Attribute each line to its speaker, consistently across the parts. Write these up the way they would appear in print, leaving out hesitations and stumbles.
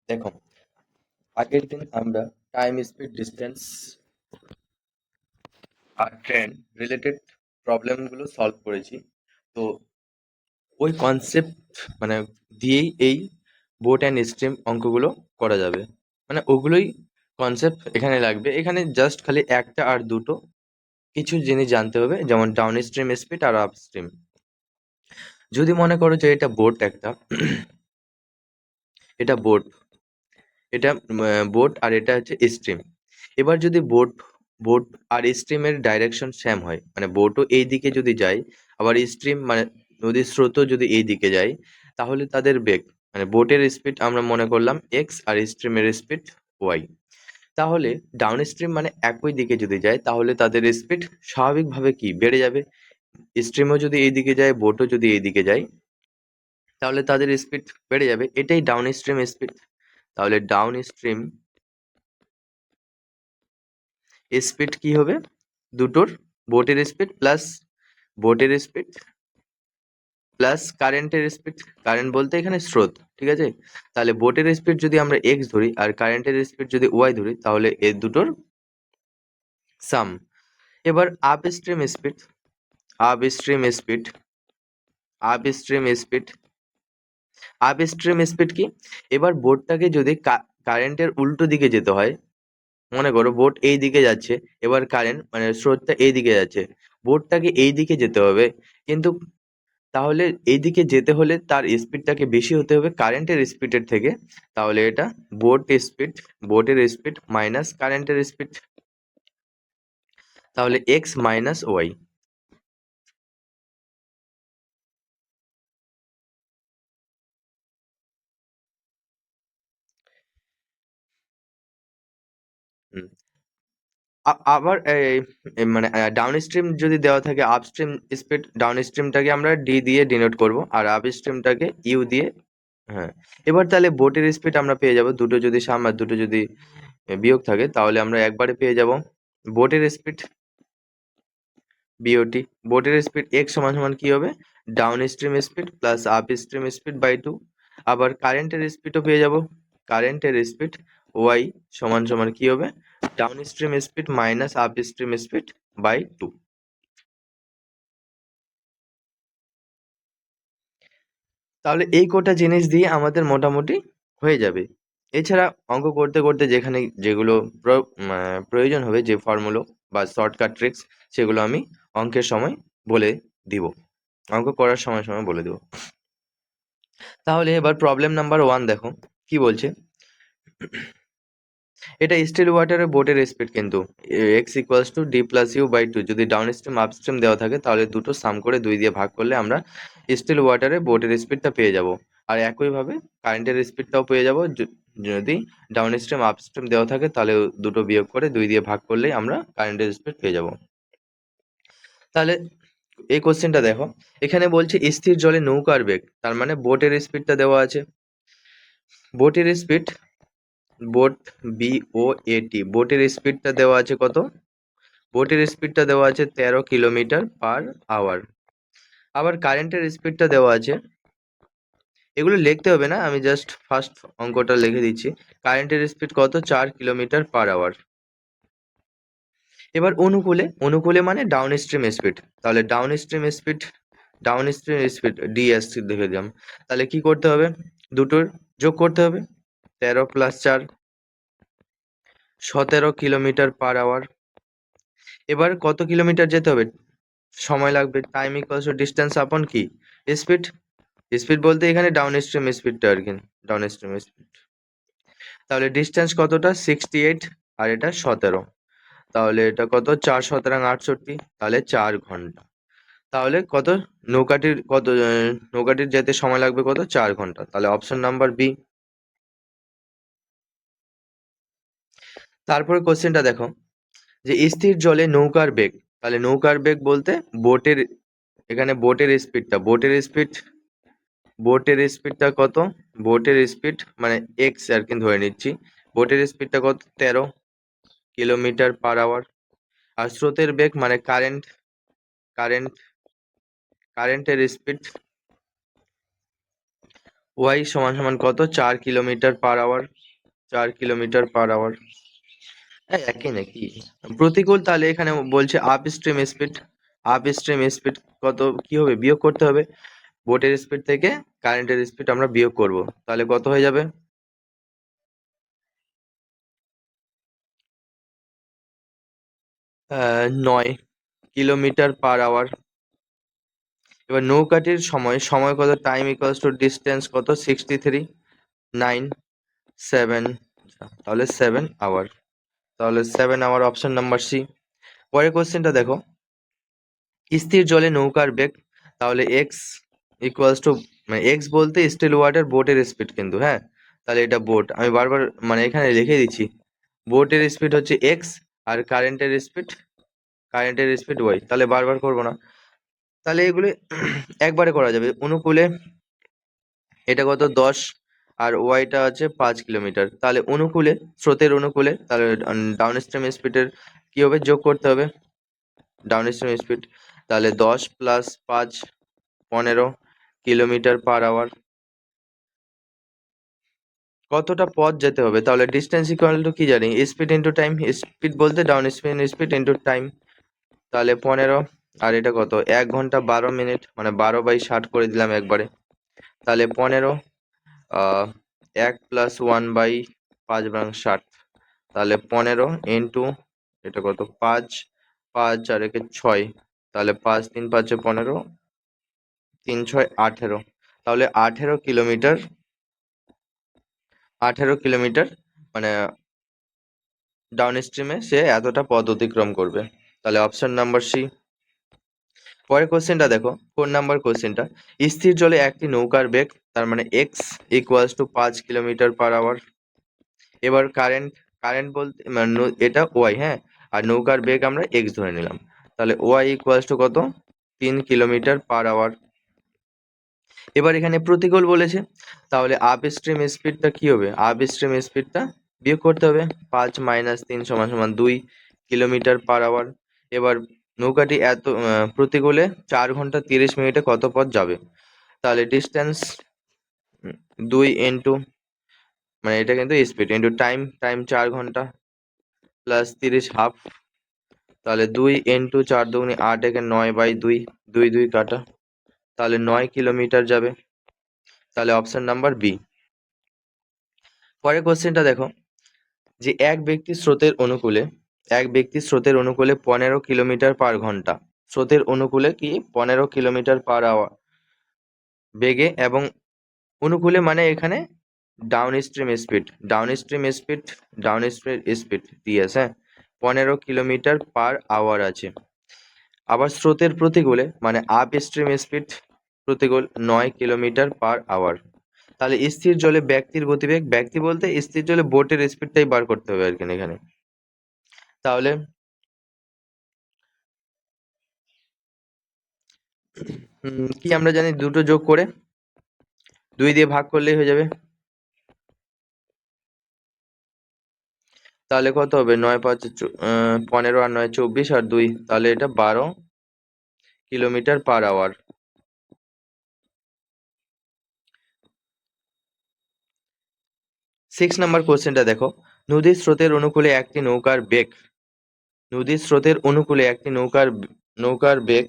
Speaker 1: দেখো, আগের দিন আমরা টাইম, স্পিড, ডিস্টেন্স আর ট্রেন রিলেটেড প্রবলেমগুলো সলভ করেছি। তো ওই কনসেপ্ট মানে দিয়েই এই বোট অ্যান্ড স্ট্রিম অঙ্কগুলো করা যাবে। মানে ওগুলোই কনসেপ্ট এখানে লাগবে। এখানে জাস্ট খালি একটা আর দুটো কিছু জিনিস জানতে হবে, যেমন ডাউন স্ট্রিম স্পিড আর আপ স্ট্রিম। যদি মনে করো যে এটা বোট একটা এটা বোট এটা বোট আর এটা হচ্ছে স্ট্রিম। এবার যদি বোট বোট আর স্ট্রিমের ডাইরেকশন সেম হয়, মানে বোটও এই দিকে যদি যায়, আবার স্ট্রিম মানে নদীর স্রোতও যদি এই দিকে যায়, তাহলে তাদের বেগ মানে বোটের স্পিড আমরা মনে করলাম এক্স আর স্ট্রিমের স্পিড ওয়াই। তাহলে ডাউন স্ট্রিম মানে একই দিকে যদি যায়, তাহলে তাদের স্পিড স্বাভাবিকভাবে কি বেড়ে যাবে। স্ট্রিমও যদি এই দিকে যায়, বোটও যদি এই দিকে যায়, তাহলে তাদের স্পিড বেড়ে যাবে। এটাই ডাউন স্ট্রিম স্পিড। তাহলে ডাউন স্ট্রিম স্পিড কি হবে? দুটোর বোটের স্পিড প্লাস বোটের স্পিড প্লাস কারেন্টের স্পিড। কারেন্ট বলতে এখানে স্রোত, ঠিক আছে? তাহলে বোটের স্পিড যদি আমরা এক্স ধরি আর কারেন্টের স্পিড যদি ওয়াই ধরি, তাহলে এর দুটোর সাম। এবার up stream speed upstream speed upstream speed upstream speed কি? এবার বোটটাকে যদি কারেন্টের উল্টো দিকে যেতে হয়, মনে করো বোট এই দিকে যাচ্ছে, এবার কারেন্ট মানে স্রোতটা এই দিকে যাচ্ছে, বোটটাকে এই দিকে যেতে হবে। কিন্তু তাহলে এইদিকে যেতে হলে তার স্পিডটাকে বেশি হতে হবে কারেন্টের স্পিডের থেকে। তাহলে এটা বোট স্পিড বোটের স্পিড মাইনাস কারেন্টের স্পিড, তাহলে এক্স মাইনাস ওয়াই। আবার মানে ডাউন স্ট্রিম যদি দেওয়া থাকে আপ স্ট্রিম স্পিড, ডাউন স্ট্রিমটাকে আমরা ডি দিয়ে ডিনোট করব আর আপ স্ট্রিমটাকে ইউ দিয়ে। হ্যাঁ, এবার তাহলে বোটের স্পিড আমরা পেয়ে যাব, দুটো যদি সাম আর দুটো যদি বিয়োগ থাকে, তাহলে আমরা একবারে পেয়ে যাব বোটের স্পিড বিওটি। বোটের স্পিড এক্স সমান সমান কি হবে? Downstream speed plus up stream speed by two. আবার কারেন্টের স্পিডও পেয়ে যাব, কারেন্টের স্পিড ওয়াই সমান সমান কি হবে? Downstream speed minus upstream speed by two. তাহলে এই কটা জিনিস দিয়ে আমাদের মোটামুটি হয়ে যাবে। এছাড়া অঙ্ক করতে করতে যেখানে যেগুলো প্রয়োজন হবে, যে ফর্মুলো বা শর্টকাট ট্রিক্স, সেগুলো আমি অঙ্কের সময় বলে দিব, অঙ্ক করার সময় সময় বলে দেবো। তাহলে এবার প্রবলেম নাম্বার 1 দেখো কি বলছে। এটা স্টিল ওয়াটারের বোটের স্পিড কিন্তু X equals to D plus U by two. যদি ডাউন স্ট্রিম আপ স্ট্রিম দেওয়া থাকে, তাহলে দুটো সাম করে 2 দিয়ে ভাগ করলে আমরা স্টিল ওয়াটারে বোটের স্পিডটা পেয়ে যাব। আর একইভাবে কারেন্টের স্পিডটাও পেয়ে যাব। যদি ডাউন স্ট্রিম আপ স্ট্রিম দেওয়া থাকে, তাহলে দুটো বিয়োগ করে 2 দিয়ে ভাগ করলেই আমরা কারেন্টের স্পিড পেয়ে যাব। তাহলে এই কোশ্চেনটা দেখো, এখানে বলছে স্থির জলে নৌকার বেগ, তার মানে বোটের স্পিডটা দেওয়া আছে। বোটের স্পিড বোট বি ও এ টি বোটের স্পিডটা দেওয়া আছে কত? বোটের স্পিডটা দেওয়া আছে 13 কিলোমিটার পার আওয়ার। আবার কারেন্টের স্পিডটা দেওয়া আছে, এগুলো লিখতে হবে না, আমি জাস্ট ফার্স্ট অঙ্কটা লিখে দিচ্ছি। কারেন্টের স্পিড কত? 4 কিলোমিটার পার আওয়ার। এবার অনুকূলে অনুকূলে মানে ডাউন স্ট্রিম স্পিড, তাহলে ডাউন স্ট্রিম স্পিড ডিএস লিখে দিলাম। তাহলে কি করতে হবে? দুটোর যোগ করতে হবে। 13 + 4 17 কিলোমিটার পার আওয়ার। এবার কত কিলোমিটার যেতে হবে? সময় লাগবে। টাইম ইকুয়ালস টু ডিস্টেন্স আপন কি স্পিড। স্পিড বলতে এখানে ডাউন স্ট্রিম স্পিডটা আর কি, ডাউন স্ট্রিম স্পিড। তাহলে ডিস্টেন্স কতটা? 68 আর এটা 17। তাহলে এটা কত? 4 × 17 = 68, তাহলে 4 ঘন্টা। তাহলে কত নৌকাটির যেতে সময় লাগবে কত? 4 ঘন্টা। তাহলে অপশন নাম্বার বি। তারপরে কোশ্চেনটা দেখো, যে স্থির জলে নৌকার বেগ। তাহলে নৌকার বেগ বলতে বোটের, এখানে বোটের স্পিডটা কত? বোটের স্পিড মানে এক্স আর কি ধরে নিচ্ছি। বোটের স্পিডটা কত? 13 কিলোমিটার পার আওয়ার। আর স্রোতের বেগ মানে কারেন্ট কারেন্টের স্পিড ওয়াই সমান সমান কত, 4 kilometre per hour. 4 kilometre per hour. হ্যাঁ, একই নাকি? প্রতিকূল, তাহলে এখানে বলছে upstream speed. Upstream speed কত, কি হবে, বিয়োগ করতে হবে। বোটের স্পিড থেকে কারেন্টের স্পিড আমরা বিয়োগ করব, তাহলে কত হয়ে যাবে? 9 কিলোমিটার পার আওয়ার। এবার নৌকাটির সময়, সময় কত, টাইম ইকুয়ালস টু ডিস্টেন্স কত, 63, 9, 7, তাহলে 7 আওয়ার। তাহলে 7 আওয়ার, অপশন নাম্বার সি। পরের কোশ্চেনটা দেখো, স্থির জলে নৌকার বেগ, তাহলে এক্স ইকুয়ালস টু, মানে এক্স বলতে স্টিল ওয়াটার বোটের স্পিড কিন্তু, হ্যাঁ। তাহলে এটা বোট, আমি বারবার মানে এখানে লিখে দিচ্ছি, বোটের স্পিড হচ্ছে এক্স, আর কারেন্টের স্পিড ওয়াই, তাহলে বারবার করবো না। তাহলে এগুলো একবারে করা যাবে। অনুকূলে এটা কত, 10, আর ওয়াইটা আছে 5 কিলোমিটার। তাহলে অনুকূলে, স্রোতের অনুকূলে, তাহলে ডাউন স্ট্রিম স্পিডের কি হবে, যোগ করতে হবে ডাউন স্ট্রিম স্পিড। তাহলে 10 + 5, 15 কিলোমিটার পার আওয়ার। কতটা পথ যেতে হবে, তাহলে ডিস্টেন্স ইকুয়াল টু কি জানি, স্পিড ইন্টু টাইম। স্পিড বলতে down stream speed into time. তাহলে 15, আর এটা কত, 1 ঘন্টা 12 মিনিট, মানে 12/60 করে দিলাম একবারে। তাহলে 15, 1 + 1/5/60, তাহলে 15 ইন্টু, এটা কত, 5, 5 আর একে 6, তাহলে 5 × 3 = 15, 3 × 6 = 18। তাহলে 18 কিলোমিটার, 18 কিলোমিটার, মানে ডাউন স্ট্রিমে সে এতটা পথ অতিক্রম করবে। তাহলে অপশন নাম্বার সি। পরের কোশ্চেনটা দেখো, 4 নাম্বার কোশ্চেনটা, স্থির জলে একটি নৌকার বেগ, তার মানে X equals to 5 kilometre per hour. এবার কারেন্ট, কারেন্ট বলতে মানে এটা ওয়াই, হ্যাঁ, আর নৌকার বেগ আমরা এক্স ধরে নিলাম। তাহলে ওয়াই ইকুয়ালস টু কত, 3 কিলোমিটার পার আওয়ার। এবার এখানে প্রতিকূল বলেছে, তাহলে আপ স্ট্রিম স্পিডটা কি হবে, আপ স্ট্রিম স্পিডটা বিয়োগ করতে হবে। 5 - 3 = 2 কিলোমিটার পার আওয়ার। এবার নৌকাটি এত প্রতিকূলে 4 ঘন্টা 30 মিনিটে কত পথ যাবে, তাহলে ডিস্টেন্স 2 মানে এটা কিন্তু স্পিড ইন্টু টাইম, টাইম 4 ঘন্টা প্লাস 30 হাফ, তাহলে 2 × 4 = 8, একে 9/2, 2 কাটা, তাহলে 9 কিলোমিটার যাবে। তাহলে অপশন নাম্বার বি। পরের কোশ্চেনটা দেখো, যে এক ব্যক্তি স্রোতের অনুকূলে 15 কিলোমিটার/ঘন্টা, স্রোতের অনুকূলে কি 15 কিলোমিটার/আওয়ার বেগে, এবং অনুকূলে মানে এখানে ডাউন স্ট্রিম স্পিড দিয়েছে, হ্যাঁ, 15 কিলোমিটার/আওয়ার আছে। আবার স্রোতের প্রতিকূলে মানে আপ স্ট্রিম স্পিড, প্রতিকূল 9 কিলোমিটার/আওয়ার। তাহলে স্থির জলে ব্যক্তির গতিবেগ, ব্যক্তি বলতে স্থির জলে বোটের স্পিডটাই বার করতে হবে আর কি এখানে। তাহলে কি আমরা জানি, দুটো যোগ করে 2 দিয়ে ভাগ করলেই হয়ে যাবে। তাহলে কত হবে, 15 আর 9 24 আর 2, তাহলে এটা 12 কিলোমিটার/আওয়ার। 6 নাম্বার কোশ্চেনটা দেখো, নদীর স্রোতের অনুকূলে একটি নৌকার বেগ, নদীর স্রোতের অনুকূলে একটি নৌকার বেগ,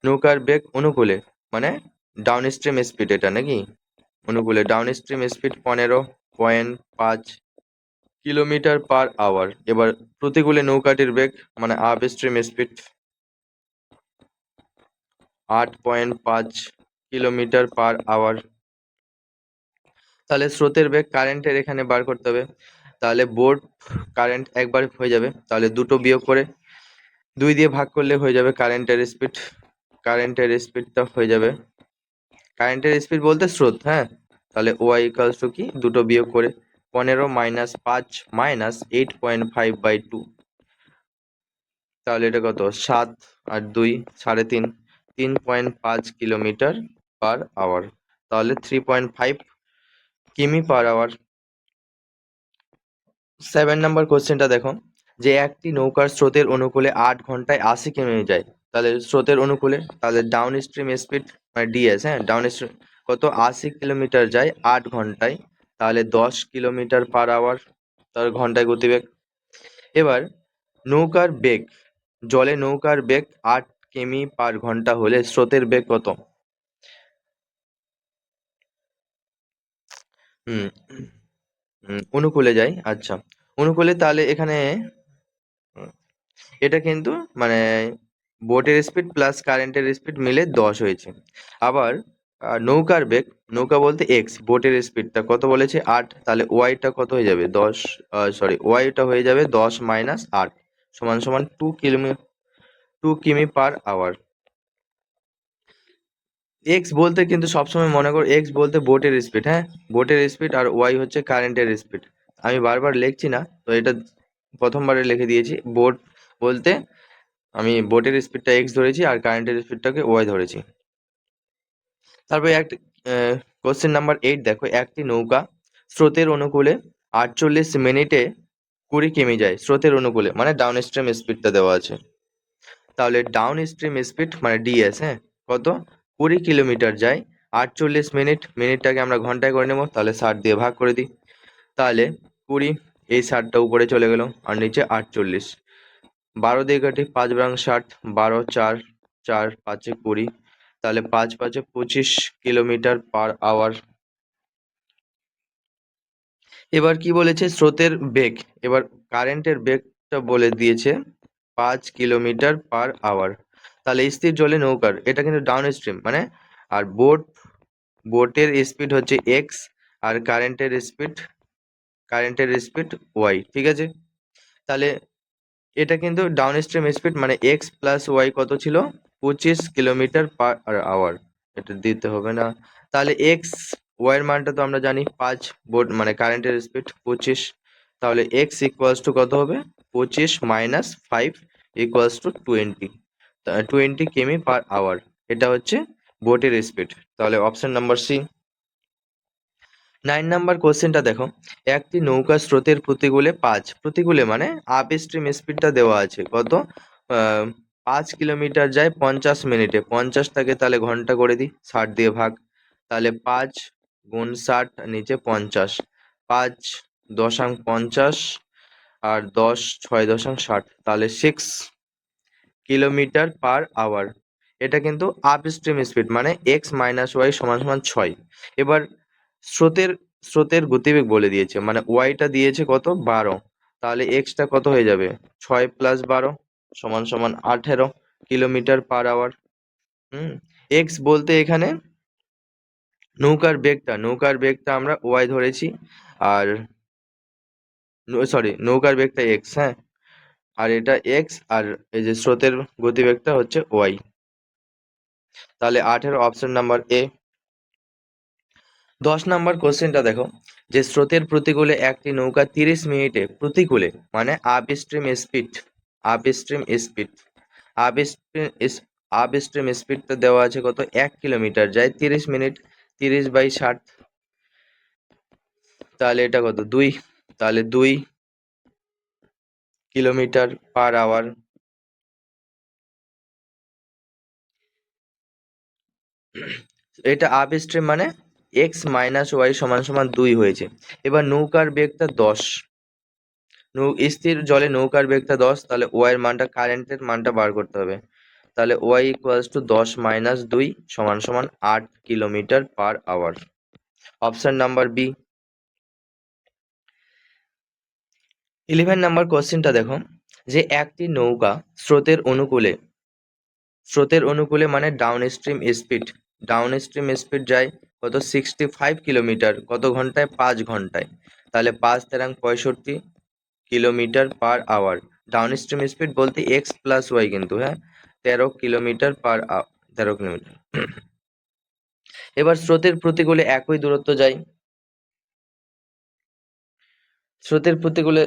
Speaker 1: নৌকার বেগ অনুকূলে মানে ডাউন স্ট্রিম স্পিড, এটা নাকি অনুকূলে ডাউন স্ট্রিম স্পিড 15.5 কিলোমিটার/আওয়ার। এবার প্রতিকূলে নৌকাটির বেগ মানে আপ স্ট্রিম স্পিড 8.5 কিলোমিটার/আওয়ার। তাহলে স্রোতের বেগ কারেন্টের এখানে বার করতে হবে। তাহলে বোট কারেন্ট একবার হয়ে যাবে, তাহলে দুটো বিয়োগ করে 2 দিয়ে ভাগ করলে হয়ে যাবে কারেন্টের স্পিড। কারেন্টের স্পিডটা হয়ে যাবে, কারেন্টের স্পিড বলতে স্রোত, হ্যাঁ। তাহলে ওয়াই ইকালস টু কি, দুটো বিয়োগ করে 15 - 5 - 8.5/2, তাহলে এটা কত, 7 আর 2 3.5, 3.5 কিলোমিটার/আওয়ার, তাহলে 3.5 কিমি/আওয়ার। 7 নাম্বার কোশ্চেনটা দেখো, যে একটি নৌকার স্রোতের অনুকূলে 8 ঘন্টায় 80 কিমি যায়, তাহলে স্রোতের অনুকূলে, তাহলে ডাউন স্ট্রিম স্পিড মানে ডিএস, হ্যাঁ, ডাউন স্ট্রিম কত 80 কিলোমিটার যায় 8 ঘন্টায়, তাহলে 10 কিলোমিটার/আওয়ার, তার ঘন্টায় গতিবেগ। এবার নৌকার বেগ, জলে নৌকার বেগ 8 কিমি/ঘন্টা হলে স্রোতের বেগ কত? হুম অনুকূলে যাই, আচ্ছা। অনুকূলে তাহলে এখানে উম, এটা কিন্তু মানে বোটের স্পিড প্লাস কারেন্টের স্পিড মিলে 10 হয়েছে। আবার নৌকার বেগ, নৌকা বলতে এক্স, বোটের স্পিডটা কত বলেছে 8, তাহলে ওয়াইটা কত হয়ে যাবে 10, সরি ওয়াইটা হয়ে যাবে 10 - 8 সমান সমান 2 কিমি/আওয়ার। এক্স বলতে কিন্তু সবসময় মনে করো এক্স বলতে বোটের স্পিড, হ্যাঁ, বোটের স্পিড, আর ওয়াই হচ্ছে কারেন্টের স্পিড। আমি বারবার লিখছি না তো, এটা প্রথমবারে লিখে দিয়েছি। বোট বলতে আমি বোটের স্পিডটা এক্স ধরেছি আর কারেন্টের স্পিডটাকে ওয়াই ধরেছি। তারপরে একটা কোশ্চেন নাম্বার 8 দেখো, একটি নৌকা স্রোতের অনুকূলে 48 মিনিটে 20 কিমি যায়। স্রোতের অনুকূলে মানে ডাউন স্ট্রিম স্পিডটা দেওয়া আছে। তাহলে ডাউন স্ট্রিম স্পিড মানে ডিএস, হ্যাঁ, কত 20 কিলোমিটার যায় 48 মিনিট, মিনিটটাকে আমরা ঘন্টায় করে নেবো, তাহলে 60 দিয়ে ভাগ করে দিই। তাহলে 20, এই 60টা উপরে চলে গেল আর নিচে 48, 12 দিয়ে কাটি, 5 বারং 60, 12 4, 4 5 20, তাহলে 5 5 25 কিলোমিটার/আওয়ার। এবার কি বলেছে স্রোতের বেগ, এবার কারেন্টের বেগটা বলে দিয়েছে 5 কিলোমিটার/আওয়ার। তাহলে স্থির জলে নৌকার, এটা কিন্তু ডাউন স্ট্রিম মানে, আর বোটের স্পিড হচ্ছে এক্স, আর কারেন্টের স্পিড ওয়াই, ঠিক আছে। তাহলে এটা কিন্তু ডাউন স্ট্রিম স্পিড মানে এক্স প্লাস ওয়াই কত ছিল, 25 কিলোমিটার/আওয়ার। এটা দিতে হবে না। তাহলে এক্স ওয়াই এর মানটা তো আমরা জানি 5, বোট মানে কারেন্টের স্পিড 25, তাহলে এক্স ইকুয়ালস টু কত হবে, 25 - 5 ইকুয়ালস টু 20, 20 কিমি/আওয়ার। এটা হচ্ছে বোটের স্পিড। তাহলে অপশন নাম্বার সি। 9 নাম্বার কোশ্চেনটা দেখো, একটি নৌকা স্রোতের প্রতিকূলে প্রতিকূলে মানে আপ স্ট্রিম স্পিডটা দেওয়া আছে কত, 5 কিলোমিটার যায় 50 মিনিটে, 50টাকে তাহলে ঘন্টা করে দিই, 60 দিয়ে ভাগ, তাহলে 5 × 60 নিচে 50, 5 দশাংশ 50 আর 10 6 দশাংশ 60, তাহলে 6 কিলোমিটার/আওয়ার। এটা কিন্তু আপ স্ট্রিম স্পিড মানে এক্স মাইনাস ওয়াই সমান সমান 6। এবার স্রোতের স্রোতের গতিবেগ বলে দিয়েছে মানে ওয়াইটা দিয়েছে কত 12, তাহলে এক্সটা কত হয়ে যাবে 6 + 12 সমান সমান 18 কিলোমিটার/আওয়ার। এক্স বলতে এখানে নৌকার বেগটা আমরা ওয়াই ধরেছি, আর সরি নৌকার বেগটা এক্স, হ্যাঁ, আর এটা এক্স, আর এই যে স্রোতের গতিবেগটা হচ্ছে ওয়াই। তাহলে 18 অপশন নাম্বার এ। 10 নাম্বার কোশ্চেনটা দেখো, যে স্রোতের প্রতিকূলে একটি নৌকা 30 মিনিটে প্রতিকূলে মানে up stream speed up stream স্পিডটা দেওয়া আছে কত, 1 কিলোমিটার যায় 30 মিনিট, 30/60, তাহলে এটা কত 2, তাহলে 2 কিলোমিটার/আওয়ার। এটা আপ স্ট্রিম মানে এক্স মাইনাস ওয়াই সমান সমান 2 হয়েছে। এবার নৌকার বেগটা 10, স্থির জলে নৌকার বেগটা 10, তাহলে ওয়াই এর মানটা কারেন্টের মানটা বার করতে হবে। তাহলে ওয়াই ইকুয়ালস টু 10 - 2 সমান সমান 8 kilometre per hour. Option number B. 11 number কোশ্চেনটা দেখো, যে একটি নৌকা স্রোতের অনুকূলে মানে ডাউন স্ট্রিম স্পিড যায় কত 65 কিলোমিটার কত ঘন্টায়, 5 ঘন্টায়, তাহলে 5 × 65 কিলোমিটার/আওয়ার। ডাউন স্ট্রিম স্পিড বলতে এক্স প্লাস ওয়াই কিন্তু, হ্যাঁ, 13 কিলোমিটার। এবার স্রোতের প্রতিকূলে একই দূরত্ব যায়, স্রোতের প্রতিকূলে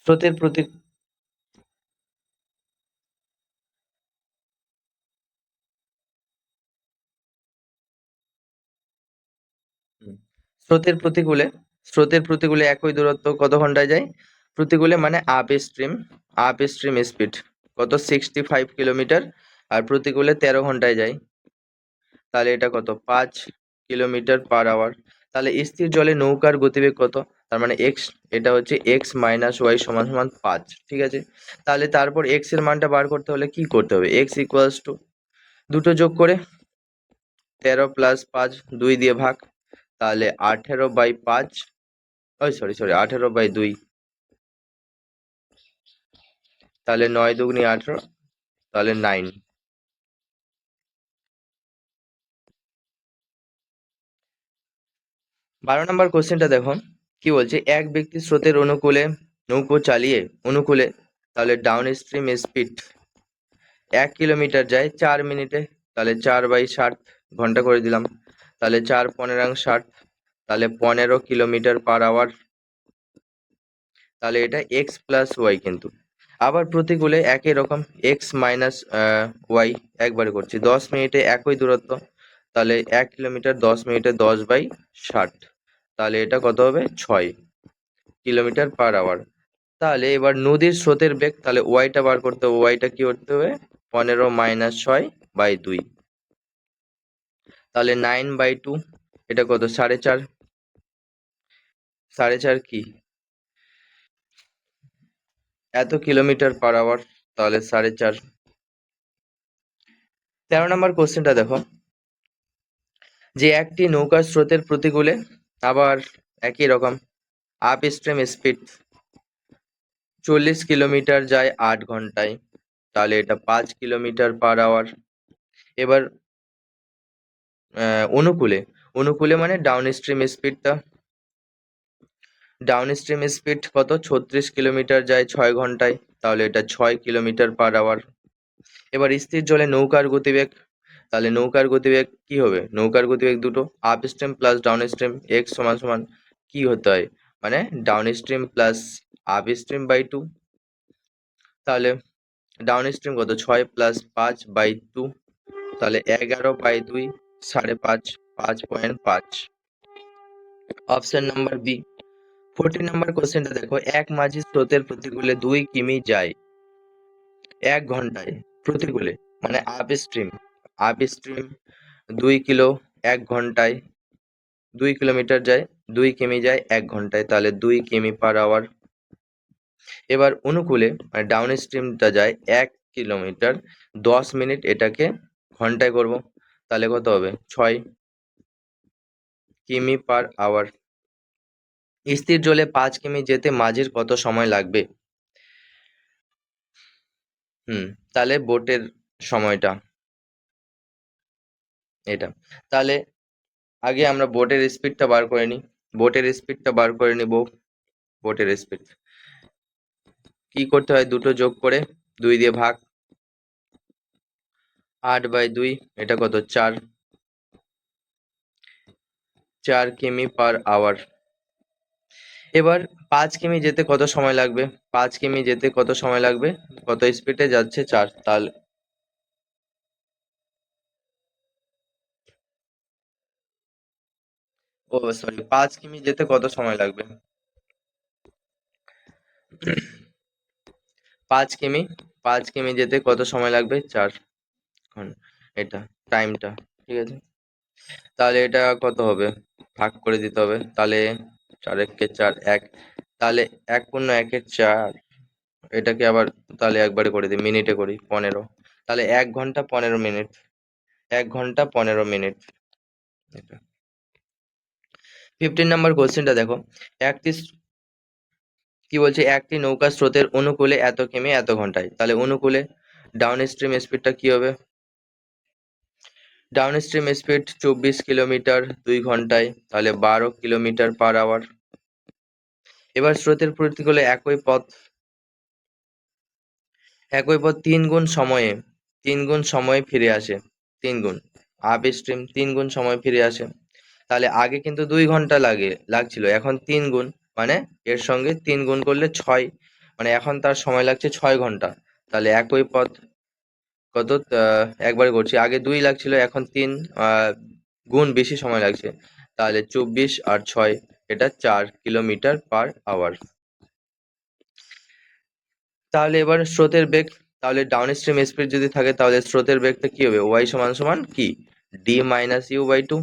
Speaker 1: স্রোতের প্রতি হুম। স্রোতের প্রতিকূলে স্রোতের প্রতিকূলে একই দূরত্ব কত ঘন্টায় যায়? প্রতিকূলে মানে আপ স্ট্রিম স্পিড কত 65 কিলোমিটার, আর প্রতিকূলে 13 ঘন্টায় যায়। তাহলে এটা কত 5 কিলোমিটার পার আওয়ার। তাহলে স্থির জলে নৌকার গতিবেগ কত? তার মানে এক্স, এটা হচ্ছে x - y = 5, ঠিক আছে। তাহলে তারপর এক্স এর মানটা বার করতে হলে কি করতে হবে? এক্স ইকুয়ালস টু দুটো যোগ করে 13 + 5 2 দিয়ে ভাগ, তাহলে 18/5, ওই সরি 18/2, তাহলে 9 দুগুনি 18, তাহলে 9। 12 নম্বর কোশ্চেনটা দেখো, কি বলছে, এক ব্যক্তি স্রোতের অনুকূলে নৌকো চালিয়ে অনুকূলে, তাহলে ডাউন স্ট্রিম স্পিড 1 কিলোমিটার যায় 4 মিনিটে, তাহলে 4/60 ঘন্টা করে দিলাম, তাহলে 4×15 = 60, তাহলে 15 কিলোমিটার পার আওয়ার। তাহলে এটা x+y কিন্তু। আবার প্রতিকূলে একই রকম x - y একবারে করছি 10 মিনিটে একই দূরত্ব, তাহলে 1 কিলোমিটার 10 মিনিটে 10/60, তাহলে এটা কত হবে 6 কিলোমিটার পার আওয়ার। তাহলে এবার নদীর স্রোতের বেগ, তাহলে ওয়াইটা বার করতে হবে। ওয়াইটা কি করতে হবে? 15 - 6/2, তাহলে 9/2, এটা কত 4.5, 4.5 কি এত কিলোমিটার পার আওয়ার, তাহলে 4.5। 13 নম্বর কোশ্চেনটা দেখো, যে একটি নৌকার স্রোতের প্রতিকূলে আবার একই রকম আপ স্ট্রিম স্পিড 40 কিলোমিটার যায় 8 ঘন্টায়, তাহলে এটা 5 কিলোমিটার পার আওয়ার। এবার অনুকূলে, অনুকূলে মানে ডাউন স্ট্রিম স্পিড কত 36 কিলোমিটার যায় 6 ঘন্টায়, তাহলে এটা 6 কিলোমিটার পার আওয়ার। এবার স্থির জলে নৌকার গতিবেগ, তাহলে নৌকার গতিবেগ কি হবে? নৌকার গতিবেগ দুটো, upstream plus downstream, X সমান সমান কি হতে হয়, মানে down stream plus up stream by 2। তাহলে ডাউন স্ট্রিম কত 6 + 5/2, তাহলে 11/2, 5.5, 5.5। Option number B. 14 নম্বর কোশ্চেনটা দেখো, এক মাঝি স্রোতের প্রতিকূলে 2 কিমি যায় 1 ঘন্টায়, প্রতিকূলে মানে আপ স্ট্রিম 2 কিলো 1 ঘন্টায়, 2 কিলোমিটার যায়, 2 কিমি যায় 1 ঘন্টায়, তাহলে 2 কিমি পার আওয়ার। এবার অনুকূলে মানে ডাউন স্ট্রিমটা যায় 1 কিলোমিটার 10 মিনিট, এটাকে ঘন্টায় করব, তাহলে কত হবে 6 কিমি পার আওয়ার। স্থির জলে 5 কিমি যেতে মাঝির কত সময় লাগবে? তাহলে বোটের সময়টা এটা, তাহলে আগে আমরা বোটের স্পিডটা বার করে নিই। বোটের স্পিডটা বার করে নিব। বোটের স্পিড কি করতে হয়? দুটো যোগ করে 2 দিয়ে ভাগ, 8/2, এটা কত 4 কিমি পার আওয়ার। এবার 5 কিমি যেতে কত সময় লাগবে? 5 কিমি যেতে কত সময় লাগবে? কত স্পিডে যাচ্ছে 4, তাহলে ও সরি 5 কিমি যেতে কত সময় লাগবে? 5 কিমি 5 কিমি যেতে কত সময় লাগবে? 4 ঘন্টা, এটা টাইমটা, ঠিক আছে। তাহলে এটা কত হবে? ভাগ করে দিতে হবে, তাহলে 4 × 4 1, তাহলে 1×1=4, এটাকে আবার তাহলে একবারে করে দিই, মিনিটে করি 15, তাহলে 1 ঘন্টা 15 মিনিট, 1 ঘন্টা 15 মিনিট এটা। 15 নম্বর কোশ্চেনটা দেখো, একটি কি বলছে, একটি নৌকা স্রোতের অনুকূলে এত কিমি এত ঘন্টায়, তাহলে অনুকূলে ডাউন স্ট্রিম স্পিডটা কি হবে? ডাউন স্ট্রিম স্পিড 24 কিলোমিটার 2 ঘন্টায়, তাহলে 12 কিলোমিটার পার আওয়ার। এবার স্রোতের প্রতিকূলে একই পথ 3 গুণ সময়ে ফিরে আসে, 3 গুণ আপ স্ট্রিম 3 গুণ সময় ফিরে আসে। তাহলে আগে কিন্তু 2 ঘন্টা লাগছিল, এখন 3 গুণ, মানে এর সঙ্গে 3 গুণ করলে 6, মানে এখন তার সময় লাগছে 6 ঘন্টা। তাহলে একই পথ কত, একবার করছি, আগে 2 লাগছিল, এখন 3 গুণ বেশি সময় লাগছে, তাহলে 24 আর 6 এটা 4 কিলোমিটার/আওয়ার। তাহলে এবার স্রোতের বেগ, তাহলে ডাউন স্ট্রিম স্পিড যদি থাকে তাহলে স্রোতের বেগটা কি হবে? ওয়াই সমান সমান কি? d-u/2।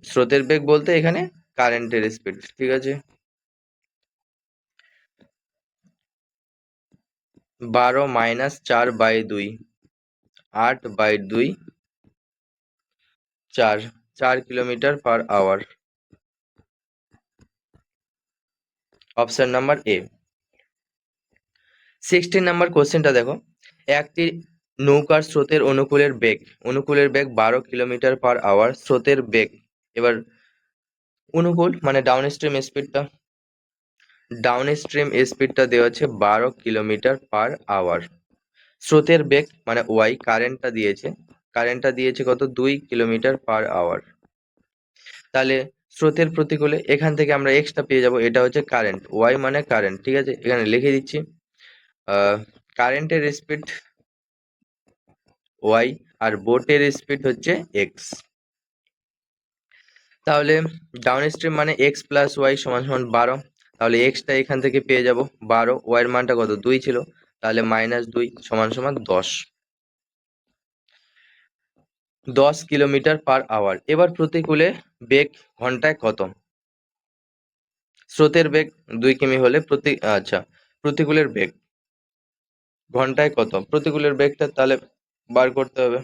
Speaker 1: স্রোতের বেগ বলতে এখানে কারেন্টের স্পিড, ঠিক আছে। 12 - 4/2, 8/2, 4, 4 kilometre per hour. Option number A. 16 number কোশ্চেনটা দেখো, একটি নৌকার স্রোতের অনুকূলের বেগ 12 কিলোমিটার/আওয়ার। স্রোতের বেগ, এবার অনুকূল মানে ডাউন স্ট্রিম স্পিডটা দেওয়া আছে 12 কিলোমিটার/আওয়ার। স্রোতের বেগ মানে ওয়াই, কারেন্টটা দিয়েছে কত? 2 কিলোমিটার/আওয়ার। তাহলে স্রোতের প্রতিকূলে এখান থেকে আমরা এক্সটা পেয়ে যাব, এটা হচ্ছে কারেন্ট, ওয়াই মানে কারেন্ট, ঠিক আছে। এখানে লিখে দিচ্ছি কারেন্টের স্পিড ওয়াই আর বোটের স্পিড হচ্ছে এক্স। তাহলে ডাউন স্ট্রিম মানে এক্স প্লাস ওয়াই সমান সমান 12। তাহলে এক্সটা এখান থেকে পেয়ে যাব 12, ওয়াই এর মানটা কত? 2 ছিল, তাহলে -2 সমান সমান 10। 10 কিলোমিটার/আওয়ার। এবার প্রতিকূলে বেগ ঘন্টায় কত? স্রোতের বেগ 2 কিমি হলে প্রতিকূলের বেগ ঘন্টায় কত? প্রতিকূলের বেগটা তাহলে বার করতে হবে।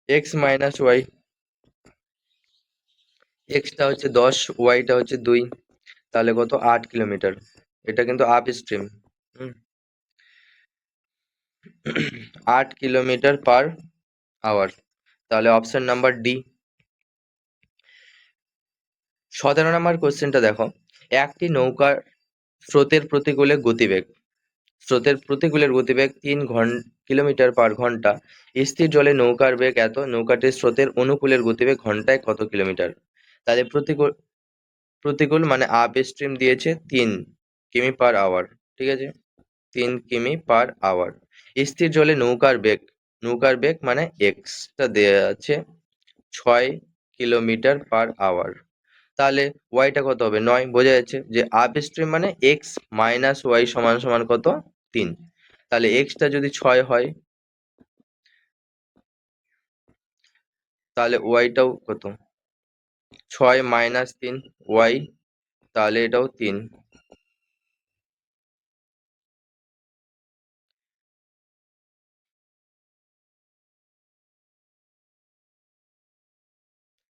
Speaker 1: এক্স মাইনাস ওয়াই, এক্সটা হচ্ছে 10, ওয়াইটা হচ্ছে 2, তাহলে কত? 8 কিলোমিটার। এটা কিন্তু আপ স্ট্রিম। 8 কিলোমিটার/আওয়ার। তাহলে অপশন নাম্বার ডি। 17 নম্বর কোশ্চেনটা দেখো, একটি নৌকার স্রোতের প্রতিকূলে গতিবেগ স্রোতের প্রতিকূলের গতিবেগ 3 কিলোমিটার/ঘন্টা। স্থির জলে নৌকার বেগ এত, নৌকাটির স্রোতের অনুকূলের গতিবেগ ঘন্টায় কত কিলোমিটার? তাহলে প্রতিকূল প্রতিকূল মানে আপ স্ট্রিম দিয়েছে 3 কিমি/আওয়ার, ঠিক আছে, 3 কিমি/আওয়ার। স্থির জলে নৌকার বেগ মানে এক্সটা দেয়া আছে 6 কিলোমিটার/আওয়ার। তাহলে ওয়াইটা কত হবে? 9। বোঝা যাচ্ছে যে আপ স্ট্রিম মানে এক্স মাইনাস ওয়াই সমান সমান কত? 3। তাহলে এক্সটা যদি 6 হয় তাহলে ওয়াইটাও কত? 6 - 3 ওয়াই, তাহলে এটাও 3।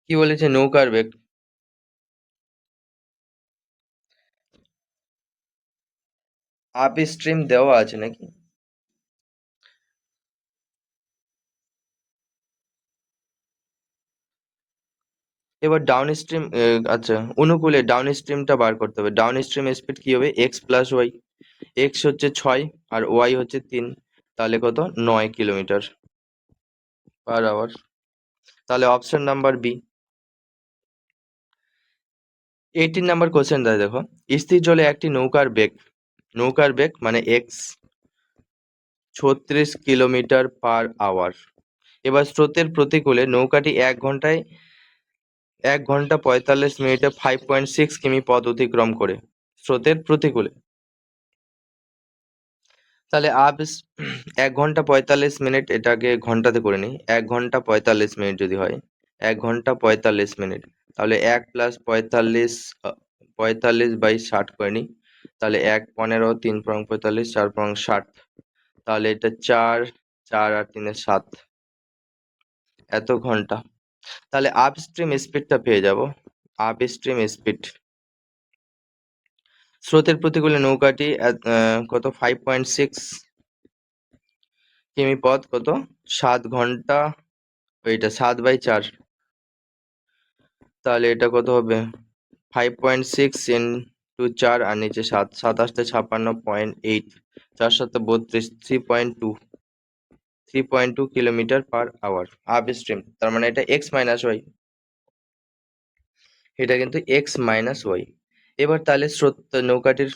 Speaker 1: কি বলেছে? নৌকার বেগ। আপ স্ট্রিম দেওয়া আছে নাকি? এবার ডাউন স্ট্রিম, আচ্ছা, অনুকূলে ডাউন স্ট্রিমটা বার করতে হবে। ডাউন স্ট্রিম স্পিড কি হবে? X plus Y. এক্স হচ্ছে 6 আর ওয়াই হচ্ছে 3, তাহলে কত? 9 কিলোমিটার/আওয়ার। তাহলে অপশন নাম্বার বি। 18 নাম্বার কোশ্চেনটা দেখো, স্থির জলে একটি নৌকার বেগ মানে এক্স 36 কিলোমিটার/আওয়ার। এবার স্রোতের প্রতিকূলে নৌকাটি 1 ঘন্টা 45 মিনিটে 5.6 কিমি পথ অতিক্রম করে। স্রোতের প্রতিকূলে, তাহলে 1 ঘন্টা 45 মিনিট, এটাকে ঘন্টাতে করে নিই। 1 ঘন্টা 45 মিনিট যদি হয়, 1 ঘন্টা 45 মিনিট, তাহলে 1 + 45, 45/60 করে নিই। তাহলে 1 15, 3 × 45, 4 × 60, তাহলে এটা 4, 4 আর 3 7, এত ঘন্টা। তাহলে আপস্ট্রিম স্পিডটা পেয়ে যাব। আপস্ট্রিম স্পিড, স্রোতের প্রতিকূলে নৌকাটি কত? 5.6 কিমি পথ কত? 7 ঘন্টা, ওইটা 7/4, তাহলে এটা কত হবে? 5.6 × 4 আর নিচে 7, 7 × 8 = 56.8, 4 × 7 = 32, 3.2 কিলোমিটার/আওয়ার আপ স্ট্রিম। তার মানে এটা এক্স মাইনাস ওয়াই, এটা কিন্তু এক্স মাইনাস ওয়াই। এবার তাহলে স্রোত নৌকাটির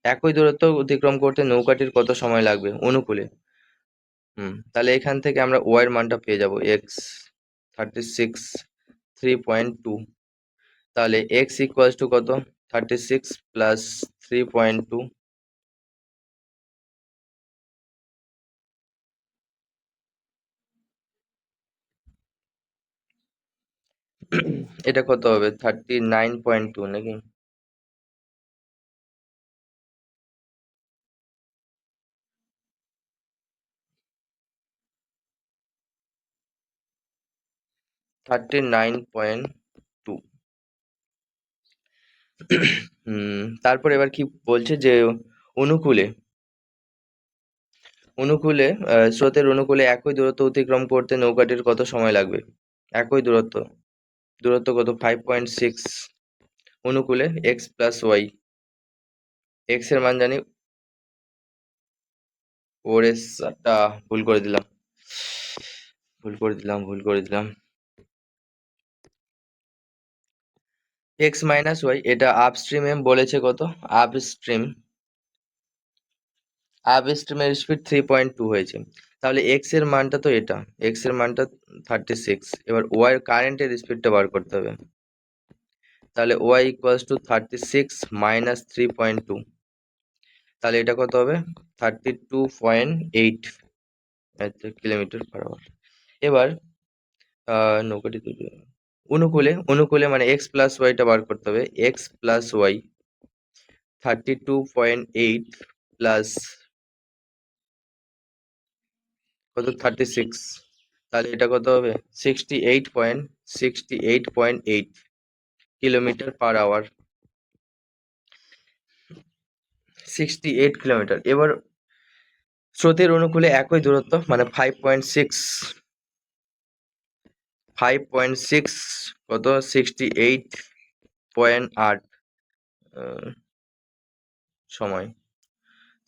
Speaker 1: একই দূরত্ব অতিক্রম করতে নৌকাটির কত সময় লাগবে অনুকূলে? তাহলে এখান থেকে আমরা ওয়াই এর মানটা পেয়ে যাব এক্স 36 3.2। তাহলে এক্স ইকুয়ালস টু কত? 36 প্লাস 3.2। এটা কত হবে? 39.2 নাকি? 39.2। তারপর এবার কি বলছে যে অনুকূলে অনুকূলে স্রোতের অনুকূলে একই দূরত্ব অতিক্রম করতে নৌকাটির কত সময় লাগবে? একই দূরত্ব, দূরত্ব কত? 5.6। অনুকূলে এক্স প্লাস ওয়াই, এক্স এর মান জানি। ওরে সাটা, ভুল করে দিলাম, ভুল করে দিলাম। এক্স মাইনাস ওয়াই, এটা আপস্ট্রিমে বলেছে কত? আপস্ট্রিম আপস্ট্রিমের স্পিড 3.2 হয়েছে। তাহলে এক্স এর মানটা তো এটা, এক্স এর মানটা 36। এবার ওয়াই এর কারেন্টের স্পিডটা বার করতে হবে। তাহলে ওয়াই ইকুয়ালস টু 36 মাইনাস 3.2। তাহলে এটা কত হবে? 32.8 কিলোমিটার পার আওয়ার। এবার নৌকাটি অনুকূলে মানে এক্স প্লাস ওয়াইটা বার করতে হবে। এক্স প্লাস ওয়াই 32.8 প্লাস কত? 36। তাহলে এটা কত হবে? 68.8 কিলোমিটার পার আওয়ার। 68 কিলোমিটার। এবার স্রোতের অনুকূলে একই দূরত্ব মানে 5.6 কত? 68.8 সময়।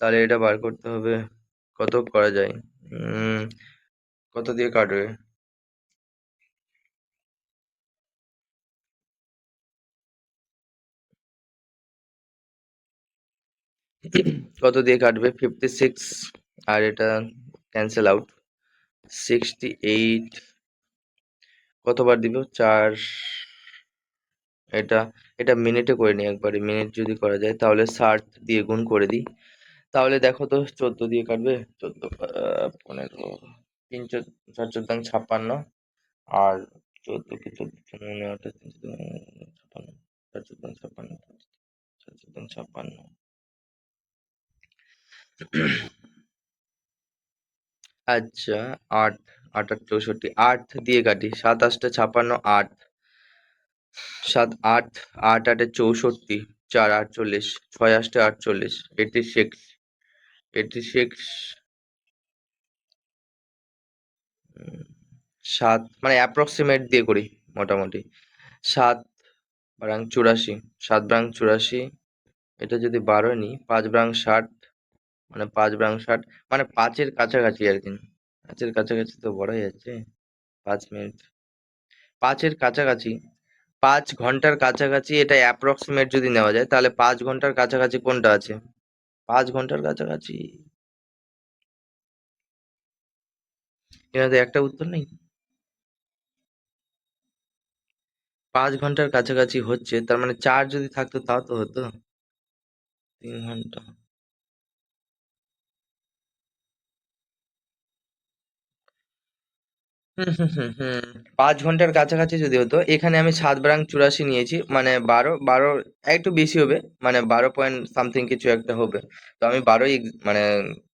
Speaker 1: তাহলে এটা বার করতে হবে। কত করা যায়? উম কত দিয়ে কাটবে? কত দিয়ে কাটবে? 56, আর এটা ক্যান্সেল আউট। 68 কতবার দিব? 4। এটা এটা মিনিটে করে নিই একবারে, মিনিট যদি করা যায় তাহলে 60 দিয়ে গুণ করে দিই। তাহলে দেখো তো 14 দিয়ে কাটবে। 14 15 তিন 4 4 56, আর 14 কি 14 56 4 56 আচ্ছা, 8 8 আর 64, 8 দিয়ে কাটি। 7 8 56, 8 7 8 8 8 64, 4 48, 6 8 48, 86 86 7 মানে অ্যাপ্রক্সিমেট দিয়ে করি মোটামুটি। 7 বারাং 84, 7 বারাং 84, এটা যদি 12 নিই, 5 বারাং 60, মানে 5 বারাং 60, মানে 5-এর কাছাকাছি আর কি। 5-এর কাছাকাছি তো বলাই যাচ্ছে। 5 মিনিট, 5-এর কাছাকাছি, 5 ঘন্টার কাছাকাছি। এটা অ্যাপ্রক্সিমেট যদি নেওয়া যায় তাহলে 5 ঘন্টার কাছাকাছি কোনটা আছে? 5 ঘন্টার কাছাকাছি, এখানে তো একটা উত্তর নেই। 5 ঘন্টার কাছাকাছি হচ্ছে, তার মানে 4 যদি থাকতো তাও তো হতো। 3 ঘন্টা। হুম হুম হুম হুম 5 ঘন্টার কাছাকাছি যদি হতো, এখানে আমি 7 বারাং 84 নিয়েছি, মানে 12 একটু বেশি হবে, মানে 12 পয়েন্ট সামথিং কিছু একটা হবে। তো আমি 12ই মানে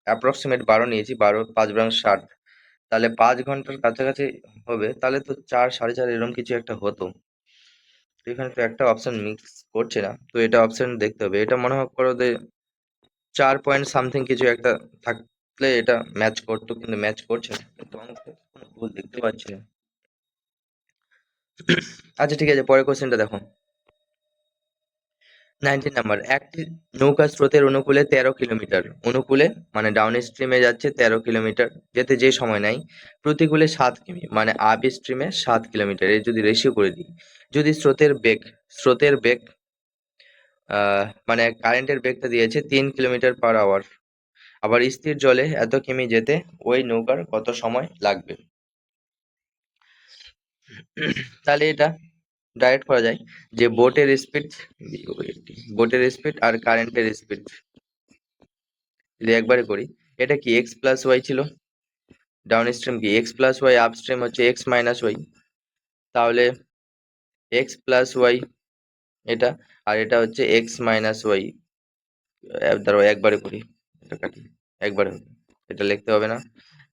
Speaker 1: অ্যাপ্রক্সিমেট 12 নিয়েছি। 5 বারাং 60, তাহলে 5 ঘন্টার কাছাকাছি হবে। তাহলে তো 4 4.5 এরকম কিছু একটা হতো। তো এখানে তো একটা অপশন মিক্স করছে না, তো এটা অপশন দেখতে হবে। এটা মনে হয় করো যে 4 পয়েন্ট সামথিং কিছু একটা থাকলে এটা ম্যাচ করতো, কিন্তু ম্যাচ করছে না, কিন্তু আমি তো কোনো ভুল দেখতে পাচ্ছি না। আচ্ছা ঠিক আছে, পরের কোশ্চেনটা দেখো। 19 নাম্বার, একটি নৌকা স্রোতের অনুকূলে 13 কিলোমিটার, অনুকূলে মানে ডাউন স্ট্রিমে যাচ্ছে 13 কিলোমিটার, যেতে যে সময় নেয়। প্রতিকূলে 7 কিমি, মানে আপ স্ট্রিমে 7 কিলোমিটার। এর যদি রেশিও করে দিই, যদি স্রোতের বেগ মানে কারেন্টের বেগটা দিয়েছে 3 কিলোমিটার/আওয়ার। আবার স্থির জলে এত কিমি যেতে ওই নৌকার কত সময় লাগবে? তাহলে এটা ডাইরেক্ট করা যায় যে বোটের স্পিড আর কারেন্টের স্পিড যদি একবারে করি, এটা কি এক্স প্লাস ওয়াই ছিল, ডাউন স্ট্রিম কি এক্স প্লাস ওয়াই, আপস্ট্রিম হচ্ছে এক্স মাইনাস ওয়াই। তাহলে এক্স প্লাস ওয়াই এটা, আর এটা হচ্ছে এক্স মাইনাস ওয়াই। দাঁড়াও একবারে করি, এটা কাটি, একবারে হবে। এটা লিখতে হবে না।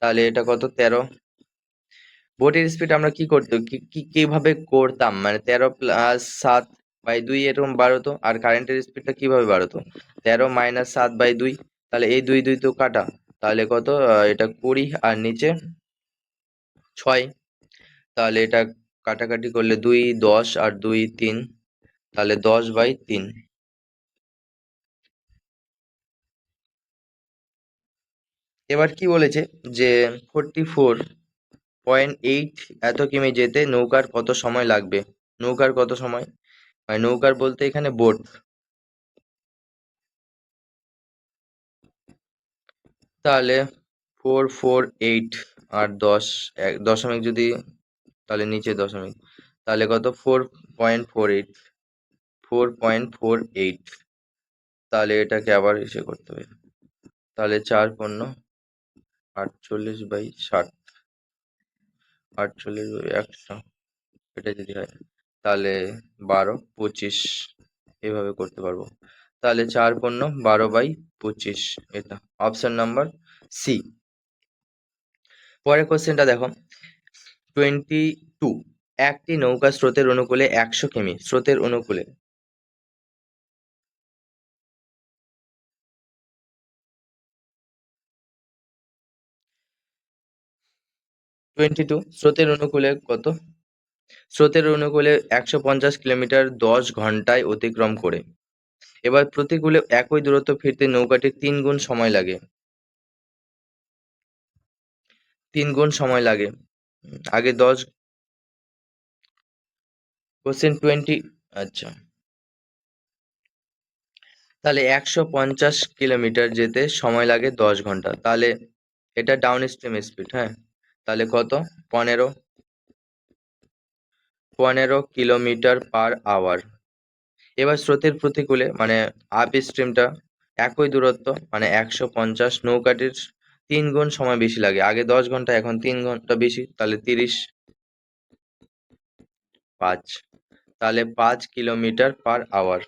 Speaker 1: তাহলে এটা কত, 13। বোটের স্পিড আমরা কি করতে কিভাবে করতাম, মানে 13+7/2 এরকম বাড়তো, আর কারেন্টের স্পিডটা কিভাবে বাড়তো, 13 - 7/2। তাহলে এই দুই দুই তো কাটা, তাহলে কত, এটা 20 আর নিচে 6। তাহলে এটা কাটাকাটি করলে 2 10 আর 2 3, তাহলে 10/3। এবার কি বলেছে যে 44.8 এত কিমি যেতে নৌকার কত সময় লাগবে? নৌকার কত সময়, মানে নৌকার বলতে এখানে বোট। তাহলে 448 আর 10, দশমিক যদি, তাহলে নিচে দশমিক, তাহলে কত, 4.48, 4.48। তাহলে এটাকে আবার এসে করতে হবে, তাহলে 4×48/60, 48/100, এটা যদি হয় তাহলে 12 25, এভাবে করতে পারবো। তাহলে 4×12/25, এটা অপশন নাম্বার সি। পরের কোশ্চেনটা দেখো, 22, একটি নৌকা স্রোতের অনুকূলে 100 কিমি, স্রোতের অনুকূলে। 22 স্রোতের অনুকূলে কত, স্রোতের অনুকূলে 150 কিলোমিটার 10 ঘন্টায় অতিক্রম করে। এবার প্রতিকূলে একই দূরত্ব ফিরতে নৌকাটির 3 গুণ সময় লাগে, 3 গুণ সময় লাগে। আগে 10, কোশ্চেন 20, আচ্ছা। তাহলে 150 কিলোমিটার যেতে সময় লাগে 10 ঘন্টা, তাহলে এটা ডাউন স্ট্রিম স্পিড, হ্যাঁ। তাহলে কত, 15, 15 কিলোমিটার/আওয়ার। এবার স্রোতের প্রতিকূলে মানে আপ স্ট্রিমটা একই দূরত্ব মানে 150, নৌকাটির 3 গুণ সময় বেশি লাগে, আগে 10 ঘন্টা এখন 3 ঘন্টা বেশি, তাহলে 30, 5, তাহলে 5 কিলোমিটার/আওয়ার।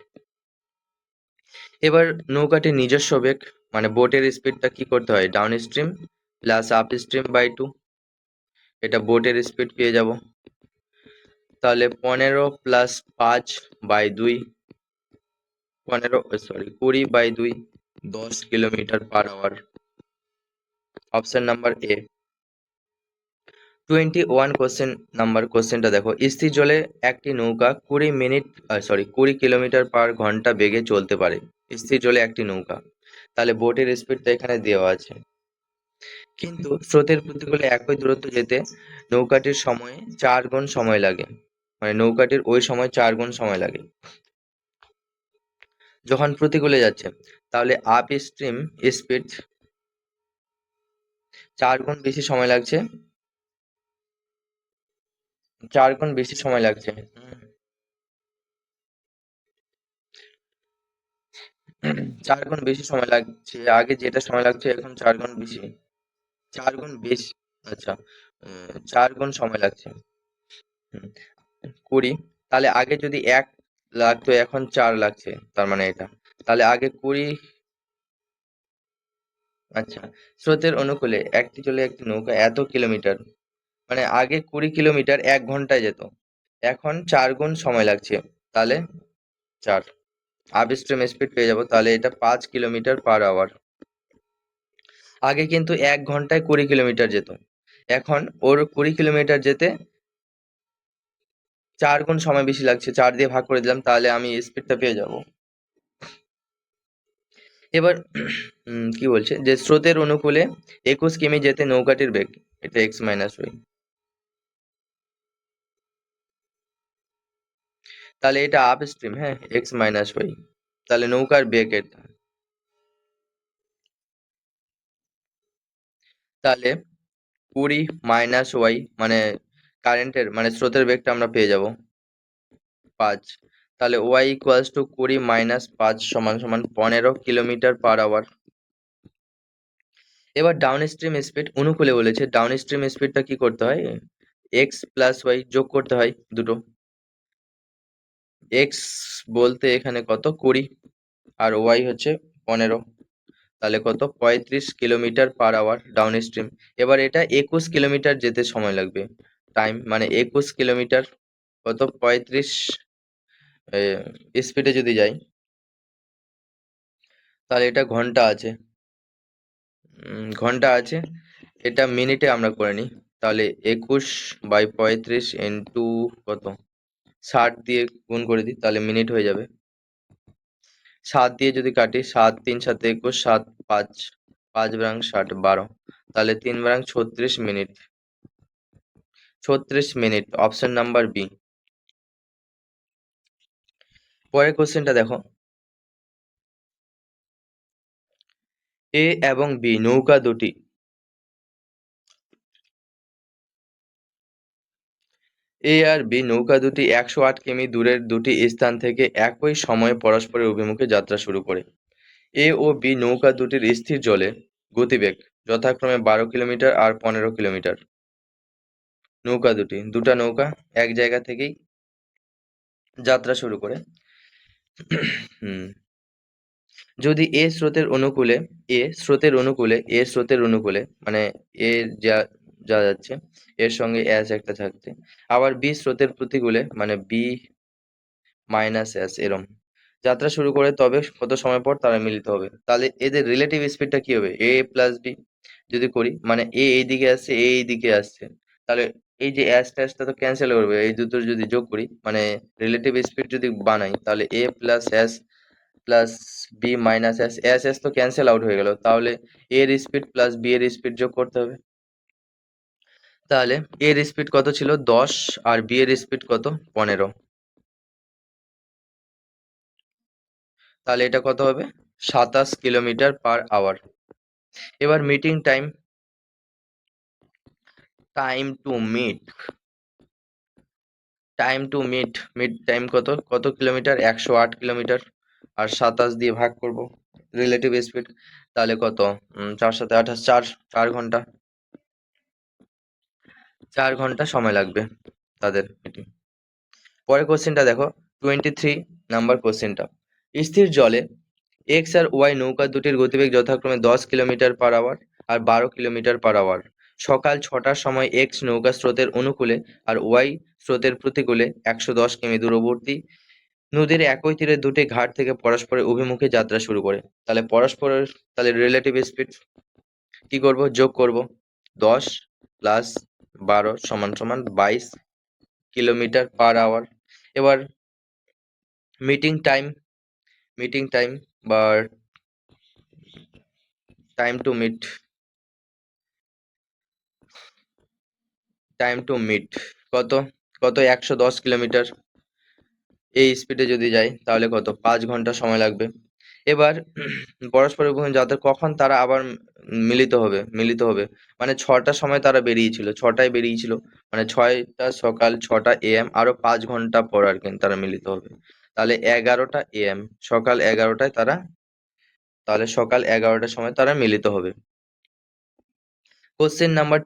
Speaker 1: এবার নৌকাটির নিজস্ব বেগ মানে বোটের স্পিডটা কি করতে হয়, down stream plus up stream by 2, এটা বোটের স্পিড পেয়ে যাব। তাহলে 15+5/2, 20/2, 10 কিলোমিটার/আওয়ার। অপশন নাম্বার এ। 21 কোশ্চেনটা দেখো, স্থির জলে একটি নৌকা 20 কিলোমিটার/ঘন্টা বেগে চলতে পারে, স্থির জলে একটি নৌকা। তাহলে বোটের স্পিডটা এখানে দেওয়া আছে, কিন্তু স্রোতের প্রতিকূলে একই দূরত্ব যেতে নৌকাটির সময়ে 4 গুণ সময় লাগে, মানে নৌকাটির ওই সময় 4 গুণ সময় লাগে যখন প্রতিকূলে যাচ্ছে। তাহলে আপ স্ট্রিম স্পিড 4 গুণ বেশি সময় লাগছে, 4 গুণ বেশি সময় লাগছে। 4 গুণ বেশি সময় লাগছে, আগে যেটা সময় লাগছে এখন 4 গুণ বেশি, 4 গুণ বেশি। আচ্ছা, 4 গুণ সময় লাগছে। হুম, 20, তাহলে আগে যদি 1 লাগতো এখন 4 লাগছে, তার মানে এটা, তাহলে আগে 20। আচ্ছা, স্রোতের অনুকূলে একটি নৌকা এত কিলোমিটার, মানে আগে 20 কিলোমিটার 1 ঘন্টায় যেত, এখন 4 গুণ সময় লাগছে, তাহলে 4। আপস্ট্রিম স্পিড পেয়ে যাবো, তাহলে এটা 5 কিলোমিটার/আওয়ার। আগে কিন্তু 1 ঘন্টায় 20 কিলোমিটার যেত, এখন ওর 20 কিলোমিটার যেতে 4 গুণ সময় বেশি লাগছে, 4 দিয়ে ভাগ করে দিলাম, তাহলে আমি স্পিডটা পেয়ে যাব। এবার কি বলছে যে স্রোতের অনুকূলে 21 কিমি যেতে নৌকাটির বেগ, এটা x-y। তাহলে এটা আপ স্ট্রিম, হ্যাঁ, x-y। তাহলে নৌকার বেগের, তাহলে 20 মাইনাস ওয়াই মানে কারেন্টের মানে স্রোতের বেগটা আমরা পেয়ে যাব 5। তাহলে ওয়াই ইকুয়ালস টু 20 মাইনাস 5 সমান সমান 15 কিলোমিটার পার আওয়ার। এবার ডাউন স্ট্রিম স্পিড অনুকূলে বলেছে, ডাউন স্ট্রিম স্পিডটা কি করতে হয়, এক্স প্লাস ওয়াই যোগ করতে হয় দুটো। এক্স বলতে এখানে কত 20 আর ওয়াই হচ্ছে 15, তাহলে কত 35 kilometre per hour downstream. এবার এটা 21 কিলোমিটার যেতে সময় লাগবে, টাইম মানে 21 কিলোমিটার কত 35 স্পিডে যদি যাই তাহলে এটা ঘন্টা আছে, ঘন্টা আছে, এটা মিনিটে আমরা করে নিই। তাহলে 21/35 কত 60 দিয়ে গুণ করে দিই, তাহলে মিনিট হয়ে যাবে। 7 দিয়ে যদি কাটি, 7 3 7 21, 7 5 5 বারাং 60 12, তাহলে 3 বারাং 36 minute. 36 minute, option number B. পরের কোশ্চেনটা দেখো, এ এবং বি নৌকা দুটি এ আর বি নৌকা দুটি 108 কিমি দূরের দুটি স্থান থেকে একই সময়ে পরস্পরের অভিমুখে যাত্রা শুরু করে। এ ও বি নৌকা দুটির স্থির জলে গতিবেগ যথাক্রমে 12 কিলোমিটার আর 15 কিলোমিটার। নৌকা দুটি, দুটা নৌকা এক জায়গা থেকেই যাত্রা শুরু করে। হুম, যদি এ স্রোতের অনুকূলে মানে এ যা যা যাচ্ছে এর সঙ্গে অ্যাস একটা থাকছে, আবার বি স্রোতের প্রতিকূলে মানে বি মাইনাস অ্যাস এরম যাত্রা শুরু করে, তবে কত সময় পর তারা মিলিত হবে। তাহলে এদের রিলেটিভ স্পিডটা কি হবে, এ প্লাস বি যদি করি মানে এ এইদিকে আসছে এ এইদিকে আসছে, তাহলে এই যে অ্যাস ট্যাসটা তো ক্যান্সেল করবে, এই দুটো যদি যোগ করি মানে রিলেটিভ স্পিড যদি বানাই তাহলে A plus S plus B minus S, S S তো ক্যান্সেল আউট হয়ে গেল, তাহলে এর স্পিড প্লাস বি এর স্পিড যোগ করতে হবে। তাহলে এর স্পিড কত ছিল 10 আর বি এর স্পিড কত 15, তাহলে এটা কত হবে 27 কিলোমিটার পার আওয়ার। এবার meeting time, time to meet mid time কত কত কিলোমিটার 108 কিলোমিটার, আর 27 দিয়ে ভাগ করব রিলেটিভ স্পিড, তাহলে কত 4 7 28 4 4 ঘন্টা, 4 ঘন্টা সময় লাগবে তাদের মিটিং। পরের কোশ্চেনটা দেখো, 23 নাম্বার কোশ্চেনটা, স্থির জলে এক্স আর ওয়াই নৌকা দুটির গতিবেগ যথাক্রমে 10 কিলোমিটার পার আওয়ার আর 12 কিলোমিটার পার আওয়ার। সকাল 6টার সময় এক্স নৌকা স্রোতের অনুকূলে আর ওয়াই স্রোতের প্রতিকূলে 110 কিমি দূরবর্তী নদীর একই তীরে দুটি ঘাট থেকে পরস্পরের অভিমুখে যাত্রা শুরু করে। তাহলে রিলেটিভ স্পিড কি করব, যোগ করব 10 প্লাস 12 সমান সমান 22 কিলোমিটার পার আওয়ার। এবার মিটিং টাইম মিটিং টাইম বা টাইম টু মিট কত কত 110 কিলোমিটার, এই স্পিডে যদি যাই তাহলে কত 5 ঘন্টা সময় লাগবে। এবার পরস্পরের অভিমুখে যাত্রা কখন তারা আবার মিলিত হবে মানে 6টার সময় তারা বেরিয়েছিল, 6টায় বেরিয়েছিল মানে 6টা সকাল 6টা AM আরো 5 ঘন্টা পর আর কি তারা মিলিত হবে, তাহলে 11টা AM সকাল 11টায় তারা, তাহলে সকাল 11টার সময় তারা মিলিত হবে। কোশ্চেন নাম্বার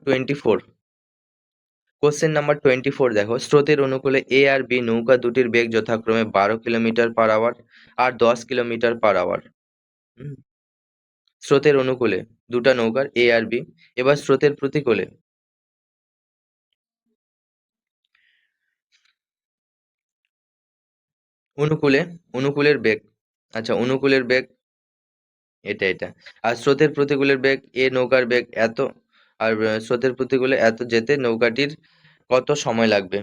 Speaker 1: 24 দেখো, স্রোতের অনুকূলে এ আর বি নৌকা দুটির বেগ যথাক্রমে 12 কিলোমিটার পার আওয়ার আর 10 কিলোমিটার পার আওয়ার। স্রোতের অনুকূলে দুটা নৌকার এ আর বি, এবার স্রোতের প্রতিকূলে অনুকূলে অনুকূলের বেগ, আচ্ছা অনুকূলের বেগ এটা আর স্রোতের প্রতিকূলের বেগ, এ নৌকার বেগ এত আর স্রোতের প্রতিকূলে এত যেতে নৌকাটির কত সময় লাগবে।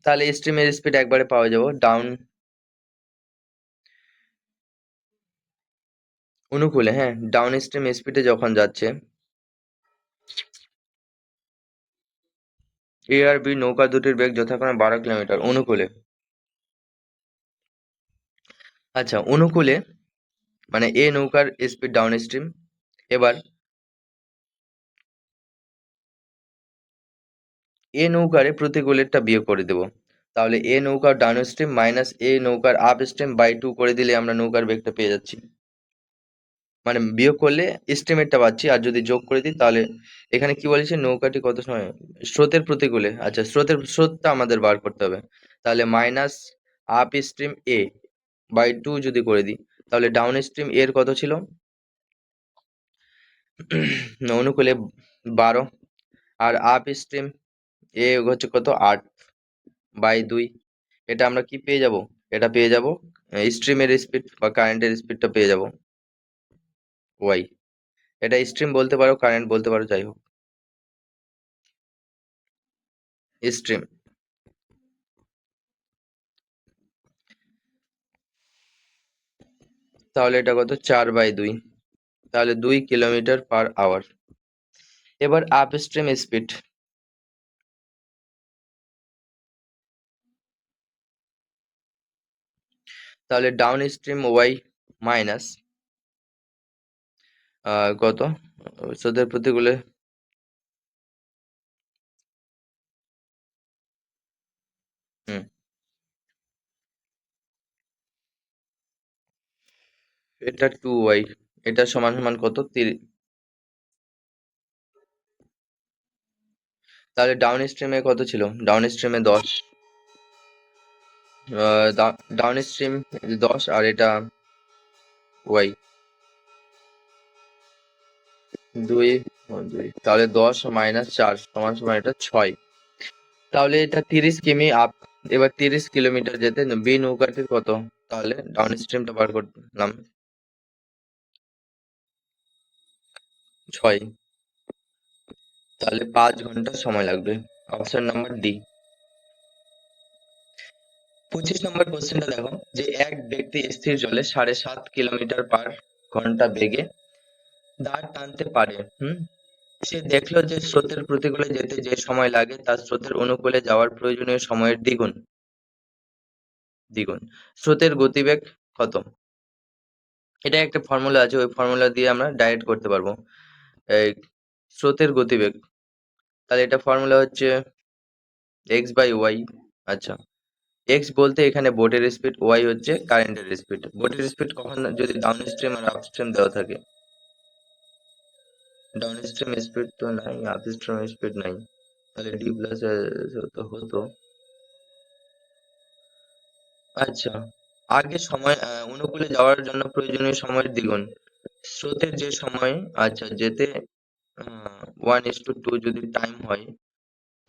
Speaker 1: তাহলে স্ট্রিমের স্পিড একবারে পাওয়া যাবো, ডাউন অনুকূলে, হ্যাঁ ডাউন স্ট্রিম স্পিডে যখন যাচ্ছে এ আর বি নৌকা দুটির বেগ যথাক্রমে 12 কিলোমিটার অনুকূলে, আচ্ছা, অনুকূলে মানে এ নৌকার স্পিড ডাউন স্ট্রিম। এবার এ নৌকার প্রতিকূলেরটা বিয়োগ করে দেব। তাহলে এ নৌকার ডাউন স্ট্রিম মাইনাস এ নৌকার আপ স্ট্রিম বাই 2 করে দিলে আমরা নৌকার বেগটা পেয়ে যাচ্ছি। মানে বিয়োগ করলে স্ট্রিমেরটা পাচ্ছি, আর যদি যোগ করে দিই তাহলে এখানে কি বলেছে, নৌকাটি কত সময় স্রোতের প্রতিকূলে। আচ্ছা, স্রোতটা আমাদের বার করতে হবে। তাহলে minus upstream A by 2 যদি করে দিই, তাহলে ডাউন স্ট্রিম এর কত ছিল, অনুকূলে 12, আর আপ স্ট্রিম এ হচ্ছে কত 8 বাই 2। এটা আমরা কি পেয়ে যাব, এটা পেয়ে যাব স্ট্রিমের স্পিড বা কারেন্টের স্পিডটা পেয়ে যাব ওয়াই। এটা স্ট্রিম বলতে পারো, কারেন্ট বলতে পারো, যাই হোক স্ট্রিম। তাহলে এটা কত 4/2, তাহলে 2 কিলোমিটার/আওয়ার। এবার আপ স্ট্রিম স্পিড, তাহলে ডাউন স্ট্রিম ওয়াই মাইনাস কত স্রোতের প্রতিকূলে, হুম, এটা 2y, এটা সমান সমান কত 30। তাহলে ডাউন স্ট্রিমে কত ছিল, ডাউন স্ট্রিমে 10, ডাউন স্ট্রিম 10 আর এটা ওয়াই 2, 2, তাহলে 10 - 4 সমান সমান এটা 6। তাহলে এটা 30 কিমি আপ। এবার 30 কিলোমিটার যেতে বি নৌকাটির কত, তাহলে ডাউন স্ট্রিমটা বার করলাম 6, তাহলে 5 ঘন্টা সময় লাগবে। Option number D. 25 নম্বর কোশ্চেনটা দেখো, যে এক ব্যক্তি স্থির জলে 7.5 কিলোমিটার/ঘন্টা বেগে দাঁড় টানতে পারে। সে দেখলো যে স্রোতের প্রতিকূলে যেতে যে সময় লাগে তার স্রোতের অনুকূলে যাওয়ার প্রয়োজনীয় সময়ের দ্বিগুণ। দ্বিগুণ স্রোতের গতিবেগ কত, এটা একটা ফর্মুলা আছে, ওই ফর্মুলা দিয়ে আমরা ডাইরেক্ট করতে পারবো। এই স্রোতের গতিবেগ, তাহলে এটা ফর্মুলা হচ্ছে x/y। আচ্ছা, এক্স বলতে এখানে বোটের স্পিড, ওয়াই হচ্ছে কারেন্টের স্পিড। বোটের স্পিড কখন, যদি ডাউন স্ট্রিম আর আপ স্ট্রিম দেওয়া থাকে। ডাউন স্ট্রিম স্পিড তো নাই, আপ স্ট্রিম স্পিড নাই, তাহলে ডি প্লাস হতো হতো। আচ্ছা, আগে সময় অনুকূলে যাওয়ার জন্য প্রয়োজনীয় সময়ের দ্বিগুণ স্রোতের যে সময়, আচ্ছা যেতে 1:2 যদি টাইম হয়,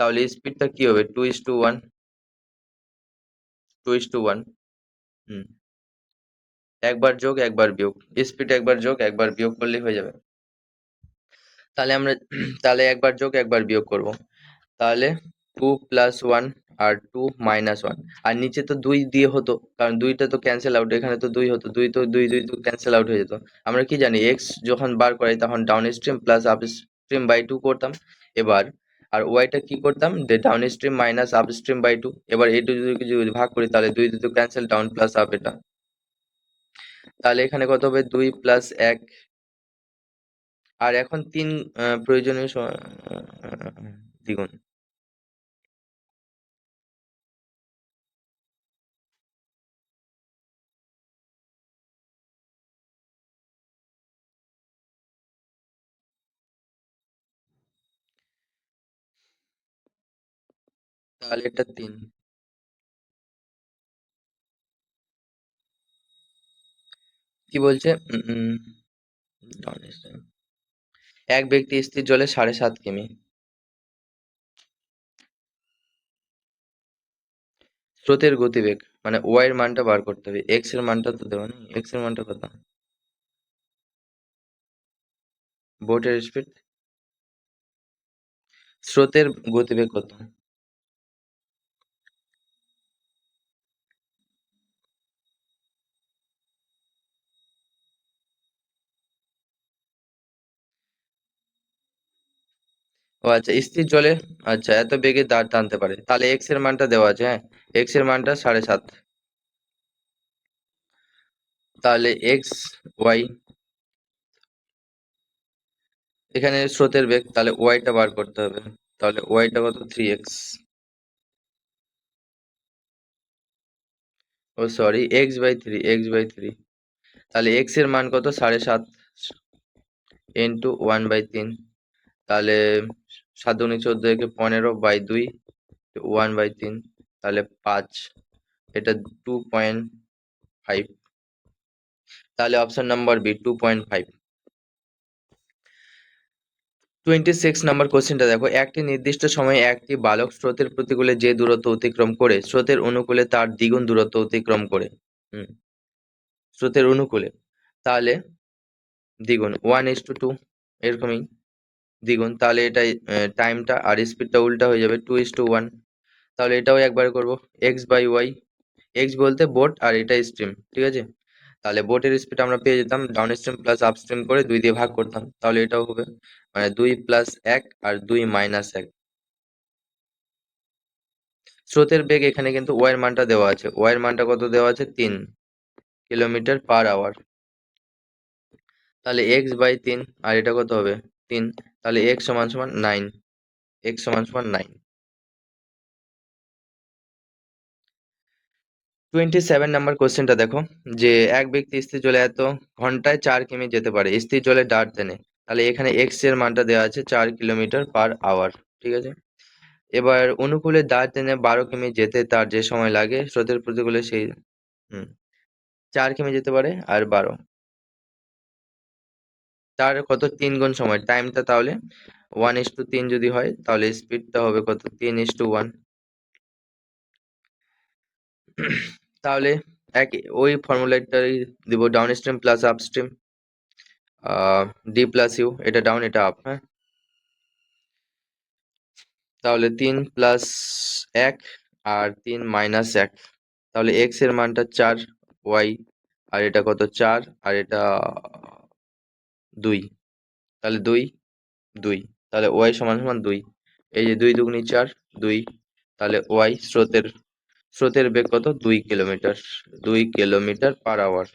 Speaker 1: তাহলে স্পিডটা কি হবে 2:1, 2:1। হুম, একবার যোগ একবার বিয়োগ, স্পিড একবার যোগ একবার বিয়োগ করলেই হয়ে যাবে। তাহলে আমরা তাহলে একবার যোগ একবার বিয়োগ করব। তাহলে 2+1 আর 2-1, আর নিচে তো 2 দিয়ে হতো, কারণ 2টা তো ক্যান্সেল আউট, এখানে তো 2 হতো, 2 তো 2 2 তো ক্যান্সেল আউট হয়ে যেত। আমরা কি জানি এক্স যখন বার করাই তখন down stream plus up stream by 2 করতাম। এবার আর ওয়াইটা কি করতাম, যে downstream minus upstream by 2। এবার এই 2 যদি ভাগ করি তাহলে 2 2 তো ক্যান্সেল, ডাউন প্লাস আপ এটা। তাহলে এখানে কত হবে 2+1, আর এখন 3 প্রয়োজনীয় দ্বিগুণ। তাহলে এটা 3 কি বলছে, ডাউন স্ট্রিম এক ব্যক্তি স্থির জলে 7.5 কিমি। স্রোতের গতিবেগ মানে ওয়াই এর মানটা বার করতে হবে, এক্স এর মানটা তো দেওয়া নেই, এক্স এর মানটা কত, বোটের স্পিড, স্রোতের গতিবেগ কত। ও আচ্ছা, স্থির জলে আচ্ছা এত বেগে দাঁড় টানতে পারে, তাহলে এক্স এর মানটা দেওয়া আছে, হ্যাঁ, এক্স এর মানটা 7.5। তাহলে এক্স ওয়াই, এখানে স্রোতের বেগ, তাহলে ওয়াইটা বার করতে হবে। তাহলে ওয়াইটা কত, 3x, ও সরি, x/3, তাহলে এক্স এর মান কত, 7.5 ইন্টু 1/3, তাহলে 7 দুগুণে 14, একে 15/2, 1/3, তাহলে 5, এটা 2.5, তাহলে অপশন নাম্বার বি 2.5। 26 নাম্বার কোশ্চেনটা দেখো, একটি নির্দিষ্ট সময়ে একটি বালক স্রোতের প্রতিকূলে যে দূরত্ব অতিক্রম করে স্রোতের অনুকূলে তার দ্বিগুণ দূরত্ব অতিক্রম করে। হুম, স্রোতের অনুকূলে, তাহলে দ্বিগুণ 1:2, এরকমই দ্বিগুণ, তাহলে এটা টাইমটা আর স্পিডটা উল্টা হয়ে যাবে, 2:1। তাহলে এটাও একবার করব, x/y, এক্স বলতে বোট আর এটা স্ট্রিম, ঠিক আছে। তাহলে বোটের স্পিড আমরা পেয়ে যেতাম, down stream plus up stream করে 2 দিয়ে ভাগ করতাম, তাহলে এটাও হবে, মানে 2+1 আর 2-1। স্রোতের বেগ এখানে কিন্তু ওয়াই এর মানটা দেওয়া আছে, ওয়াই এর মানটা কত দেওয়া আছে, 3 কিলোমিটার পার আওয়ার, তাহলে x/3, আর এটা কত হবে, 3, তাহলে x=9। 27 নাম্বার কোশ্চেনটা দেখো, যে এক ব্যক্তি স্থির জলে এত ঘন্টায় 4 কিমি যেতে পারে স্থির জলে ডার্ট টেনে, তাহলে এখানে এক্স এর মানটা দেওয়া আছে 4 কিলোমিটার পার আওয়ার, ঠিক আছে। এবার অনুকূলে দাঁড় টেনে 12 কিমি যেতে তার যে সময় লাগে স্রোতের প্রতিকূলে সেই, হুম, 4 কিমি যেতে পারে আর 12, তার কত 3 গুণ সময় টাইমটা, তাহলে 1:3 যদি হয় তাহলে স্পিডটা হবে কত, 3:1। তাহলে এক ওই ফর্মুলাটাই দিব, down stream plus up stream, d+u, এটা ডাউন এটা আপ, হ্যাঁ। তাহলে 3+1 আর 3-1, তাহলে এক্স এর মানটা 4, ওয়াই আর এটা কত 4 আর এটা 2, তাহলে 2, তাহলে ওয়াই সমান সমান 2, এই যে 2 দুগুণে 4, 2, তাহলে ওয়াই স্রোতের বেগ কত, 2 kilometre per hour,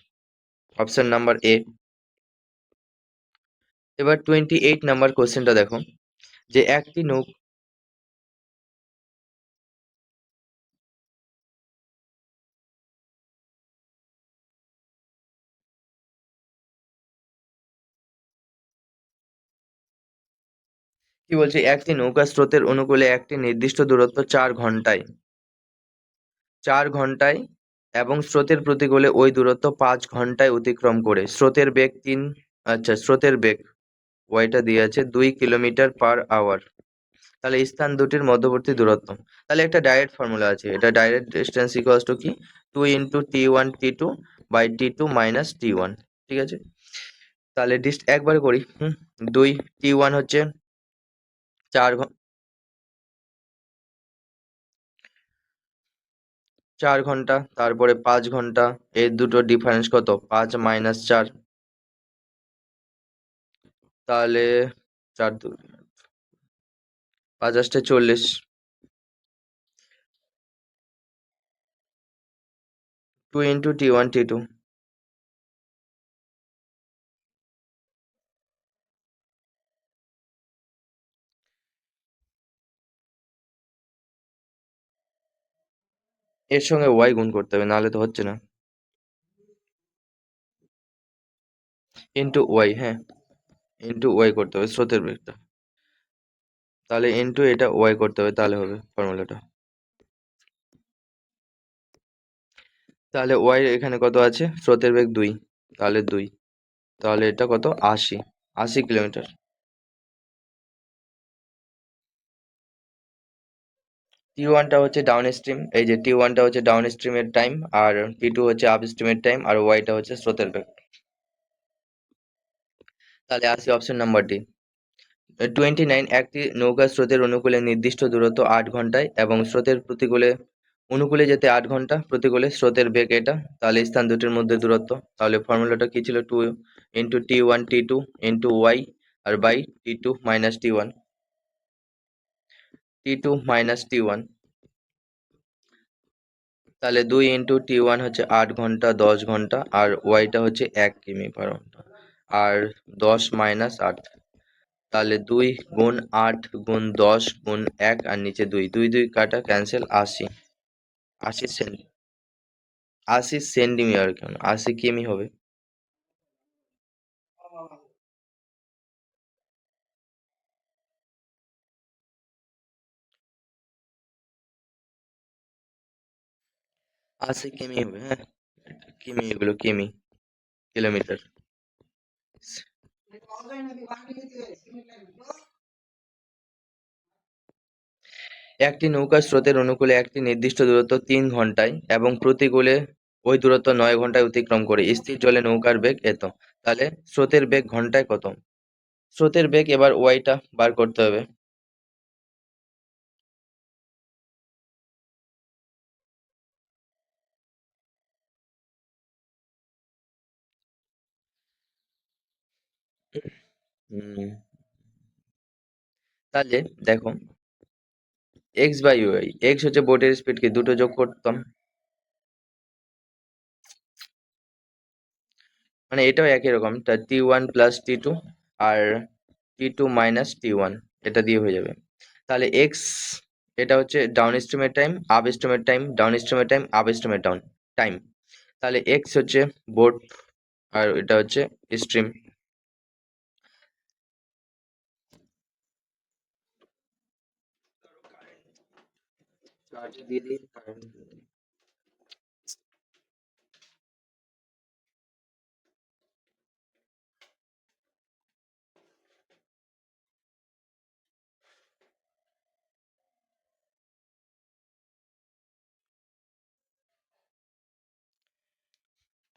Speaker 1: option number A. এবার 28 নাম্বার কোশ্চেনটা দেখো, যে একটি নৌকা, কি বলছে, একটি নৌকা স্রোতের অনুকূলে একটি নির্দিষ্ট দূরত্ব 4 ঘন্টায় এবং স্রোতের প্রতিকূলে ওই দূরত্ব 5 ঘন্টায় অতিক্রম করে, স্রোতের বেগ আচ্ছা স্রোতের বেগ ওয়াইটা দিয়ে আছে 2 কিলোমিটার পার আওয়ার, তাহলে স্থান দুটির মধ্যবর্তী দূরত্ব, তাহলে একটা ডাইরেক্ট ফর্মুলা আছে, এটা ডাইরেক্ট ডিস্টেন্স ইকুয়ালস টু কি, 2 × T1 T2/T2 - T1, ঠিক আছে। তাহলে একবার করি, 2 T1 হচ্ছে 4 ঘন্টা, 4 ঘন্টা, তারপরে 5 ঘন্টা, এই দুটো ডিফারেন্স কত, 5 - 4, তাহলে 4 × 2 = 5 × 8 = 40, 2 × T1 T2, এর সঙ্গে ওয়াই গুণ করতে হবে, নাহলে তো হচ্ছে না, ইন্টু ওয়াই, হ্যাঁ, ইন্টু ওয়াই করতে হবে স্রোতের বেগটা, তাহলে ইন্টু এটা ওয়াই করতে হবে, তাহলে হবে ফর্মুলাটা। তাহলে ওয়াই এখানে কত আছে, স্রোতের বেগ 2, তাহলে 2, তাহলে এটা কত, 80 কিলোমিটার। T1টা হচ্ছে ডাউন স্ট্রিম, এই যে T1টা হচ্ছে ডাউন স্ট্রিমের টাইম, আর T2 হচ্ছে আপ স্ট্রিমের টাইম, আর ওয়াইটা হচ্ছে স্রোতের বেগ। তাহলে আসি অপশন নাম্বার ডি। 29, একটি নৌকা স্রোতের অনুকূলে নির্দিষ্ট দূরত্ব 8 ঘন্টায় এবং স্রোতের প্রতিকূলে অনুকূলে যেতে 8 ঘন্টা, প্রতিকূলে স্রোতের বেগ এটা, তাহলে স্থান দুটির মধ্যে দূরত্ব, তাহলে ফর্মুলাটা কি ছিল, 2 × T1 T2 R by T2 - T1, তাহলে 2 × T1 হচ্ছে 8 ঘন্টা 10 ঘন্টা, আর ওয়াইটা হচ্ছে 1 কিমি/ঘন্টা, আর 10 - 8, তাহলে 2 × 8 × 10 × 1 আর নিচে 2, 2 2 কাটা ক্যান্সেল, 80, 80 সেন্ট, 80 সেন্টিমিটার, কেন 80 কিমি হবে। 80 কিমি হবে, হ্যাঁ। কিমি, এগুলো কিমি, কিলোমিটার। একটি নৌকা স্রোতের অনুকূলে একটি নির্দিষ্ট দূরত্ব 3 ঘন্টায় এবং প্রতিকূলে ওই দূরত্ব 9 ঘন্টায় অতিক্রম করে। স্থির জলে নৌকার বেগ এত, তাহলে স্রোতের বেগ ঘন্টায় কত? স্রোতের বেগ, এবার ওয়াইটা বার করতে হবে। হুম, তাহলে দেখো, x/y, এক্স হচ্ছে বোটের স্পিড, কি দুটো যোগ করতাম, মানে এটাও একই রকম, তা T1 + T2 আর T2 - T1, এটা দিয়ে হয়ে যাবে। তাহলে এক্স, এটা হচ্ছে ডাউন স্ট্রিমের টাইম, আপ স্ট্রিমের টাইম, ডাউন স্ট্রিমের টাইম, আপ স্ট্রিমের ডাউন টাইম। তাহলে এক্স হচ্ছে বোট, আর এটা হচ্ছে স্ট্রিম।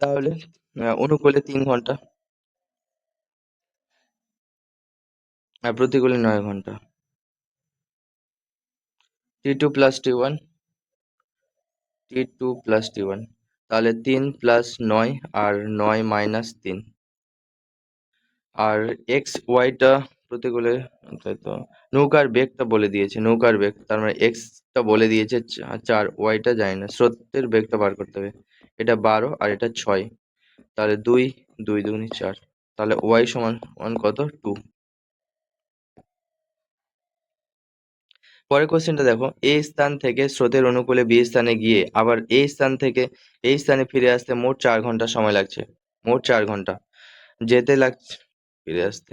Speaker 1: তাহলে অনুকূলে 3 ঘন্টা, আর প্রতিকূলে 9 ঘন্টা। T2 + T1, T2 + T1, তাহলে 3 + 9, আর 9 - 3, আর এক্স ওয়াইটা প্রতিকূলে, তাই তো, নৌকার বেগটা বলে দিয়েছে, নৌকার বেগ, তার মানে এক্সটা বলে দিয়েছে 4, ওয়াইটা যায় না, স্রোতের বেগটা বার করতে হবে। এটা 12 আর এটা 6, তাহলে 2, 2 2 4, তাহলে ওয়াই সমান সমান কত, 2। পরের কোশ্চেনটা দেখো, এই স্থান থেকে স্রোতের অনুকূলে বি স্থানে গিয়ে আবার এই স্থান থেকে এই স্থানে ফিরে আসতে মোট 4 ঘন্টা সময় লাগছে। মোট 4 ঘন্টা যেতে লাগছে, ফিরে আসতে।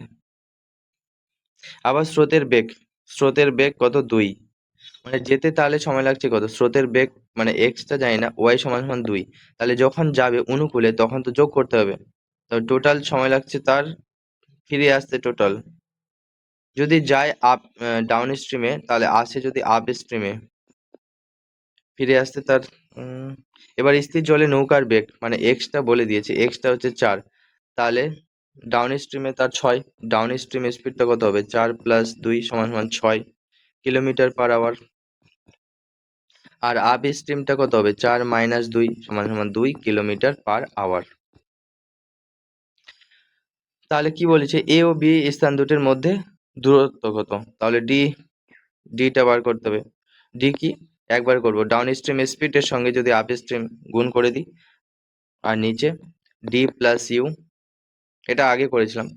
Speaker 1: আবার স্রোতের বেগ কত, 2, মানে যেতে তাহলে সময় লাগছে কত, স্রোতের বেগ মানে এক্সটা জানি না, ওয়াই সমান সমান 2, তাহলে যখন যাবে অনুকূলে তখন তো যোগ করতে হবে, তো টোটাল সময় লাগছে তার ফিরে আসতে টোটাল, যদি যায় আপ ডাউন স্ট্রিমে, তাহলে আসে যদি আপ স্ট্রিমে, ফিরে আসতে তার উম, এবার স্থির জলে নৌকার বেগ মানে এক্সটা বলে দিয়েছে, এক্সটা হচ্ছে 4, তাহলে ডাউন স্ট্রিমে তার 6, ডাউন স্ট্রিম স্পিডটা কত হবে, 4 + 2 সমান সমান 6 কিলোমিটার/আওয়ার, আর আপ স্ট্রিমটা কত হবে, 4 - 2 সমান সমান 2 কিলোমিটার/আওয়ার। তাহলে কি বলেছে, এ ও বি স্থান দুটির মধ্যে দূরত্ব কত, তাহলে ডিটা বার করতে হবে। ডি কি, একবার করব, ডাউন স্ট্রিম স্পিডের সঙ্গে যদি আপ স্ট্রিম গুণ করে দিই, আর নিচে D+U, এটা আগে করেছিলাম,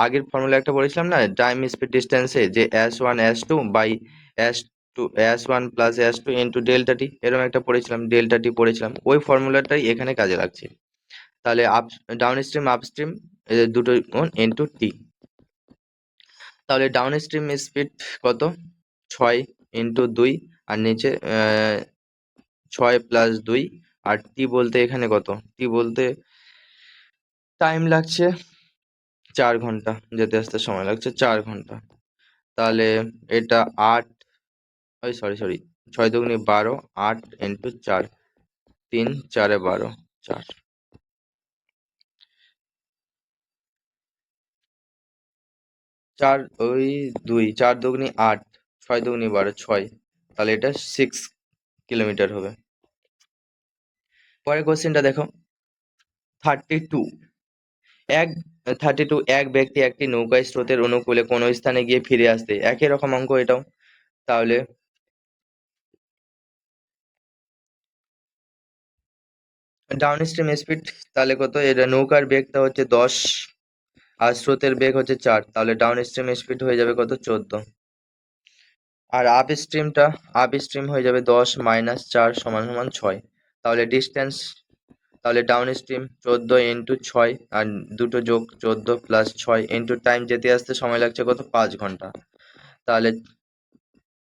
Speaker 1: আগের ফর্মুলা একটা পড়েছিলাম না টাইম স্পিড ডিস্টেন্সে, যে S1 + S2 ইন্টু ডেল্টা টি, এরকম একটা পড়েছিলাম, ডেল্টা টি পড়েছিলাম, ওই ফর্মুলাটাই এখানে কাজে লাগছে। তাহলে up down stream up stream দুটো গুণ ইন্টু টি, তাহলে ডাউন স্ট্রিম স্পিড কত, 6 × 2, আর নিচে 6 + 2, আর টি বলতে এখানে কত, টি বলতে টাইম লাগছে 4 ঘন্টা, যেতে আসতে সময় লাগছে 4 ঘন্টা। তাহলে এটা 8, ওই সরি সরি, 6 × 2 = 12, 8 × 4, 3 × 4 = 12, 4, 4 ওই 2, 4 × 2 = 8, 6 × 2 = 12, 6, তাহলে এটা 6 কিলোমিটার হবে। পরের কোশ্চেনটা দেখো, 32, এক 32, এক ব্যক্তি একটি নৌকায় স্রোতের অনুকূলে কোনো স্থানে গিয়ে ফিরে আসতে, একই রকম অঙ্ক এটাও। তাহলে ডাউন স্ট্রিম স্পিড তাহলে কত, এটা নৌকার বেগটা হচ্ছে 10 আর স্রোতের বেগ হচ্ছে 4, তাহলে ডাউন স্ট্রিম স্পিড হয়ে যাবে কত, 14। আর আপ স্ট্রিম হয়ে যাবে 10 মাইনাস 4 সমান সমান 6। তাহলে ডিস্টেন্স, তাহলে ডাউন স্ট্রিম 14 × 6 আর দুটো যোগ 14 + 6 ইন্টু টাইম যেতে আসতে সময় লাগছে কত, 5 ঘন্টা। তাহলে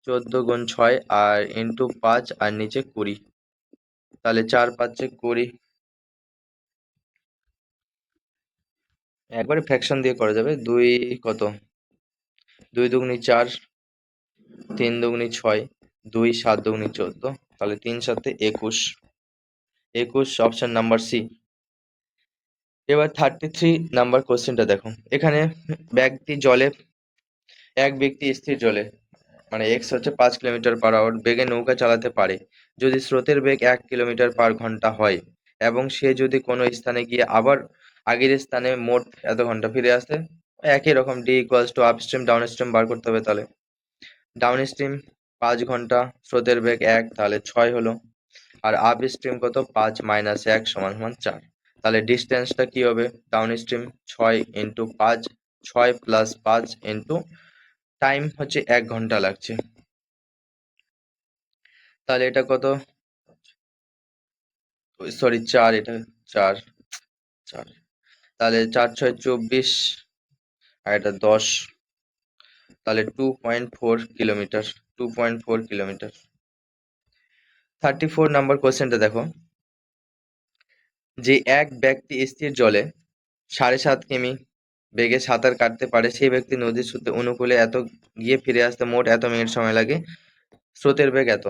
Speaker 1: 14 × 6 আর ইন্টু 5 আর নিচে 20, তাহলে 4×5 = 20। একবারে ফ্র্যাকশন দিয়ে করা যাবে। দুই কত, 2 × 2 = 4, 3 × 2 = 6, 2 7 × 2 = 14, তাহলে 3 7 21। 21 অপশন নাম্বার সি। এবার 33 নাম্বার কোশ্চেনটা দেখো। এখানে ব্যক্তি জলে এক ব্যক্তি স্থির জলে, মানে এক্স হচ্ছে 5 কিলোমিটার/আওয়ার বেগে নৌকা চালাতে পারে যদি স্রোতের বেগ 1 কিলোমিটার/ঘন্টা হয়, এবং সে যদি কোনো স্থানে গিয়ে আবার আগের স্থানে মোট এত ঘন্টা ফিরে আসে। একই রকম D equals to upstream down stream বার করতে হবে। তাহলে ডাউন স্ট্রিম 5 ঘন্টা, স্রোতের বেগ 1, তাহলে 6 হলো। আর আপ স্ট্রিম কত, 5 - 1 = 4। তাহলে ডিস্টেন্সটা কি হবে, ডাউন স্ট্রিম 6 × 5, 6 + 5 ইন্টু টাইম হচ্ছে 1 ঘন্টা লাগছে। তাহলে এটা কত, সরি 4, এটা 4 4, তাহলে 4 × 6 = 24 আর এটা 10, তাহলে 2.4 কিলোমিটার। 2.4 কিলোমিটার। 34 নাম্বার কোশ্চেনটা দেখো। যে এক ব্যক্তি স্থির জলে 7.5 কিমি বেগে সাঁতার কাটতে পারে, সেই ব্যক্তি নদীর স্রোতে অনুকূলে এত গিয়ে ফিরে আসতে মোট এত মিনিট সময় লাগে, স্রোতের বেগ এত।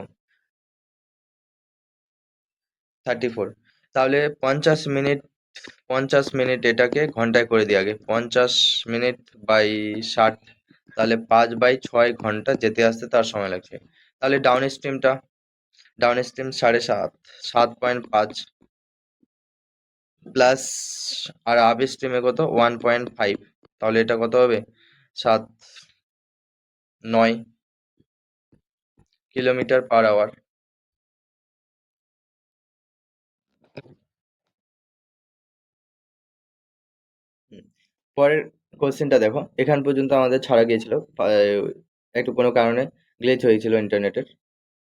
Speaker 1: 34, তাহলে 50 মিনিট, 50 মিনিট এটাকে ঘন্টায় করে দিই আগে। 50 মিনিট বাই 60, তাহলে 5/6 ঘন্টা যেতে আসতে তার সময় লাগছে। তাহলে ডাউন স্ট্রিম 7.5, 7.5 প্লাস, আর আপ স্ট্রিমে কত, 1.5, তাহলে এটা কত হবে, 7 9 কিলোমিটার/আওয়ার। পরের কোশ্চেনটা দেখো। এখান পর্যন্ত আমাদের ছাড়া গিয়েছিল, একটু কোনো কারণে গ্লিচ হয়েছিল ইন্টারনেটের,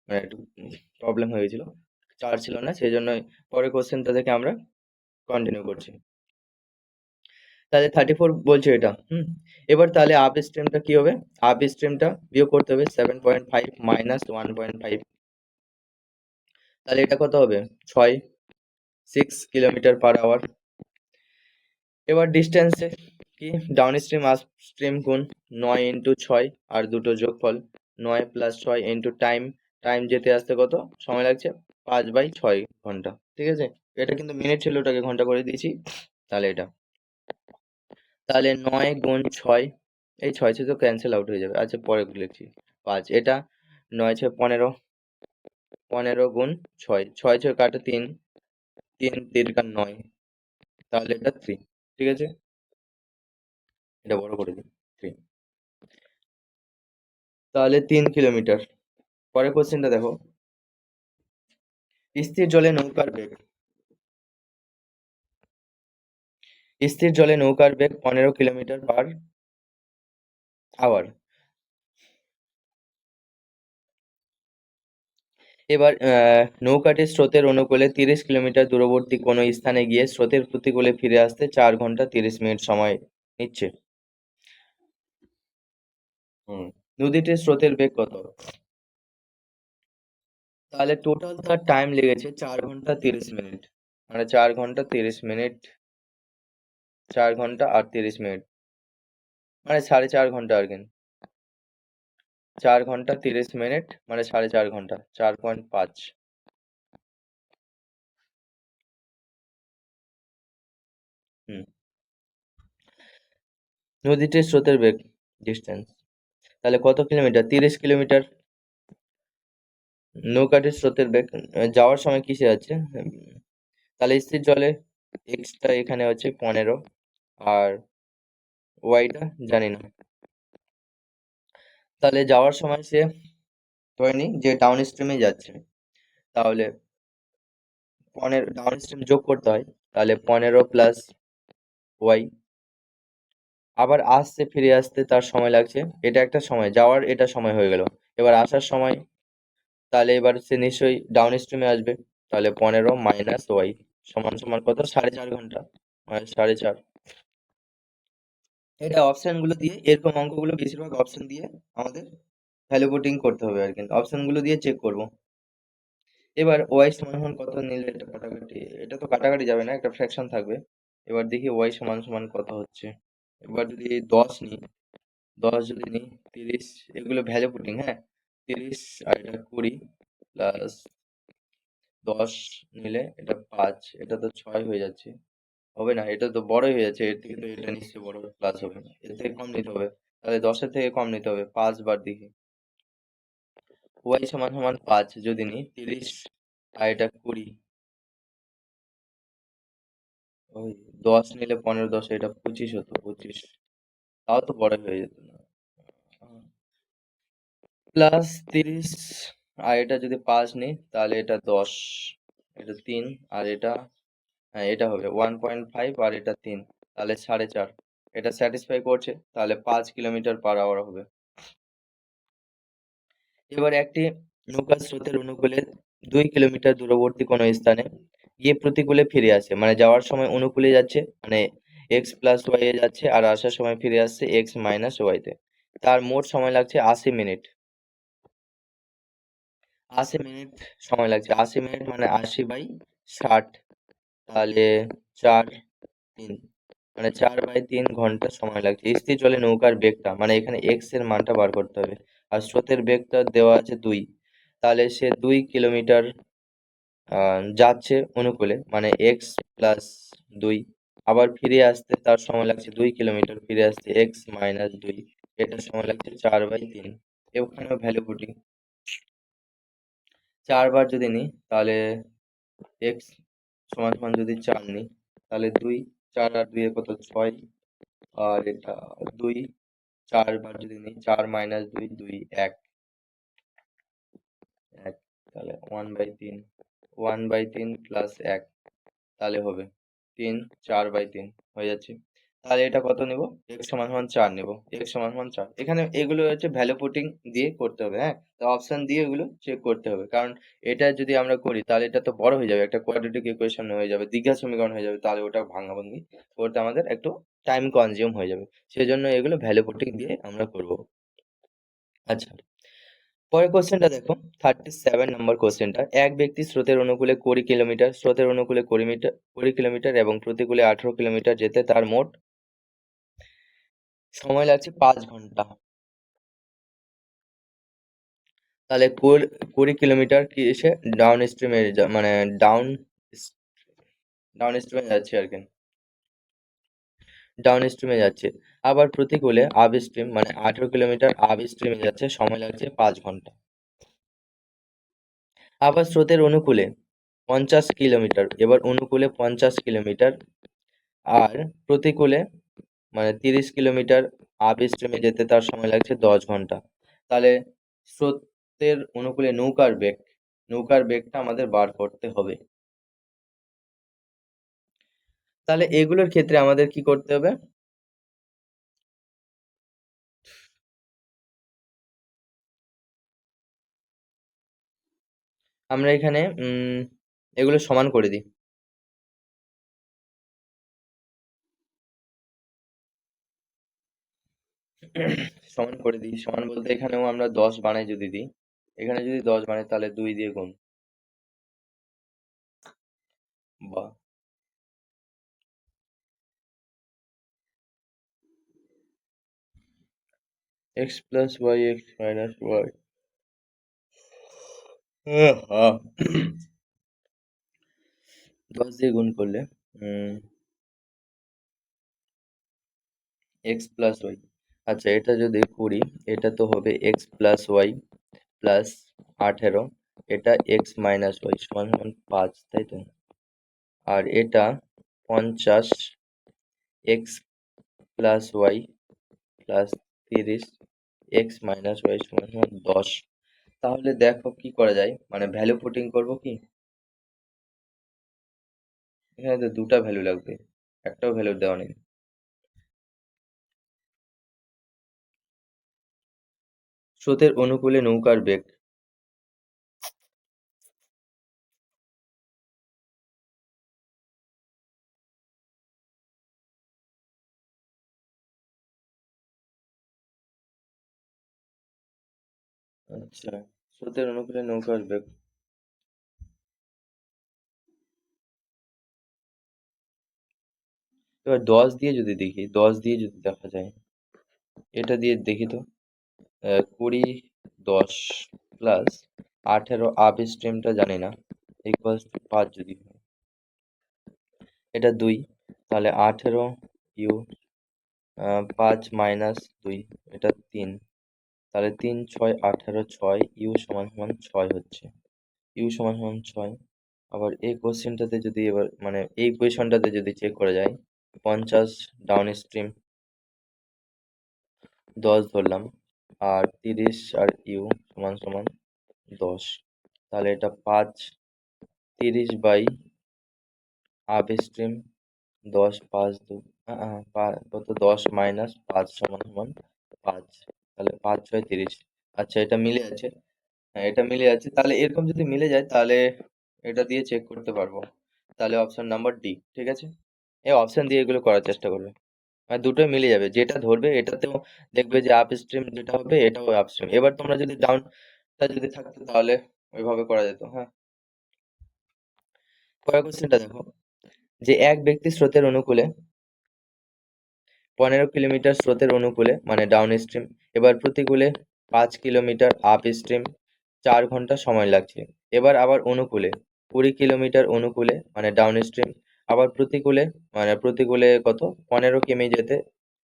Speaker 1: মানে একটু প্রবলেম হয়ে গেছিল, চার্জ ছিল না, সেই জন্য পরের কোশ্চেনটা থেকে আমরা কন্টিনিউ করছি। তাহলে 34 বলছে এটা। এবার তাহলে আপ স্ট্রিমটা কি হবে, আপ স্ট্রিমটা বিয়োগ করতে হবে 7.5 মাইনাস 1.5, তাহলে এটা কত হবে, 6 কিলোমিটার/আওয়ার। এবার ডিস্টেন্সে কি, ডাউন স্ট্রিম আপ স্ট্রিম গুণ 9 × 6 আর দুটো যোগফল 9 + 6 ইন্টু টাইম, টাইম যেতে আসতে কত সময় লাগছে, 5/6 ঘন্টা। ঠিক আছে, এটা কিন্তু মিনিট ছিল, ওটাকে ঘন্টা করে দিয়েছি। তাহলে এটা, তাহলে 9 × 6, এই 6 তো ক্যান্সেল আউট হয়ে যাবে, আচ্ছা পরে লিখছি 5, এটা 9 × 6 = 15, 15 × 6, 6 6 কাটে 3, 3 3 9, তাহলে এটা 3। ঠিক আছে, এটা বড় করে দিই 3, তাহলে 3 কিলোমিটার। পরের কোশ্চেনটা দেখো। স্থির জলে নৌকার বেগ, স্থির জলে নৌকার বেগ 15 কিলোমিটার/আওয়ার। এবার নৌকাটি স্রোতের অনুকূলে 30 কিলোমিটার দূরবর্তী কোনো স্থানে গিয়ে স্রোতের প্রতিকূলে ফিরে আসতে 4 ঘন্টা 30 মিনিট সময় নিচ্ছে। নদীটির স্রোতের বেগ কত, তাহলে টোটাল তার টাইম লেগেছে 4 ঘন্টা 30 মিনিট, মানে 4 ঘন্টা 30 মিনিট, 4 ঘন্টা আর 30 মিনিট, মানে 4.5 ঘন্টা আর কি। 4 ঘন্টা 30 মিনিট মানে 4.5 ঘন্টা, 4.5। হুম, নদীটির স্রোতের বেগ, ডিস্টেন্স, তাহলে কত কিলোমিটার, 30 কিলোমিটার। নৌকাটির স্রোতের বেগ, যাওয়ার সময় কিসে যাচ্ছে, তাহলে স্থির জলে এক্সটা এখানে হচ্ছে 15 আর ওয়াইটা জানি না। তাহলে যাওয়ার সময় সে ধরে নি যে ডাউন স্ট্রিমে যাচ্ছে, তাহলে ডাউন স্ট্রিম যোগ করতে হয়, তাহলে 15 প্লাস ওয়াই। আবার আসছে, ফিরে আসতে তার সময় লাগছে, এটা একটা সময় যাওয়ার, এটা সময় হয়ে গেল। এবার আসার সময়, তাহলে এবার সে নিশ্চয়ই ডাউন স্ট্রিমে আসবে, তাহলে 15 মাইনাস ওয়াই সমান সমান কত, 4.5 ঘন্টা, মানে 4.5। এটা অপশন গুলো দিয়ে, এরকম অঙ্কগুলো বেশিরভাগ অপশন দিয়ে আমাদের ভ্যালু পুটিং করতে হবে আর কি, অপশন গুলো দিয়ে চেক করব। এবার ওয়াই সমান সমান কত নিলে এটা কাটাকাটি, এটা তো কাটাকাটি যাবে না, একটা ফ্র্যাকশন থাকবে। এবার দেখি ওয়াই সমান সমান কত হচ্ছে। এবার যদি 10 নিই, 10 যদি নিই, 30, এগুলো ভ্যালু পুটিং, হ্যাঁ। 30 আর এটা 20 প্লাস 10 নিলে এটা 5, এটা তো 6 হয়ে যাচ্ছে। হবে না, এটা তো বড়ই হয়ে যাচ্ছে, এর থেকে তো এটা নিশ্চয়ই বড়, প্লাস হবে না, এর থেকে কম নিতে হবে। তাহলে 10-এর থেকে কম নিতে হবে, 5 বার দেখি। ওয়াই সমান সমান 5 যদি নিই, 30 আর এটা 20, ওই 10 নিলে 15, 10 এটা 25 হতো, 25, তাও তো বড় হয়ে যেত না। প্লাস 30 আর এটা যদি 5 নিই, তাহলে এটা 10, এটা 3 আর এটা, হ্যাঁ এটা হবে 1.5 আর এটা 3, তাহলে 4.5। এটা স্যাটিসফাই করছে, তাহলে 5 কিলোমিটার/আওয়ার হবে। এবার একটি নৌকা স্রোতের অনুকূলে 2 কিলোমিটার দূরবর্তী কোনো স্থানে গিয়ে প্রতিকূলে ফিরে আসে, মানে যাওয়ার সময় অনুকূলে যাচ্ছে, মানে এক্স প্লাস ওয়াই এ যাচ্ছে, আর আসার সময় ফিরে আসছে এক্স মাইনাস ওয়াই তে। তার মোট সময় লাগছে 80 মিনিট। 80 মিনিট সময় লাগছে, 80 মিনিট মানে 80/60, তাহলে 4/3, মানে 4/3 ঘন্টা সময় লাগছে। স্থির জলে নৌকার বেগটা, মানে এখানে এক্স এর মানটা বার করতে হবে, আর স্রোতের বেগটা দেওয়া আছে 2, তাহলে সে 2 কিলোমিটার যাচ্ছে অনুকূলে, মানে এক্স প্লাস 2। আবার ফিরে আসতে তার সময় লাগছে 2 কিলোমিটার, ফিরে আসতে এক্স মাইনাস 2, এটা সময় লাগছে 4/3। এখানেও ভ্যালু পুটিং, 4 বার যদি নিই, তাহলে এক্স সমান সমান যদি 4 নিই, তাহলে 2, 4 আর 2 এ কত, 6, আর এটা 2, 4 বার যদি নিই, 4 মাইনাস 2, 2, 1, 1, তাহলে 1/3, 1/3 প্লাস 1, তাহলে হবে 3, 4/3 হয়ে যাচ্ছে। তাহলে এটা কত নেব, এক্স সমান সমান 4 নেব, এক্স সমান সমান 4। এখানে এগুলো হচ্ছে ভ্যালু পুটিং দিয়ে করতে হবে, হ্যাঁ। তো অপশন দিয়ে এগুলো চেক করতে হবে, কারণ এটা যদি আমরা করি তাহলে এটা তো বড় হয়ে যাবে, একটা কোয়াড্রেটিক ইকুয়েশন হয়ে যাবে, দ্বিঘাত সমীকরণ হয়ে যাবে, তাহলে ওটা ভাঙাভাঙি করতে আমাদের একটু টাইম কনজিউম হয়ে যাবে। সেজন্য এগুলো ভ্যালু পুটিং দিয়ে আমরা করব। আচ্ছা, পরের কোশ্চেনটা দেখো, 37 নম্বর কোশ্চেনটা। এক ব্যক্তি স্রোতের অনুকূলে 20 কিলোমিটার, স্রোতের অনুকূলে 20 কিলোমিটার এবং প্রতিকূলে 18 কিলোমিটার যেতে তার মোট সময় লাগছে 5 ঘন্টা। তাহলে 20 কিলোমিটার কি এসে ডাউন স্ট্রিমে, মানে ডাউন ডাউন স্ট্রিমে যাচ্ছে আর কি, ডাউন স্ট্রিমে যাচ্ছে। আবার প্রতিকূলে আপ স্ট্রিম, মানে 18 কিলোমিটার আপ স্ট্রিমে যাচ্ছে, সময় লাগছে 5 ঘন্টা। আবার স্রোতের অনুকূলে 50 কিলোমিটার, এবার অনুকূলে 50 কিলোমিটার আর প্রতিকূলে, মানে 30 কিলোমিটার আপ স্ট্রিমে যেতে তার সময় লাগছে 10 ঘন্টা। তাহলে স্রোতের অনুকূলে নৌকার বেগটা আমাদের বার করতে হবে। তাহলে এগুলোর ক্ষেত্রে আমাদের কি করতে হবে, আমরা এখানে এগুলো সমান করে দিই। সমান করে দিই, সমান বলতে এখানেও আমরা 10 বানাই যদি দিই, এখানে যদি 10 বানাই তাহলে 2 দিয়ে গুণ, বা X plus Y X minus Y, 10 দিয়ে গুণ করলে এক্স প্লাস ওয়াই, আচ্ছা এটা যদি করি, এটা তো হবে এক্স প্লাস ওয়াই প্লাস 18, এটা এক্স মাইনাস ওয়াই সমান সমান 5, তাই তো। আর এটা 50 X plus Y plus 30 X minus Y সমান সমান 10। তাহলে দেখো কি করা যায়, মানে ভ্যালু পুটিং করব কি, এখানে তো দুটা ভ্যালু লাগবে, একটাও ভ্যালু দেওয়া নেই। স্রোতের অনুকূলে নৌকার বেগ। আচ্ছা, স্রোতের অনুকূলে নৌকার বেগ। এবার 10 দিয়ে যদি দেখি, 10 দিয়ে যদি দেখা যায়, এটা দিয়ে দেখি তো। 20, 10 প্লাস 18 আপ স্ট্রিমটা জানি না, ইকুয়ালস টু 5 যদি হয়, এটা 2, তাহলে 18 ইউ 5 মাইনাস 2, এটা 3, তাহলে 3 6 18 6 ইউ সমান সমান 6 হচ্ছে, ইউ সমান সমান 6। আবার এই কোশ্চেনটাতে যদি এবার মানে এই কোয়েশনটাতে যদি চেক করা যায়, 50 ডাউন স্ট্রিম 10 ধরলাম, আর 30 আর ইউ সমান সমান 10, তাহলে এটা 5 30 বাই আপ স্ট্রিম 10 5 2 কত 10 মাইনাস 5 সমান সমান 5, তাহলে 5 6 30। আচ্ছা, এটা মিলে আছে। হ্যাঁ, এটা মিলে আছে, তাহলে এরকম যদি মিলে যায় তাহলে এটা দিয়ে চেক করতে পারবো। তাহলে অপশন নাম্বার ডি ঠিক আছে। এই অপশন দিয়ে এগুলো করার চেষ্টা করবে, মানে দুটোই মিলে যাবে, যেটা ধরবে এটাতেও দেখবে যে আপ স্ট্রিম যেটা হবে এটাও আপ স্ট্রিম। এবার তোমরা যদি ডাউনটা যদি থাকতো তাহলে ওইভাবে করা যেত। হ্যাঁ, পরের কোশ্চেনটা দেখো, যে এক ব্যক্তি স্রোতের অনুকূলে 15 কিলোমিটার স্রোতের অনুকূলে মানে ডাউন স্ট্রিম, এবার প্রতিকূলে 5 কিলোমিটার আপ স্ট্রিম 4 ঘন্টা সময় লাগছে। এবার আবার অনুকূলে 20 কিলোমিটার অনুকূলে মানে ডাউন স্ট্রিম, আবার প্রতিকূলে মানে প্রতিকূলে কত 15 কিমি যেতে,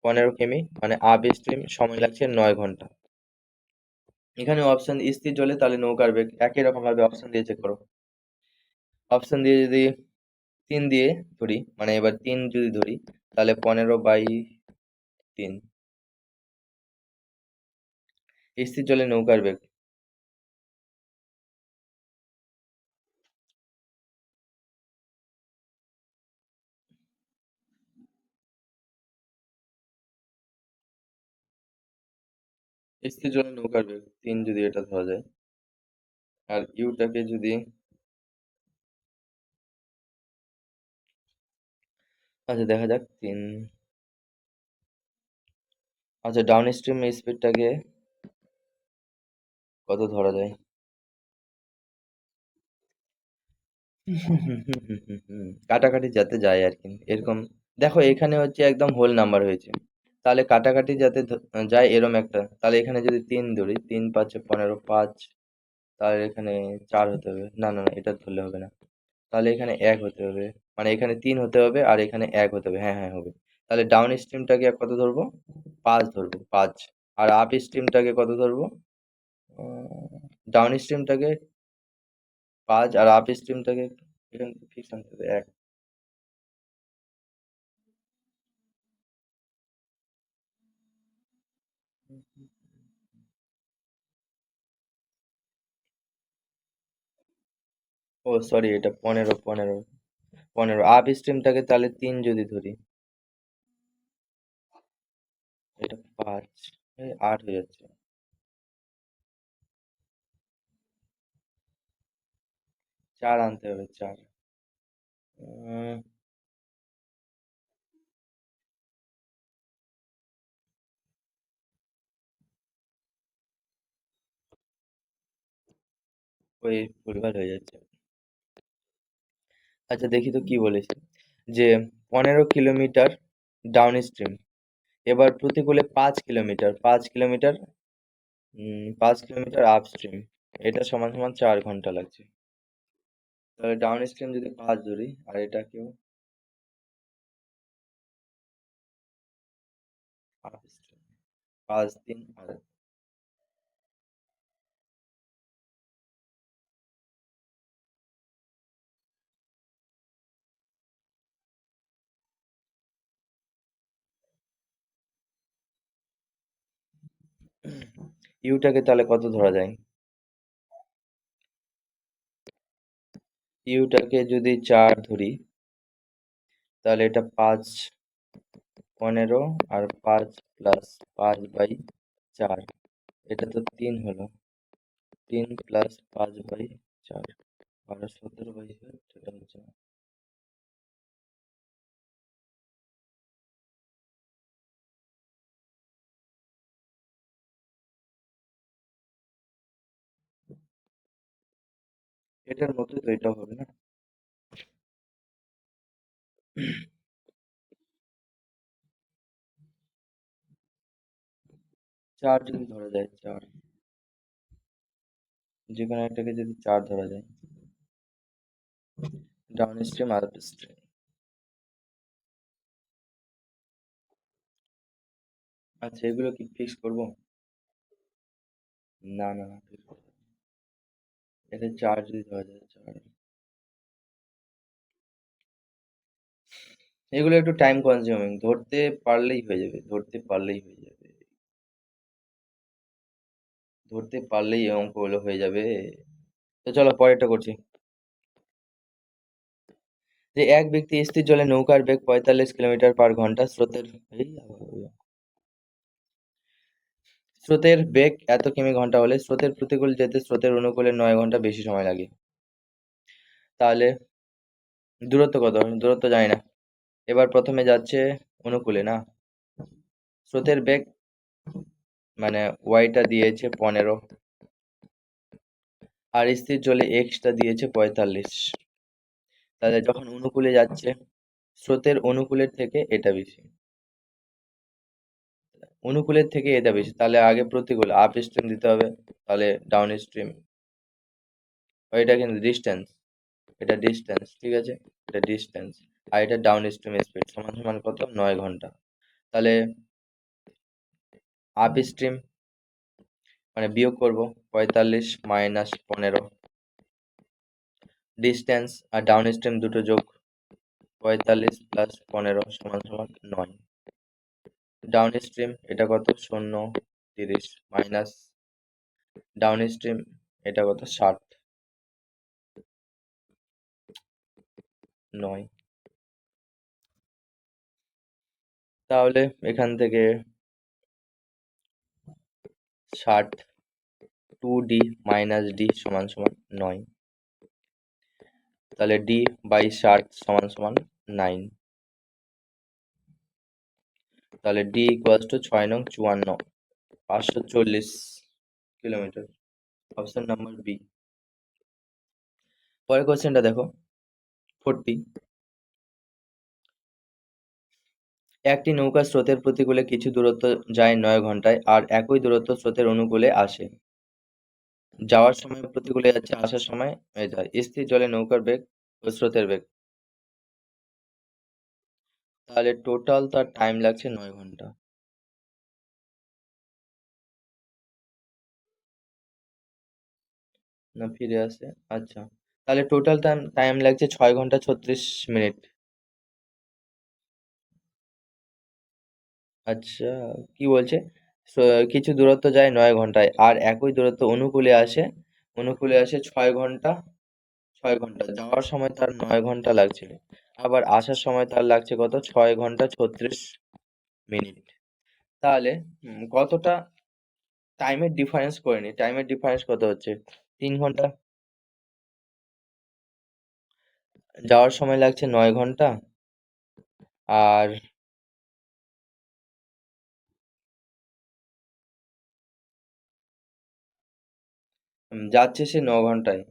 Speaker 1: 15 কিমি মানে আপ স্ট্রিম সময় লাগছে 9 ঘন্টা। এখানে অপশন স্থির জলে তাহলে নৌকার বেগ একই রকম ভাবে অপশন দিয়ে চেক করো। অপশন দিয়ে যদি 3 দিয়ে ধরি, মানে এবার 3 যদি ধরি তাহলে 15/3 স্থির জলে নৌকার বেগ। স্থির জলে নৌকার বেগ 3 যদি এটা ধরা যায়, আর ইউটাকে যদি, আচ্ছা দেখা যাক 3, আচ্ছা ডাউন স্ট্রিম স্পিডটাকে কত ধরা যায়। কাটাকাটি যাতে যায় আর কি এরকম। দেখো এখানে হচ্ছে একদম হোল নাম্বার হয়েছে, তাহলে কাটাকাটি যাতে যায় এরম একটা, তাহলে এখানে যদি 3 ধরি, 3 5 15 5, তাহলে এখানে 4 হতে হবে, না না না এটা ধরলে হবে না, তাহলে এখানে 1 হতে হবে, মানে এখানে 3 হতে হবে আর এখানে 1 হতে হবে, হ্যাঁ হ্যাঁ হবে। তাহলে ডাউন স্ট্রিমটাকে কত ধরবো, 5 ধরবো, 5। আর আপ স্ট্রিমটাকে কত ধরবো, ডাউন স্ট্রিমটাকে 5 আর আপ স্ট্রিমটাকে এখানে ফিক্স আনতে হবে 1। ও সরি, এটা 15 আপ স্ট্রিমটাকে তাহলে 3 যদি ধরি, এটা 5, 8 হয়ে যাচ্ছে। 4 আনতে হবে, 4। ওই ভুলভাল হয়ে যাচ্ছে। আচ্ছা দেখি তো কি বলেছে, যে 15 কিলোমিটার ডাউন স্ট্রিম, এবার প্রতিকূলে 5 kilometre, 5 kilometre 5 kilometre up stream, এটা সমান সমান 4 ঘন্টা লাগছে। তাহলে ডাউন স্ট্রিম যদি 5 ধরি আর এটাকেও আপ স্ট্রিম 5 3 আর ইউটাকে তাহলে কত ধরা যায়, ইউটাকে যদি 4 ধরি তাহলে এটা 5 15 আর 5 প্লাস 5/4, এটা তো 3 হলো, 3 প্লাস 5/4, 12 17/8, এটা হচ্ছে না। এটার মতোই তো এটাও হবে না? 4 যদি ধরা যায়, 4, যেকোনো একটাকে যদি 4 ধরা যায়, ডাউন স্ট্রিম আর আপ স্ট্রিম। আচ্ছা, এগুলো কি ফিক্স করবো? না না না, fix করবো না। এটা 4 যদি ধরা যায়, 4, এগুলো একটু টাইম কনজিউমিং, ধরতে পারলেই হয়ে যাবে, ধরতে পারলেই হয়ে যাবে, ধরতে পারলেই এই অঙ্কগুলো হয়ে যাবে। তো চলো পরেরটা করছি। যে এক ব্যক্তি স্থির জলে নৌকার বেগ 45 কিলোমিটার/ঘন্টা, স্রোতের বেগ এত কিমি ঘন্টা হলে স্রোতের প্রতিকূল যেতে স্রোতের অনুকূলে 9 ঘন্টা বেশি সময় লাগে। তাহলে দূরত্ব কত? দূরত্ব জানি না। এবার প্রথমে যাচ্ছে অনুকূলে, না? স্রোতের বেগ মানে ওয়াইটা দিয়েছে 15, আর স্থির জলে এক্সটা দিয়েছে 45। তাহলে যখন অনুকূলে যাচ্ছে, স্রোতের অনুকূলের থেকে এটা বেশি, অনুকূলের থেকে এটা বেশি, তাহলে আগে প্রতিকূল আপ স্ট্রিম দিতে হবে, তাহলে ডাউন স্ট্রিম। এটা কিন্তু ডিস্টেন্স, এটা ডিস্টেন্স, ঠিক আছে, এটা ডিস্টেন্স, আর এটা ডাউন স্ট্রিম স্পিড সমান সমান কত? 9 ঘন্টা। তাহলে আপ স্ট্রিম মানে বিয়োগ করব, 45 মাইনাস 15, ডিস্টেন্স আর ডাউন স্ট্রিম দুটো যোগ, 45 প্লাস 15 সমান সমান 9। ডাউন স্ট্রিম এটা কত? 0, 30 মাইনাস ডাউন স্ট্রিম এটা কত? 60, 9। তাহলে এখান থেকে 60, 2d মাইনাস d সমান সমান 9, তাহলে d বাই 60 সমান সমান 9, তাহলে d ইকুয়ালস টু 6 নং 54, 540 কিলোমিটার। Option number B. পরের কোশ্চেনটা দেখো, 40। একটি নৌকা স্রোতের প্রতিকূলে কিছু দূরত্ব যায় 9 ঘন্টায়, আর একই দূরত্ব স্রোতের অনুকূলে আসে। যাওয়ার সময় প্রতিকূলে যাচ্ছে, আসার সময় যায়। স্থির জলে নৌকার বেগ ও স্রোতের বেগ, তাহলে টোটাল তার টাইম লাগছে 9 ঘন্টা। না ফিরে আসে, আচ্ছা, তাহলে টোটাল টাইম টাইম লাগছে 6 ঘন্টা 36 মিনিট। আচ্ছা, কি বলছে? কিছু দূরত্ব যায় 9 ঘন্টায়, আর একই দূরত্ব অনুকূলে আসে, অনুকূলে আসে 6 ঘন্টা, 6 ঘন্টা যাওয়ার সময় তার 9 ঘন্টা লাগছে, আবার আসার সময় তার লাগছে কত? 6 ঘন্টা 36 মিনিট। তাহলে কতটা টাইমের ডিফারেন্স করে নি, টাইমের ডিফারেন্স কত হচ্ছে? 3 ঘন্টা, যাওয়ার সময় লাগছে 9 ঘন্টা, আর যাচ্ছে সে 9 ঘন্টায়।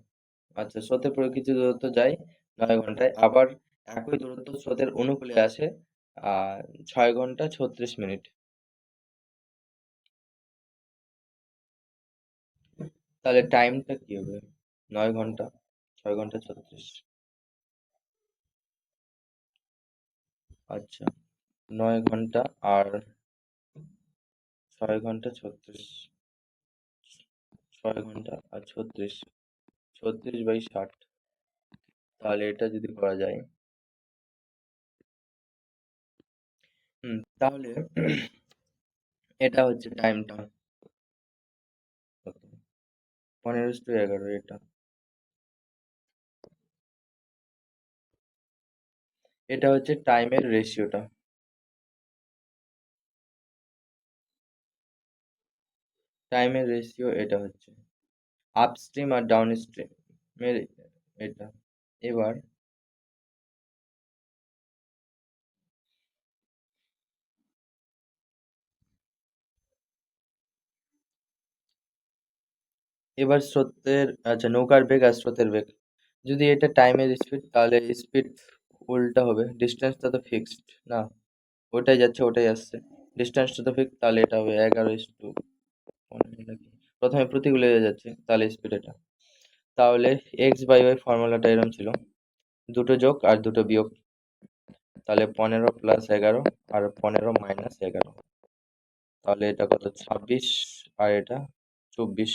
Speaker 1: আচ্ছা, স্রোতের প্রকৃত দূরত্ব যায় 9 ঘন্টায়, আবার একই দূরত্ব স্রোতের অনুকূলে আসে 6 ঘন্টা 36 মিনিট। তাহলে টাইমটা কি হবে? 9 ঘন্টা, 6 ঘন্টা 36, আচ্ছা, 9 ঘন্টা আর 6 ঘন্টা 36, 6 ঘন্টা আর 36, 36/60, তাহলে এটা যদি করা যায়, তাহলে এটা হচ্ছে টাইমটা কত? 15:11 এটা, এটা হচ্ছে টাইমের রেশিওটা। টাইমের রেশিও এটা হচ্ছে আপস্ট্রিম আর ডাউনস্ট্রিমের এটা। এবার এবার স্রোতের আচ্ছা নৌকার বেগ আর স্রোতের বেগ, যদি এটা টাইমের স্পিড তাহলে স্পিড উল্টা হবে, ডিস্টেন্সটা তো ফিক্সড না, ওটাই যাচ্ছে ওটাই আসছে, ডিস্টেন্সটা তো ফিক্সড, তাহলে এটা হবে 11:15। প্রথমে প্রতিকূলে যাচ্ছে তাহলে স্পিড এটা, তাহলে x/y ফর্মুলাটা এরকম ছিল, দুটো যোগ আর দুটো বিয়োগ, তাহলে 15 + 11 আর 15 - 11, তাহলে এটা কত 26 আর এটা 24,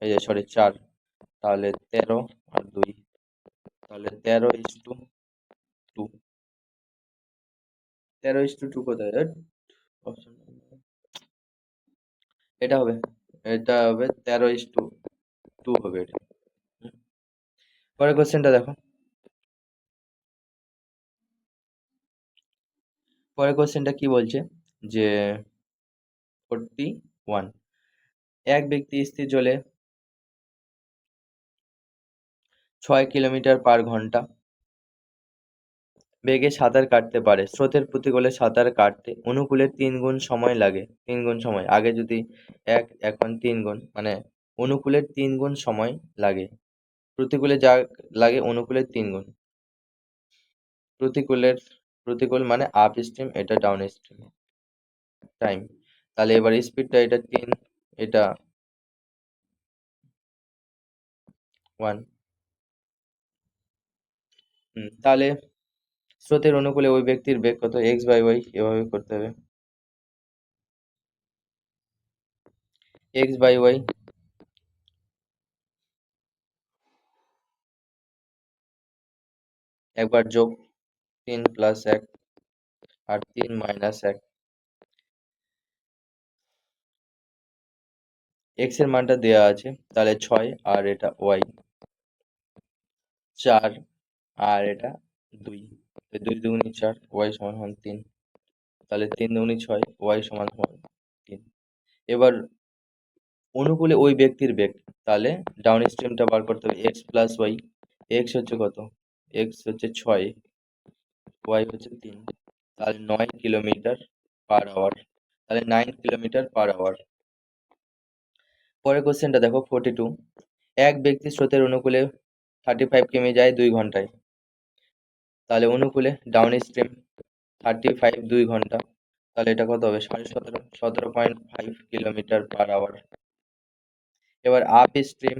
Speaker 1: এই যে সরি 4, তাহলে 13 আর 2, তাহলে 13:2। 13:2 কোথায় অপশন, এটা হবে, এটা হবে 13:2 হবে এটা। হুম। পরের কোশ্চেনটা দেখো, পরের কোশ্চেনটা কি বলছে যে 41, এক ব্যক্তি স্থির জলে 6 কিলোমিটার/ঘন্টা বেগে সাঁতার কাটতে পারে। স্রোতের প্রতিকূলে সাঁতার কাটতে অনুকূলের 3 গুণ সময় লাগে। 3 গুণ সময়, আগে যদি 1 এখন 3 গুণ, মানে অনুকূলের 3 গুণ সময় লাগে, প্রতিকূলে যা লাগে অনুকূলের 3 গুণ। প্রতিকূলের প্রতিকূল মানে আপ স্ট্রিম, এটা ডাউন স্ট্রিম টাইম, তাহলে এবার স্পিডটা এটা 3, এটা 1। তাহলে স্রোতের অনুকূলে ওই ব্যক্তির বেগ কত, x/y, এভাবে করতে হবে, x/y, একবার যোগ 3 + 1 আর 3 - 1, x এর মানটা দেওয়া আছে, তাহলে 6 আর এটা y 4 আর এটা 2, 2 দুগুণে 4, y সমান সমান 3, তাহলে 3 দুগুণে 6, y সমান সমান 3। এবার অনুকূলে ওই ব্যক্তির বেগ, তাহলে ডাউন স্ট্রিমটা বার করতে হবে, x + y, x হচ্ছে কত, x হচ্ছে 6, y হচ্ছে 3, তাহলে 9 কিলোমিটার/আওয়ার, তাহলে 9 কিলোমিটার/আওয়ার। পরের কোশ্চেনটা দেখো 42, এক ব্যক্তি স্রোতের অনুকূলে 35 কিমি যায় 2 ঘন্টায়, তাহলে অনুকূলে ডাউন স্ট্রিম 35 2 ঘন্টা, তাহলে এটা কত হবে 17.5, 17.5 কিলোমিটার/আওয়ার। এবার আপ স্ট্রিম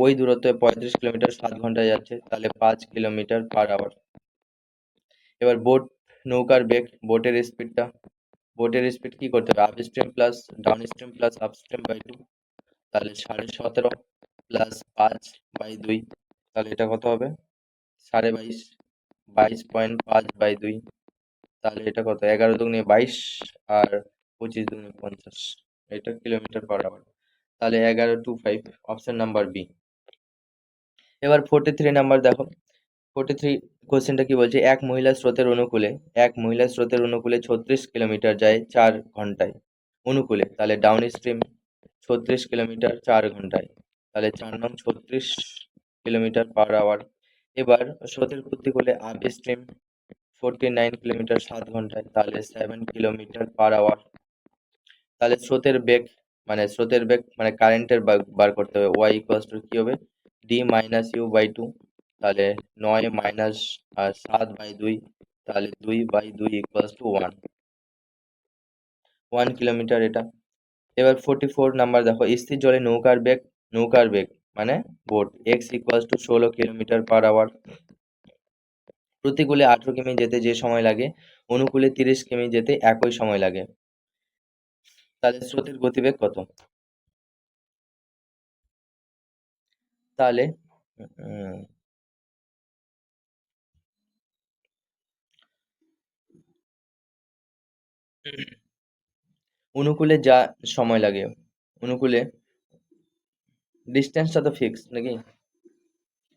Speaker 1: ওই দূরত্বে 35 কিলোমিটার 7 ঘন্টায় যাচ্ছে, তাহলে 5 কিলোমিটার/আওয়ার। এবার নৌকার বেগ, বোটের স্পিড কি করতে হবে, upstream plus down stream plus up stream by 2, তাহলে 17.5 প্লাস 5/2, তাহলে এটা কত হবে 22.5, 22.5/2, তাহলে এটা কত 11 দুগুণে 22 আর 25 দুগুণে 50, এটা কিলোমিটার/আওয়ার, তাহলে 1125, অপশন নাম্বার বি। এবার 43 নাম্বার দেখো, 43 কোশ্চেনটা কি বলছে, এক মহিলা স্রোতের অনুকূলে 36 কিলোমিটার যায় 4 ঘন্টায় অনুকূলে, তাহলে ডাউন স্ট্রিম 36 কিলোমিটার 4 ঘন্টায়, তাহলে 4 নং 36 কিলোমিটার/আওয়ার। এবার স্রোতের প্রতিকূলে আপ স্ট্রিম 49 কিলোমিটার 7 ঘন্টায়, তাহলে 7 কিলোমিটার/আওয়ার। তাহলে স্রোতের বেগ মানে কারেন্টের বার করতে হবে, y কি হবে d-u/2, তাহলে 9 মাইনাস 7/2, তাহলে 2/2 = 1 কিলোমিটার এটা। এবার 44 নাম্বার দেখো, স্থির জলে নৌকার বেগ মানে বোট x = 16 কিলোমিটার/আওয়ার, প্রতিকূলে 18 কিমি যেতে যে সময় লাগে অনুকূলে 30 কিমি যেতে একই সময় লাগে, তাহলে স্রোতের গতিবেগ কত, তাহলে উম, অনুকূলে যা সময় লাগে, অনুকূলে ডিস্টেন্সটা তো ফিক্স নাকি,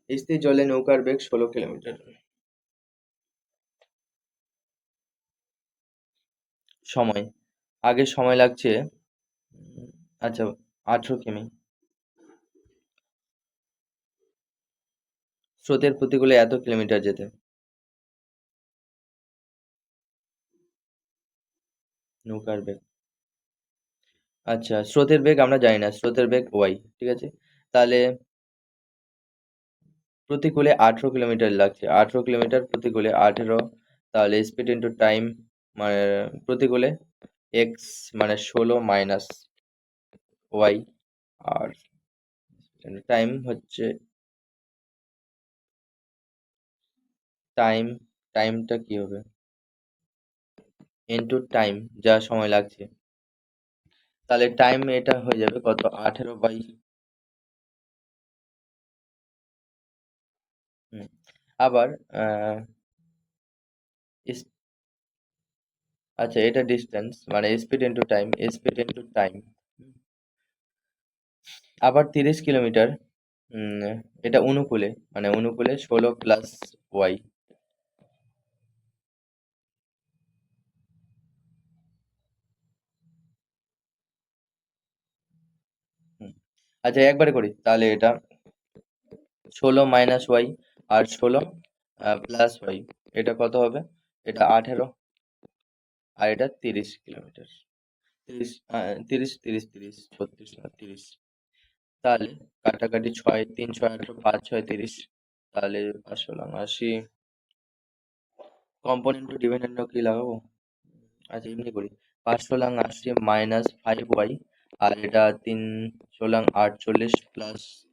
Speaker 1: স্থির জলে নৌকার বেগ 16 কিলোমিটার, সময়, আগে সময় লাগছে আচ্ছা 18 কিমি। স্রোতের প্রতিকূলে এত কিলোমিটার যেতে। নৌকার বেগ, আচ্ছা স্রোতের বেগ আমরা জানি না, স্রোতের বেগ ওয়াই, ঠিক আছে। তাহলে প্রতিকূলে 18 কিলোমিটার লাগছে, 18 কিলোমিটার প্রতিকূলে 18, তাহলে স্পিড ইন্টু টাইম, মানে প্রতিকূলে এক্স মানে 16 মাইনাস ওয়াই, আর টাইম হচ্ছে টাইম, টাইমটা কি হবে ইন্টু টাইম, যা সময় লাগছে, তাহলে টাইম এটা হয়ে যাবে কত 18 বাই আবার আহ, আচ্ছা এটা ডিস্টেন্স মানে speed into time, speed into time, আবার 30 কিলোমিটার, উম, এটা অনুকূলে মানে অনুকূলে 16 প্লাস ওয়াই। আচ্ছা একবারে করি তাহলে, এটা 16 মাইনাস ওয়াই আর 16 প্লাস ওয়াই, এটা কত হবে, এটা 18 আর এটা 30 কিলোমিটার, 30 30 36 না 30, তাহলে কাটাকাটি 6 3 6 18 5 6 30, তাহলে 580, কম্পোনেন্ট টু ডিপেন্ডেন্ট কি লাগাবো, আচ্ছা এমনি করি, 580 মাইনাস 5 ওয়াই, আর এটা 3 × 8 =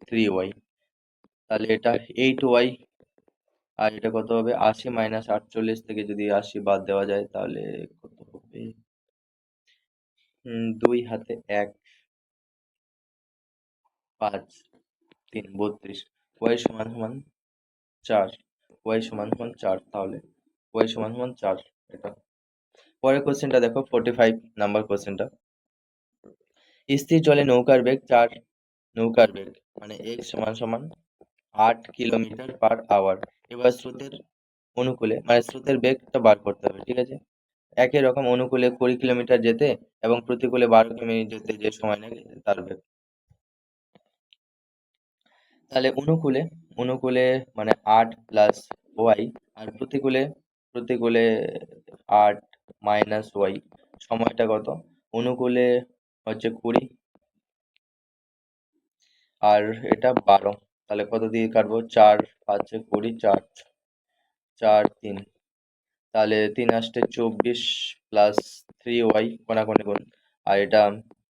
Speaker 1: 3 ওয়াই, তাহলে এটা 8 ওয়াই, আর এটা কত হবে 80 মাইনাস 48 থেকে যদি 80 বাদ দেওয়া যায় তাহলে কত হবে, 2 হাতে 1, 5 3 32, ওয়াই সমান সমান 4, ওয়াই সমান সমান 4, তাহলে ওয়াই সমান সমান 4, এটা। পরের কোশ্চেনটা দেখো 45 নাম্বার কোশ্চেনটা, স্থির জলে নৌকার বেগ 4, নৌকার বেগ মানে x সমান সমান 8 কিলোমিটার পার আওয়ার। এবার স্রোতের অনুকূলে মানে স্রোতের বেগটা বার করতে হবে, ঠিক আছে। একই রকম অনুকূলে 20 কিলোমিটার যেতে এবং প্রতিকূলে 12 কিমি যেতে যে সময় লাগে তার বেগ। তাহলে অনুকূলে, অনুকূলে মানে 8 প্লাস ওয়াই, আর প্রতিকূলে, প্রতিকূলে 8 মাইনাস ওয়াই, সময়টা কত, অনুকূলে হচ্ছে 20 আর এটা 12, তাহলে কত দিয়ে কাটবো, 4 5 20, 4 4 3, তাহলে 3 আসতে 24 প্লাস 3 ওয়াই কোনাকুনি গুণ, আর এটা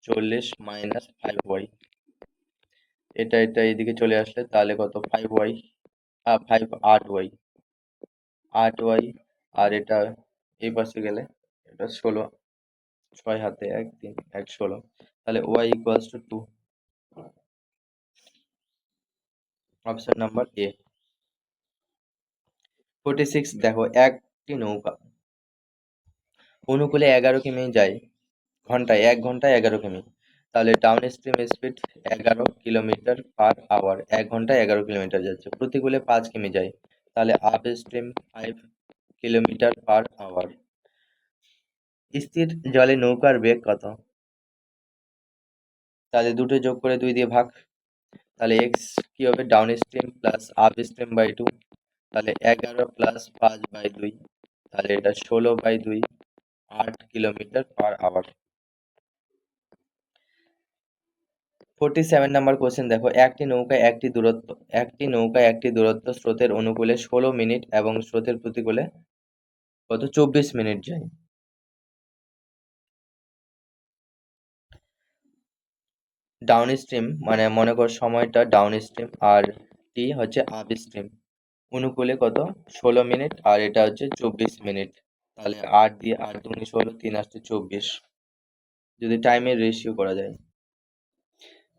Speaker 1: 40 মাইনাস 5 ওয়াই, এটা এটা এইদিকে চলে আসলে তাহলে কত 5 ওয়াই, 8 ওয়াই, 8 ওয়াই, আর এটা এই পাশে গেলে এটা 16, 6 হাতে 1 3 1 16, তাহলে Y equals to 2, option number A. 46 দেখো, একটি নৌকা অনুকূলে 11 কিমি যায় ঘন্টায়, 1 ঘন্টায় 11 কিমি, তাহলে downstream speed 11 kilometre per hour, 1 ঘন্টায় 11 কিলোমিটার যাচ্ছে, প্রতিকূলে 5 কিমি যায়, তাহলে upstream 5 kilometre per hour. স্থির জলে নৌকার বেগ কত, তাহলে দুটো যোগ করে 2 দিয়ে ভাগ, তাহলে এক্স কি হবে down stream plus up stream by 2, তাহলে 11 প্লাস 5/2, তাহলে এটা 16/2, 8 kilometre per hour. 47 number question দেখো, একটি নৌকায় একটি দূরত্ব স্রোতের অনুকূলে 16 মিনিট এবং স্রোতের প্রতিকূলে কত 24 মিনিট যায়। ডাউন স্ট্রিম মানে মনে কর সময়টা ডাউন স্ট্রিম, আর টি হচ্ছে আপ স্ট্রিম, অনুকূলে কত 16 মিনিট আর এটা হচ্ছে 24 মিনিট, তাহলে 8 দিয়ে 8 দুগুণে 16, 3 আসছে 24, যদি টাইমের রেশিও করা যায়,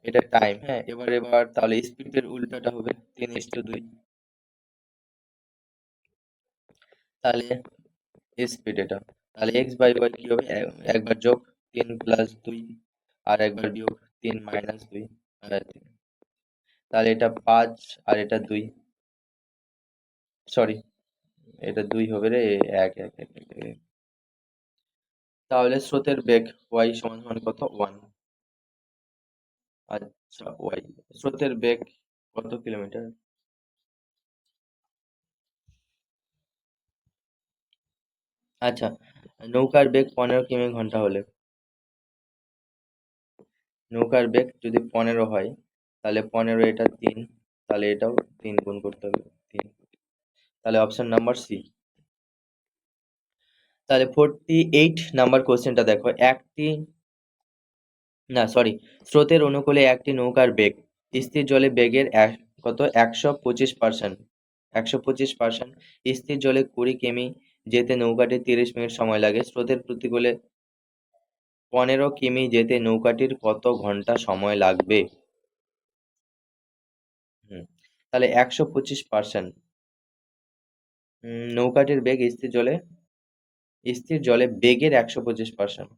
Speaker 1: এটা টাইম, হ্যাঁ। এবার তাহলে স্পিডের উল্টাটা হবে 3:2, তাহলে স্পিড এটা, তাহলে এক্স বাই ওয়াই কি হবে, একবার যোগ 3 প্লাস 2 আর একবার বিয়োগ 3 মাইনাস 2, তাহলে এটা 5 আর এটা 2, সরি এটা 2 হবে রে, এক এক এক এক এক। তাহলে স্রোতের বেগ y সমান সমান কত 1। আচ্ছা y স্রোতের বেগ কত কিলোমিটার? আচ্ছা, নৌকার বেগ 15 কিমি ঘন্টা হলে নৌকার বেগ যদি 15 হয় তাহলে 15 এটা 3, তাহলে এটাও 3 গুণ করতে হবে 3, তাহলে অপশন নাম্বার সি। তাহলে 48 নাম্বার কোশ্চেনটা দেখো, একটি না সরি স্রোতের অনুকূলে একটি নৌকার বেগ স্থির জলে বেগের কত 125%, 125%। স্থির জলে 20 কিমি যেতে নৌকাটি 30 মিনিট সময় লাগে, স্রোতের প্রতিকূলে 15 কিমি যেতে নৌকাটির কত ঘন্টা সময় লাগবে? হুম, তাহলে 125%। নৌকাটির বেগ স্থির জলে বেগের 125%।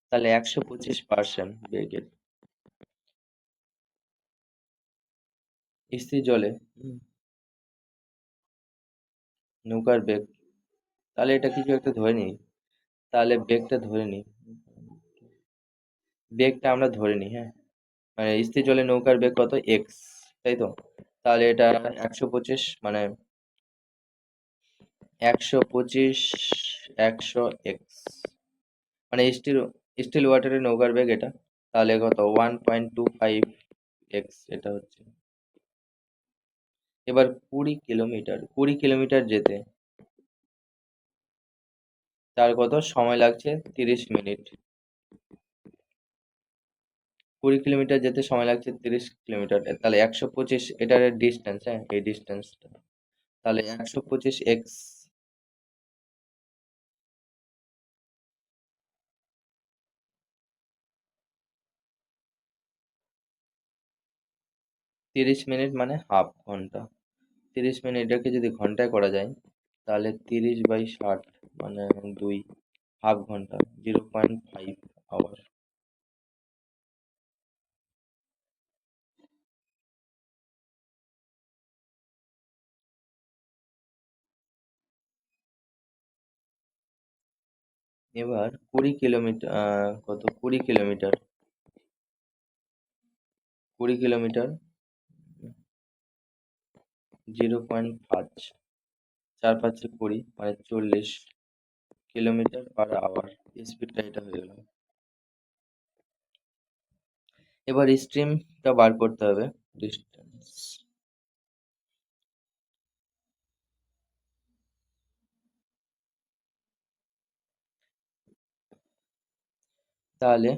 Speaker 1: তাহলে 125% বেগের স্থির জলে নৌকার বেগ, তাহলে এটা কিছু একটা ধরে নিই, তাহলে বেগটা ধরে নিই, বেগটা আমরা ধরে নিই, হ্যাঁ, মানে স্থির জলে নৌকার বেগ কত এক্স, তাই তো? তাহলে এটা 125 মানে 125 100 এক্স, মানে স্টিল স্টিল ওয়াটারের নৌকার বেগ এটা, তাহলে কত 1.25 এক্স এটা হচ্ছে। এবার 20 কিলোমিটার যেতে তার কত সময় লাগছে 30 মিনিট। 20 কিলোমিটার যেতে সময় লাগছে 30 কিলোমিটার, তাহলে 125 এটার ডিস্টেন্স, হ্যাঁ এই ডিস্টেন্সটা, তাহলে 125 এক্স 30 মিনিট মানে হাফ ঘন্টা। 30 মিনিট এটাকে যদি ঘন্টায় করা যায় তাহলে 30/60 মানে 2, হাফ ঘন্টা, 0.5 আওয়ার। এবার 20 কিলোমিটার, কত 20 কিলোমিটার, 20 কিলোমিটার 0.5, 4×5 = 20 মানে 40 কিলোমিটার/আওয়ার, স্পিডটা এটা হয়ে গেল। এবার স্ট্রিমটা বার করতে হবে, ডিস্টেন্স। তাহলে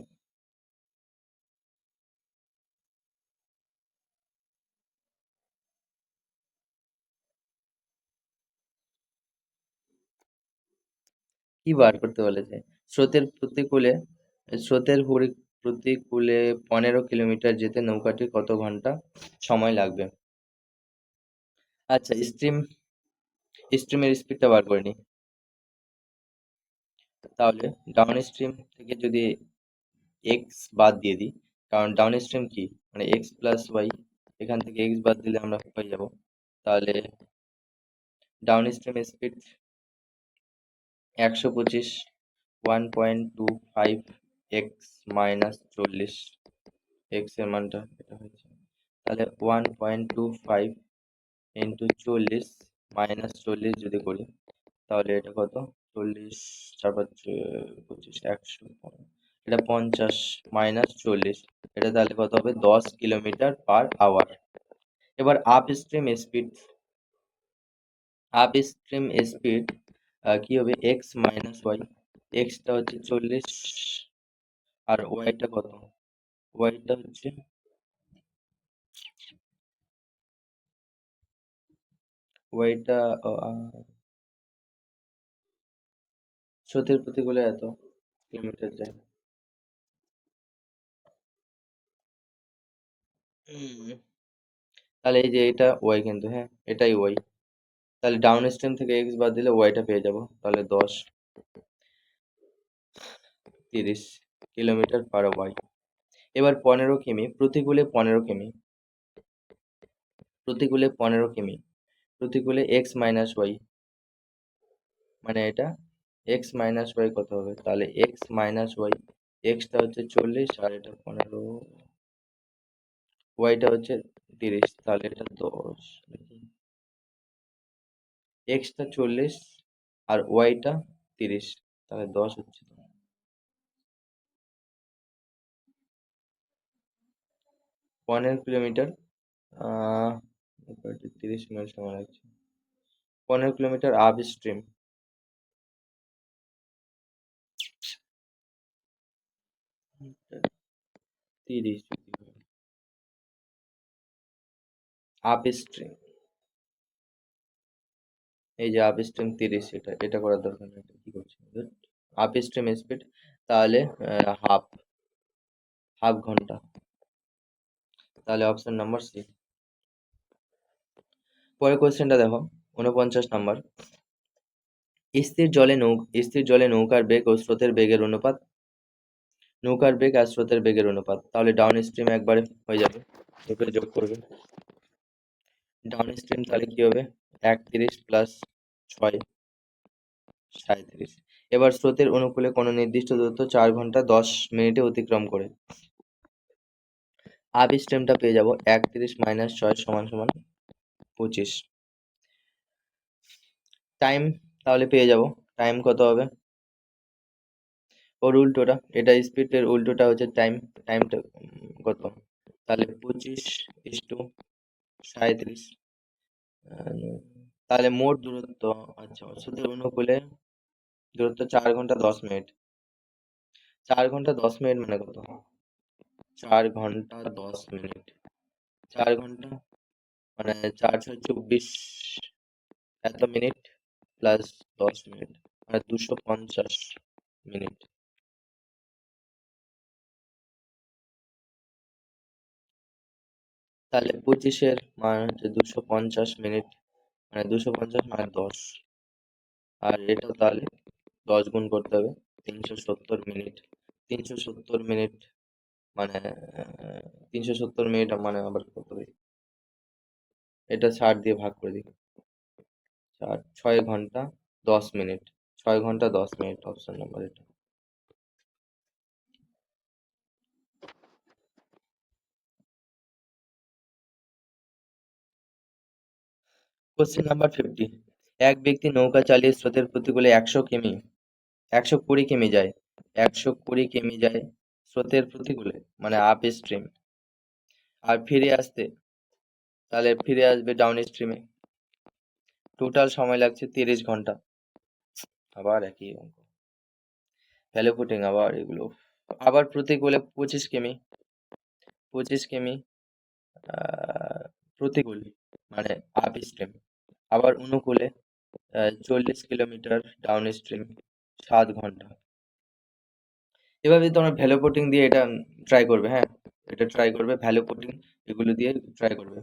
Speaker 1: কি বার করতে বলেছে? স্রোতের প্রতিকূলে স্রোতের প্রতিকূলে 15 কিলোমিটার যেতে নৌকাটির কত ঘন্টা সময় লাগবে? আচ্ছা, স্ট্রিমের স্পিডটা বার করে নিই। তাহলে ডাউন স্ট্রিম থেকে যদি এক্স বাদ দিয়ে দিই, কারণ ডাউন স্ট্রিম কি মানে এক্স প্লাস ওয়াই, এখান থেকে এক্স বাদ দিলে আমরা পেয়ে যাব, তাহলে downstream speed 125, 1.25 x minus 40, x এর মানটা এটা হয়েছে, তাহলে 1.25 ইন্টু 40 মাইনাস 40 যদি করি তাহলে এটা কত 40, 4×5 = 25, 100, এটা 50 মাইনাস 40, এটা তাহলে কত হবে 10 কিলোমিটার/আওয়ার। এবার আপ স্ট্রিম স্পিড কি হবে এক্স মাইনাস ওয়াই, এক্সটা হচ্ছে 40 আর ওয়াইটা কত, ওয়াইটা হচ্ছে ওয়াইটা স্রোতের প্রতিকূলে এত কিলোমিটার যায়। হুম, তাহলে এই যে এটা ওয়াই কিন্তু, হ্যাঁ এটাই ওয়াই, তাহলে ডাউন স্ট্রিম থেকে এক্স বাদ দিলে ওয়াইটা পেয়ে যাব, তাহলে 10, 30 কিলোমিটার/ওয়াই। এবার 15 কিমি প্রতিকূলে 15 কিমি প্রতিকূলে 15 কিমি, প্রতিকূলে এক্স মাইনাস ওয়াই, মানে এটা এক্স মাইনাস ওয়াই কত হবে? তাহলে এক্স মাইনাস ওয়াই, এক্সটা হচ্ছে 40 আর এটা 15, ওয়াইটা হচ্ছে 30, তাহলে এটা 10, এক্সটা 40 আর ওয়াইটা 30, তাহলে 10 হচ্ছে। 15 কিলোমিটার, 30 মিনিট সময় লাগছে। 15 kilometre up stream, 30 up stream, এই যে আপ স্ট্রিম 30, এটা এটা করার দরকার নেই, এটা কি করছি আপ স্ট্রিম স্পিড, তাহলে হাফ হাফ ঘন্টা, তাহলে অপশন নাম্বার সি। পরের কোয়েশ্চেনটা দেখো, 49 নাম্বার। স্থির জলে নৌকার বেগ ও স্রোতের বেগের অনুপাত, নৌকার বেগ আর স্রোতের বেগের অনুপাত, তাহলে ডাউন স্ট্রিম একবারে হয়ে যাবে, দুটো যোগ করবে। ডাউন স্ট্রিম তাহলে কি হবে? 31 প্লাস 6, 37। এবার স্রোতের অনুকূলে কোনো নির্দিষ্ট দূরত্ব 4 ঘন্টা 10 মিনিটে অতিক্রম করে। আপ স্ট্রিমটা পেয়ে যাব 31 মাইনাস 6 সমান সমান 25। টাইম তাহলে পেয়ে যাব, টাইম কত হবে? ওর উল্টোটা, এটা স্পিডের উল্টোটা হচ্ছে টাইম, টাইমটা কত? তাহলে 25:37। তাহলে মোট দূরত্ব, আচ্ছা স্রোতের অনুকূলে দূরত্ব 4 ঘন্টা 10 মিনিট, 4 ঘন্টা 10 মিনিট মানে কত? 4 ঘন্টা 10 মিনিট, 4 ঘন্টা মানে 4 × 6 = 24, এত মিনিট প্লাস 10 মিনিট মানে 250 মিনিট। তাহলে 25-এর মান হচ্ছে 250 মিনিট, মানে 250 মানে 10, আর এটা তাহলে 10 গুণ করতে হবে, 370 মিনিট। 370 মিনিট মানে 370 মিনিট মানে আবার কত দিই, এটা 60 দিয়ে ভাগ করে দিই, 6 ঘন্টা 10 মিনিট, 6 ঘন্টা 10 মিনিট, অপশন নাম্বার এটা। Question number 50। এক ব্যক্তি নৌকা চালিয়ে স্রোতের প্রতিকূলে 120 কিমি যায়, 120 কিমি যায় স্রোতের প্রতিকূলে মানে আপ স্ট্রিম, আর তাহলে ফিরে আসবে ডাউন স্ট্রিমে। টোটাল সময় লাগছে 30 ঘন্টা। আবার একই অঙ্ক, ভ্যালু পুটিং আবার এগুলো। আবার প্রতিকূলে 25 কিমি, 25 কিমি প্রতিকূল মানে আপ স্ট্রিম, আবার অনুকূলে 40 কিলোমিটার ডাউন স্ট্রিম, 7 ঘন্টা। এভাবে তোমরা ভ্যালু পুটিং দিয়ে এটা ট্রাই করবে, হ্যাঁ এটা ট্রাই করবে, ভ্যালু পুটিং এগুলো দিয়ে ট্রাই করবে।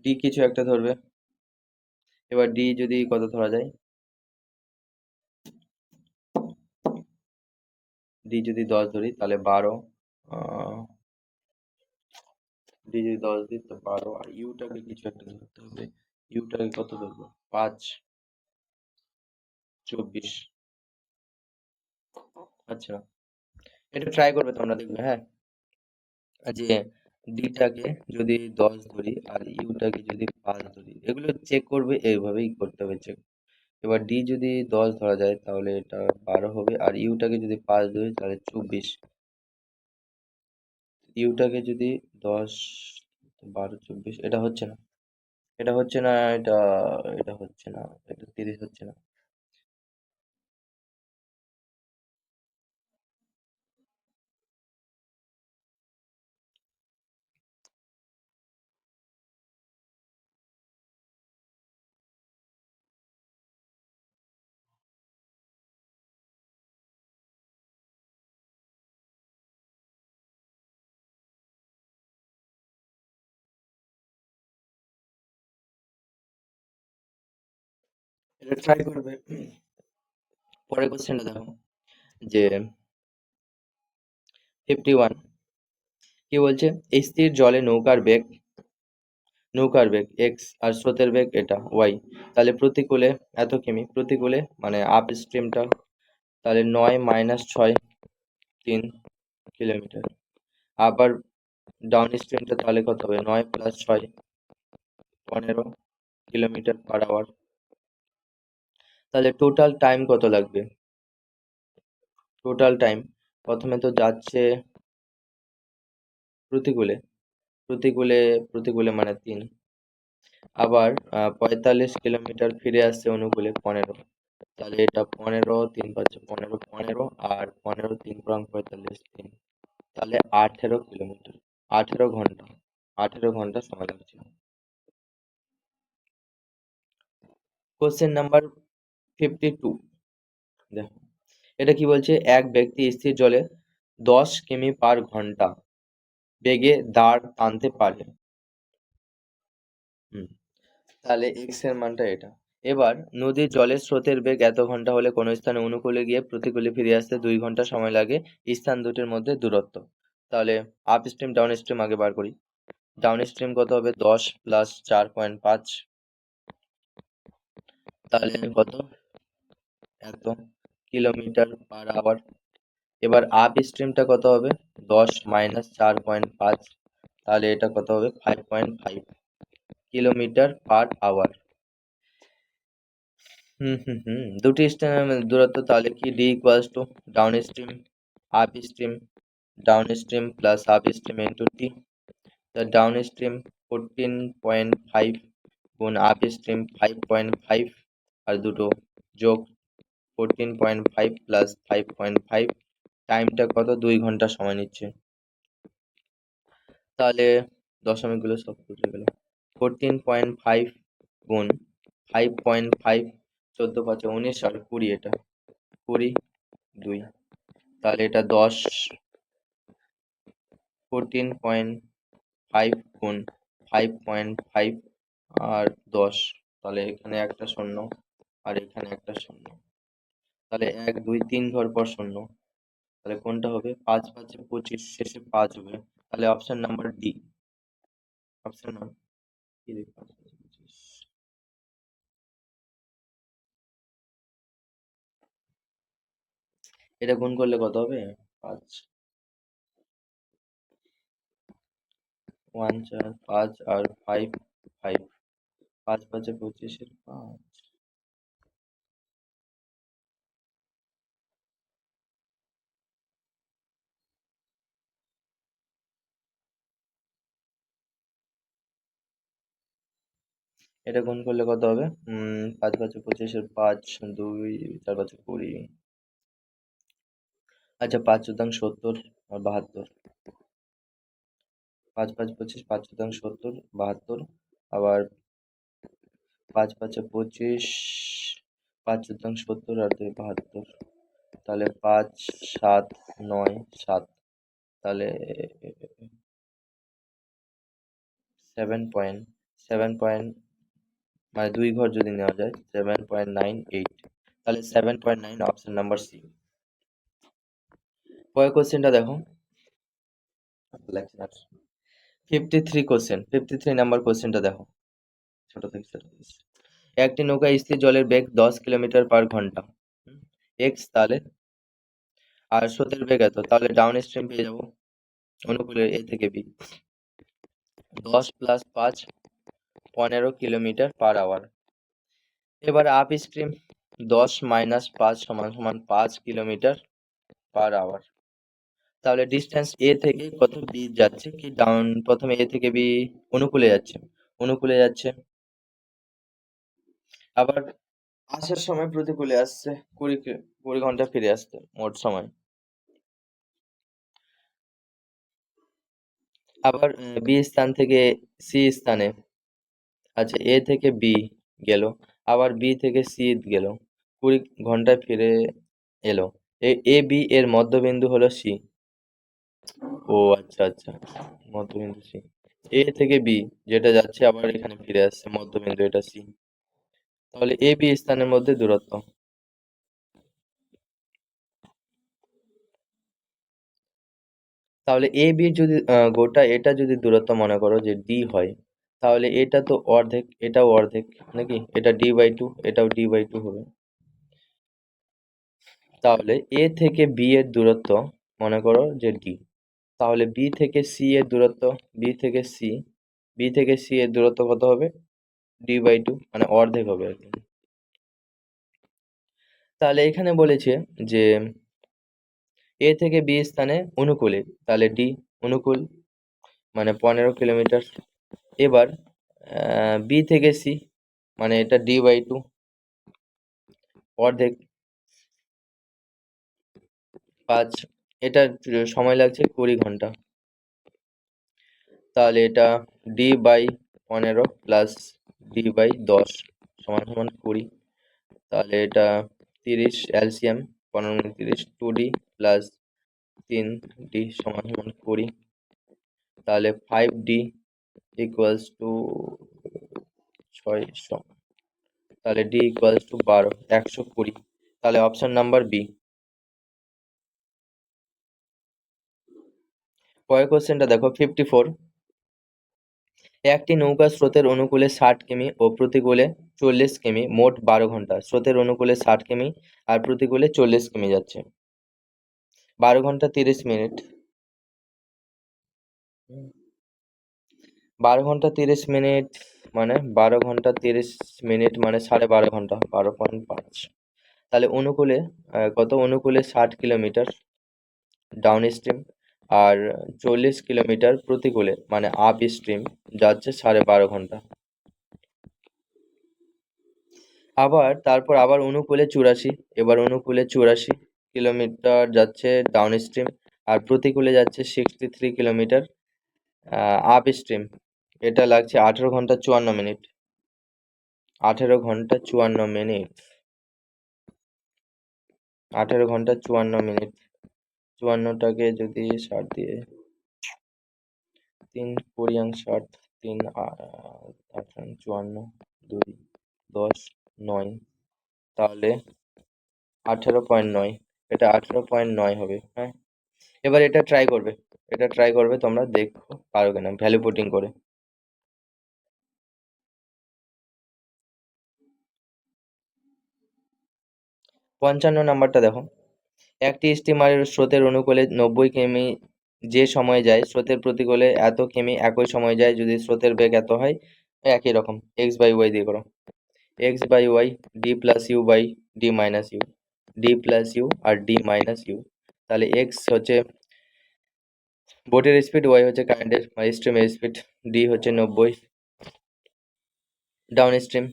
Speaker 1: ডি কিছু একটা ধরবে, এবার ডি যদি কত ধরা যায়, ডি যদি 10 ধরি তাহলে 12, ডি যদি 10 দিই তো 12, আর ইউটাকে কিছু একটা ধরতে হবে, ইউটাকে কত ধরবো? 5, 24। আচ্ছা এটা ট্রাই করবে তোমরা, দেখবে হ্যাঁ, যে ডিটাকে যদি 10 ধরি আর ইউটাকে যদি 5 ধরি, এগুলো চেক করবে, এইভাবেই করতে হবে চেক। এবার ডি যদি 10 ধরা যায় তাহলে এটা 12 হবে, আর ইউটাকে যদি 5 ধরি তাহলে 24। ইউটাকে যদি 10, 12, 24, এটা হচ্ছে না, এটা হচ্ছে না, এটা এটা হচ্ছে না, এটা 30 হচ্ছে না। এটা ট্রাই করবে। পরের কোশ্চেনটা দেখো, যে 51, কি বলছে? স্থির জলে নৌকার বেগ নৌকার বেগ এক্স আর স্রোতের বেগ এটা ওয়াই। তাহলে প্রতিকূলে এত কিমি, প্রতিকূলে মানে আপ স্ট্রিমটা, তাহলে 9 - 6 3 কিলোমিটার। আবার ডাউন স্ট্রিমটা তাহলে কত হবে, 9 + 6 15 কিলোমিটার/আওয়ার। তাহলে টোটাল টাইম কত লাগবে? টোটাল টাইম প্রথমে তো যাচ্ছে প্রতিকূলে, প্রতিকূলে প্রতিকূলে মানে 3, আবার 45 কিলোমিটার ফিরে আসছে অনুকূলে 15। তাহলে এটা 15 3 × 5 = 15 15 আর 15 3 × 45 3, তাহলে 18 কিলোমিটার, 18 ঘন্টা, 18 ঘন্টা সময় লাগছে। কোশ্চেন নাম্বার 52 দেখো, এটা কি বলছে, এক ব্যক্তি স্থির জলে 10 কিমি/ঘন্টা বেগে দাঁড় টানতে পারে। হুম, তাহলে এক্স এর মানটা এটা। এবার নদীর জলের স্রোতের বেগ এত ঘন্টা হলে কোনো স্থানে অনুকূলে গিয়ে প্রতিকূলে ফিরে আসতে 2 ঘন্টা সময় লাগে, স্থান দুটির মধ্যে দূরত্ব। তাহলে আপ স্ট্রিম ডাউন স্ট্রিম আগে বার করি। ডাউন স্ট্রিম কত হবে, 10 + 4.5, তাহলে কত, এত কিলোমিটার/আওয়ার। এবার আপ স্ট্রিমটা কত হবে, 10 - 4.5, তাহলে এটা কত হবে, 5.5 কিলোমিটার/আওয়ার। দুটি স্ট্রিমের দূরত্ব, তাহলে কি D equals to down stream up stream, down stream plus up stream into T. তা ডাউন স্ট্রিম 14.5 গুণ আপ স্ট্রিম 5.5, আর দুটো যোগ 14.5 প্লাস 5.5, টাইমটা কত, 2 ঘন্টা সময় নিচ্ছে। তাহলে দশমিকগুলো সব কেটে গেল। 14.5 গুণ 5.5, 14 × 5 = 19 আর 20, এটা 20 2, তাহলে এটা 10, 14.5 গুণ 5.5 আর 10, তাহলে এখানে একটা শূন্য আর এখানে একটা শূন্য, তাহলে 1 2 3 ঘর পর শূন্য, তাহলে কোনটা হবে, 5 × 5 = 25, শেষে 5 হবে। তাহলে option number D, option number কি লিখবো, 5 × 5 = 25। এটা গুণ করলে কত হবে, 5 1 4 5 আর 5 5, 5 × 5 = 25 এর 5। এটা গুণ করলে কত হবে, 5 × 5 = 25 এর 5, 2 4 × 5 = 20। আচ্ছা, 5 × 70 আর 72, 5 × 5 = 25, 5 × 70 72, আবার 5 × 5 = 25, 5 × 70 আর 2 72, তাহলে 5 7 9 7, তাহলে 7 মানে 2 ঘর যদি নেওয়া যায় 7.98, তাহলে 7.9, অপশন নাম্বার সি। পরের কোশ্চেনটা দেখো, 53 কোশ্চেন, 53 নাম্বার কোশ্চেনটা দেখো, ছোট থেকে ছোট। একটি নৌকা স্থির জলের বেগ 10 কিলোমিটার/ঘন্টা এক্স, তাহলে আর স্রোতের বেগ এত, তাহলে ডাউন স্ট্রিম পেয়ে যাবো অনুকূলে এ থেকে বি, 10 + 5 15 কিলোমিটার/আওয়ার। এবার আপ স্ট্রিম 10 - 5 = 5 কিলোমিটার/আওয়ার। তাহলে ডিস্টেন্স এ থেকে কত বি যাচ্ছে, কি ডাউন, প্রথমে এ থেকে বি অনুকূলে যাচ্ছে, অনুকূলে যাচ্ছে, আবার আসার সময় প্রতিকূলে আসছে, 20 ঘন্টা ফিরে আসতে মোট সময়। আবার বি স্থান থেকে সি স্থানে, আচ্ছা এ থেকে বি গেল, আবার বি থেকে সি গেল, 20 ঘন্টায় ফিরে এলো। এ বি এর মধ্যবিন্দু হলো সি। ও আচ্ছা আচ্ছা, মধ্যবিন্দু সি, এ থেকে বি যেটা যাচ্ছে আবার এখানে ফিরে আসছে, মধ্যবিন্দু এটা সি। তাহলে এ বি স্থানের মধ্যে দূরত্ব, তাহলে এ বি যদি গোটা এটা যদি দূরত্ব মনে করো যে ডি হয়, তাহলে এটা তো অর্ধেক, এটাও অর্ধেক নাকি, এটা d/2, এটাও d/2 হবে। তাহলে এ থেকে বি এর দূরত্ব মনে করো যে ডি। তাহলে বি থেকে সি এর দূরত্ব, বি থেকে সি বি থেকে সি এর দূরত্ব কত হবে? d/2, মানে অর্ধেক হবে আর কি। তাহলে এখানে বলেছে যে এ থেকে বি স্থানে অনুকূলে, তাহলে ডি অনুকূল, মানে 15 কিলোমিটার। এবার বি থেকে সি, মানে এটা d/2 অর্ধেক, 5, এটা সময় লাগছে 20 ঘন্টা। তাহলে এটা d/15 প্লাস d/10 সমান সমান 20। তাহলে এটা 30, এলসিএম 15 30, 2d প্লাস 3d সমান সমান 20। তাহলে 5d ইকুয়ালস টু 600। তাহলে d ইকুয়ালস টু 12, 120। তাহলে অপশন নাম্বার বি। পরের কোশ্চেনটা দেখো 54। একটি নৌকা স্রোতের অনুকূলে 60 কিমি ও প্রতিকূলে 40 কিমি, মোট 12 ঘন্টা। স্রোতের অনুকূলে 60 কিমি আর প্রতিকূলে 40 কিমি যাচ্ছে। 12 ঘন্টা 30 মিনিট, 12 ঘন্টা 30 মিনিট মানে 12 ঘন্টা 30 মিনিট মানে 12.5 ঘন্টা, 12.5। তাহলে অনুকূলে কত? অনুকূলে 60 কিলোমিটার ডাউন স্ট্রিম, আর 40 কিলোমিটার প্রতিকূলে মানে আপ স্ট্রিম যাচ্ছে 12.5 ঘন্টা। আবার তারপর আবার অনুকূলে 84, এবার অনুকূলে 84 কিলোমিটার যাচ্ছে ডাউন স্ট্রিম, আর প্রতিকূলে যাচ্ছে 63 কিলোমিটার আপ স্ট্রিম। এটা লাগছে 18 ঘন্টা 54 মিনিট, 18 ঘন্টা 54 মিনিট, 18 ঘন্টা 54 মিনিট। 54টাকে যদি 60 দিয়ে 3 40 60, 3 58 54, 2 10 9, তাহলে 18.9। এটা 18.9 হবে, হ্যাঁ। এবার এটা ট্রাই করবে, এটা ট্রাই করবে, তোমরা দেখো পারো কিনা ভ্যালু পুটিং করে। 55 নাম্বারটা দেখো। একটি স্টিমারের স্রোতের অনুকূলে 90 কিমি যে সময় যায়, স্রোতের প্রতিকূলে এত কিমি একই সময় যায় যদি স্রোতের বেগ এত হয়। একই রকম এক্স বাই ওয়াই দিয়ে করো। X by Y, D plus U by D minus U, D plus U আর ডি মাইনাস ইউ। তাহলে এক্স হচ্ছে বোটের স্পিড, ওয়াই হচ্ছে কারেন্টের স্ট্রিমের স্পিড, ডি হচ্ছে 90 ডাউন স্ট্রিম।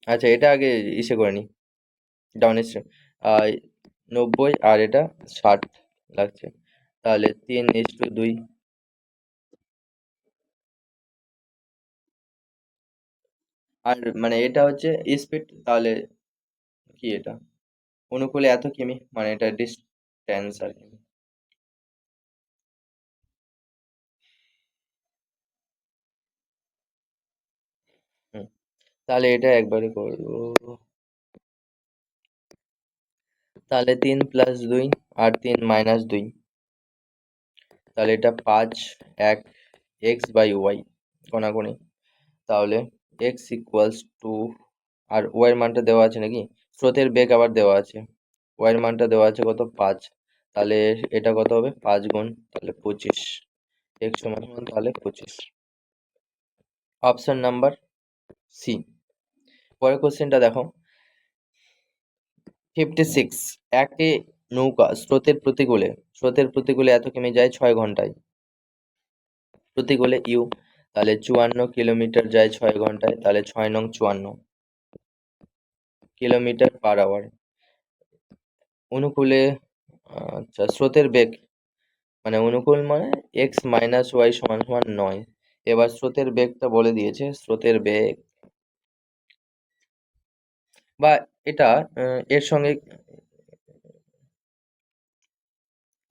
Speaker 1: আচ্ছা, এটা আগে ইসে করে নি, ডাউন স্ট্রিম 90 আর এটা 60 লাগছে। তাহলে 3:2। আর মানে এটা হচ্ছে স্পিড, তাহলে কি এটা অনুকূলে এত কিমি, মানে এটা ডিস্টেন্স আর কি। হুম, তাহলে এটা একবারে করবো। তাহলে 3+2 আর 3-2, তাহলে এটা 5 1 এক্স বাই ওয়াই কোনাকুনি। তাহলে এক্স ইকুয়ালস টু, আর ওয়াই এর মানটা দেওয়া আছে নাকি, স্রোতের বেগ আবার দেওয়া আছে, ওয়াই এর মানটা দেওয়া আছে কত? 5। তাহলে এটা কত হবে? 5 গুণ, তাহলে 25। এক্স সমান সমান তাহলে 25। Option number C. পরের কোশ্চেনটা দেখো 56। একটি নৌকা স্রোতের প্রতিকূলে এত কিমি যায় 6 ঘন্টায়, প্রতিকূলে ইউ, তাহলে 54 কিলোমিটার যায় 6 ঘন্টায়, তাহলে 6 নং 54 কিলোমিটার/আওয়ার। অনুকূলে আচ্ছা স্রোতের বেগ, মানে অনুকূল মানে এক্স মাইনাস ওয়াই সমান সমান 9। এবার স্রোতের বেগটা বলে দিয়েছে, স্রোতের বেগ বা এটা এর সঙ্গে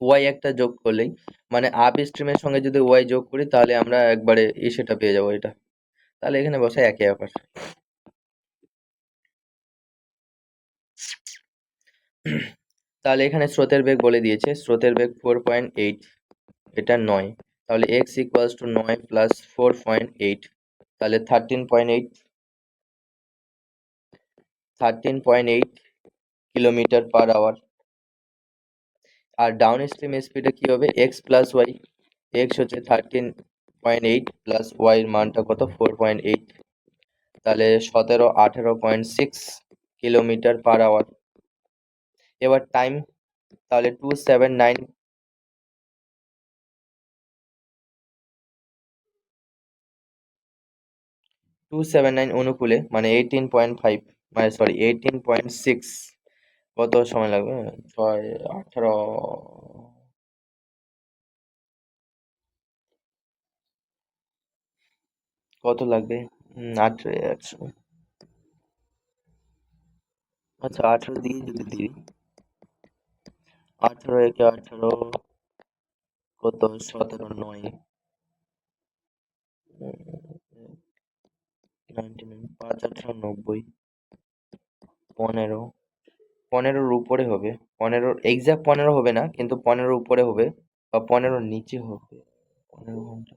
Speaker 1: ওয়াই একটা যোগ করলেই, মানে আপ স্ট্রিমের সঙ্গে যদি ওয়াই যোগ করি তাহলে আমরা একবারে সেটা পেয়ে যাবো এটা। তাহলে এখানে বসে একই ব্যাপার। তাহলে এখানে স্রোতের বেগ বলে দিয়েছে, স্রোতের বেগ 4.8, এটা 9। তাহলে এক্স ইকুয়ালস টু 9 প্লাস 4.8, তাহলে 13.8 কিলোমিটার পার আওয়ার। আর ডাউন স্ট্রিম স্পিডে কি হবে, এক্স প্লাস ওয়াই। এক্স হচ্ছে 13.8 প্লাস ওয়াই এর মানটা কত, 4.8, তাহলে 18.6 কিলোমিটার পার আওয়ার। এবার টাইম, তাহলে 279 অনুকূলে মানে 18.5, মানে সরি 18.6, কত সময় লাগবে, 6 18, কত লাগবে, 18, আচ্ছা 18 দিয়ে যদি দিই, 18 একে 18, কত 17, 9, 99, 5, 18, 90, 15, 15-র উপরে হবে, 15 এক্সাক্ট 15 হবে না, কিন্তু 15 উপরে হবে বা 15 নিচে হবে। 15 ঘন্টা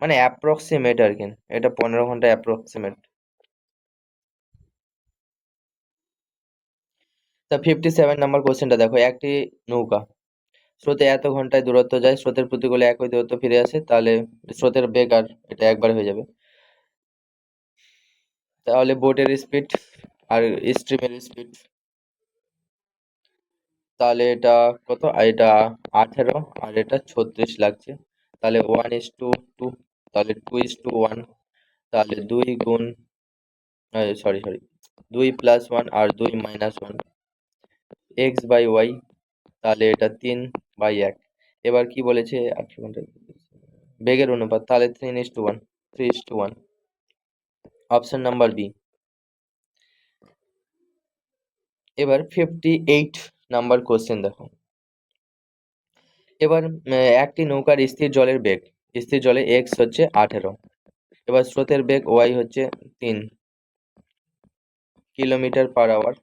Speaker 1: মানে অ্যাপ্রক্সিমেট আর কি, এটা 15 ঘন্টা অ্যাপ্রক্সিমেট। তা 57 নম্বর কোশ্চেনটা দেখো, একটি নৌকা স্রোতে এত ঘন্টায় দূরত্ব যায়, স্রোতের প্রতিকূলে একই দূরত্ব ফিরে আসে, তাহলে স্রোতের বেগ, আর এটা একবার হয়ে যাবে, তাহলে বোটের স্পিড আর স্ট্রিমের স্পিড, তাহলে এটা কত, আর এটা 18 আর এটা 36 লাগছে, তাহলে 1:2, তাহলে 2:1, তাহলে 2 গুণ, সরি সরি 2+1 আর 2-1, এক্স বাই ওয়াই, তাহলে এটা 3/1। এবার কি বলেছে, 18 ঘন্টা বেগের অনুপাত, তাহলে 3:1, 3:1, অপশন নাম্বার বি। এবার 58 নাম্বার কোশ্চেন দেখো, এবার একটি নৌকার স্থির জলের বেগ, স্থির জলে এক্স হচ্ছে 18, এবার স্রোতের বেগ ওয়াই হচ্ছে 3 কিলোমিটার পার আওয়ার,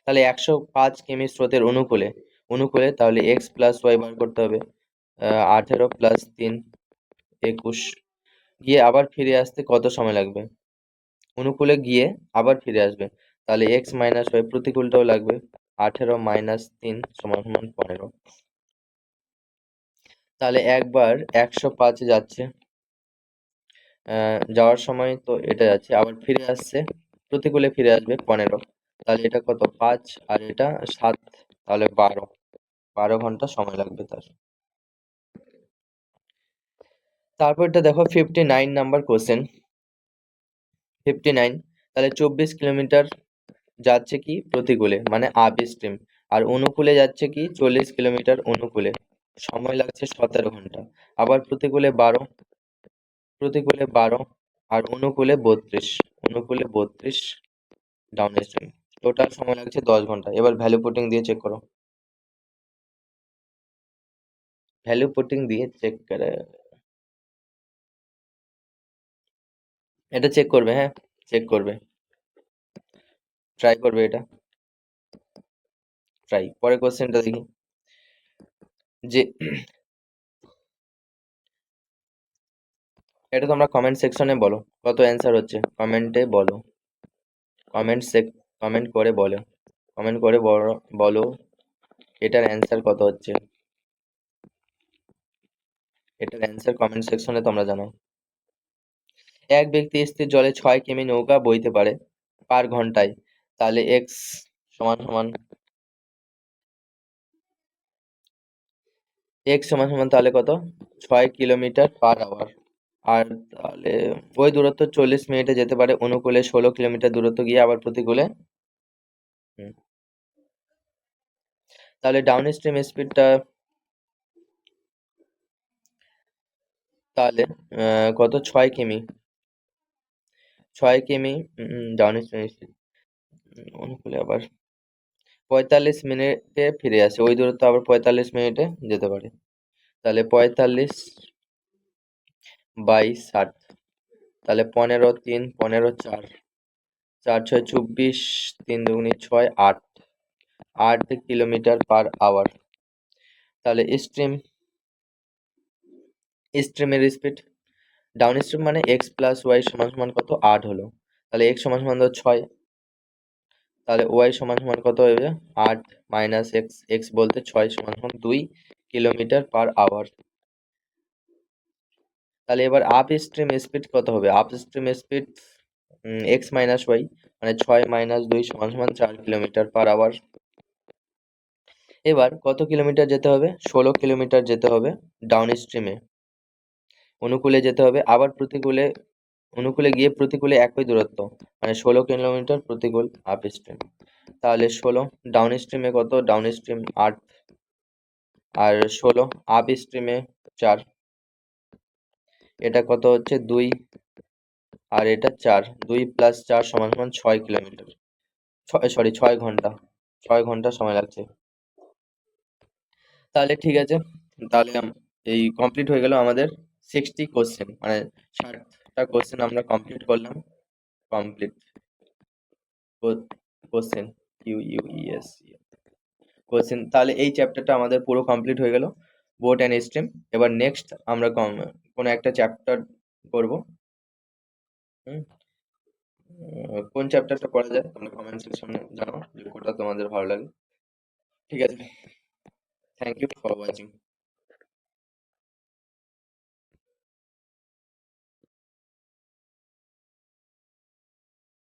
Speaker 1: তাহলে 105 কিমি স্রোতের অনুকূলে, তাহলে এক্স প্লাস ওয়াই বার করতে হবে, 18 প্লাস 3, 21, গিয়ে আবার ফিরে আসতে কত সময় লাগবে, অনুকূলে গিয়ে আবার ফিরে আসবে, তাহলে এক্স মাইনাস ওয়াই, প্রতিকূলটাও লাগবে, 18 মাইনাস 3 সমান সমান 15, তাহলে একবার 105 যাচ্ছে, যাওয়ার সময় তো এটা যাচ্ছে, আবার ফিরে আসছে, প্রতিকূলে ফিরে আসবে 15, তাহলে এটা কত 5 আর এটা 7, তাহলে 12 ঘন্টা সময় লাগবে তার। তারপরটা দেখো 59 নাম্বার কোশ্চেন, 59, তাহলে 24 কিলোমিটার যাচ্ছে কি প্রতিকূলে মানে আপ স্ট্রিম, আর অনুকূলে যাচ্ছে কি 40 কিলোমিটার অনুকূলে, সময় লাগছে 17 ঘন্টা, আবার প্রতিকূলে 12 আর অনুকূলে 32 ডাউন স্ট্রিম, টোটাল সময় লাগছে 10 ঘন্টা। এবার ভ্যালু পুটিং দিয়ে চেক করো, এটা চেক করবে, হ্যাঁ চেক করবে, ট্রাই করবে এটা, পরের কোশ্চেনটা দেখি, যে এটা তোমরা কমেন্ট সেকশনে বলো কত অ্যান্সার হচ্ছে, কমেন্টে বলো, কমেন্ট সেক কমেন্ট করে বলো, বলো এটার অ্যান্সার কত হচ্ছে, এটার অ্যান্সার কমেন্ট সেকশনে তোমরা জানাও। এক ব্যক্তি স্থির জলে 6 কিমি নৌকা বইতে পারে পার ঘন্টায়, তাহলে এক্স সমান সমান, তাহলে কত, 6 কিলোমিটার পার আওয়ার, আর তাহলে ওই দূরত্ব 40 মিনিটে যেতে পারে, অনুকূলে 16 কিলোমিটার দূরত্ব গিয়ে আবার প্রতিকূলে, হুম, তাহলে ডাউন স্ট্রিম স্পিডটা, তাহলে কত, 6 কিমি, 6 কিমি ডাউন স্ট্রিম স্পিড, অনুকূলে আবার 45 মিনিটে ফিরে আসে, ওই দূরত্ব আবার 45 মিনিটে যেতে পারে, তাহলে 45/60, তাহলে 15, 3, 15, 4, 4, 6, 24, 3 দুগুণে 6, 8, 8 কিলোমিটার/আওয়ার। তাহলে স্ট্রিমের স্পিড, ডাউন স্ট্রিম মানে এক্স প্লাস ওয়াই সমান সমান কত, 8 হলো। তাহলে এক্স সমান সমান 6, তাহলে ওয়াই সমান সমান কত হবে, 8 মাইনাস এক্স, এক্স বলতে 6 সমান সমান 2 কিলোমিটার/আওয়ার। তাহলে এবার আপ স্ট্রিম স্পিড কত হবে, upstream speed X minus Y মানে 6 মাইনাস 2 সমান সমান 4 কিলোমিটার/আওয়ার। এবার কত কিলোমিটার যেতে হবে, 16 কিলোমিটার যেতে হবে ডাউন স্ট্রিমে। অনুকূলে যেতে হবে, আবার অনুকূলে গিয়ে প্রতিকূলে একই দূরত্ব, মানে 16 কিলোমিটার প্রতিকূল আপ স্ট্রিম। তাহলে 16 ডাউন স্ট্রিমে কত, ডাউন স্ট্রিম 8 আর 16 আপ স্ট্রিমে 4, এটা কত হচ্ছে 2 আর এটা 4, 2 প্লাস 4 সমান সমান 6 কিলোমিটার, 6 ঘন্টা, 6 ঘন্টা সময় লাগছে। তাহলে ঠিক আছে, তাহলে এই কমপ্লিট হয়ে গেল আমাদের 60 কোশ্চেন, মানে 60টা কোশ্চেন আমরা কমপ্লিট করলাম। কমপ্লিট কোশ্চেন, ইউইএস কোশ্চেন। তাহলে এই চ্যাপ্টারটা আমাদের পুরো কমপ্লিট হয়ে গেল, বোট অ্যান্ড স্ট্রিম। এবার নেক্সট আমরা কোনো একটা চ্যাপ্টার করব। কোন চ্যাপ্টারটা করা যায় তোমরা কমেন্ট সেকশনে জানাও, যে কোনটা তোমাদের ভালো লাগে। ঠিক আছে, থ্যাংক ইউ ফর ওয়াচিং।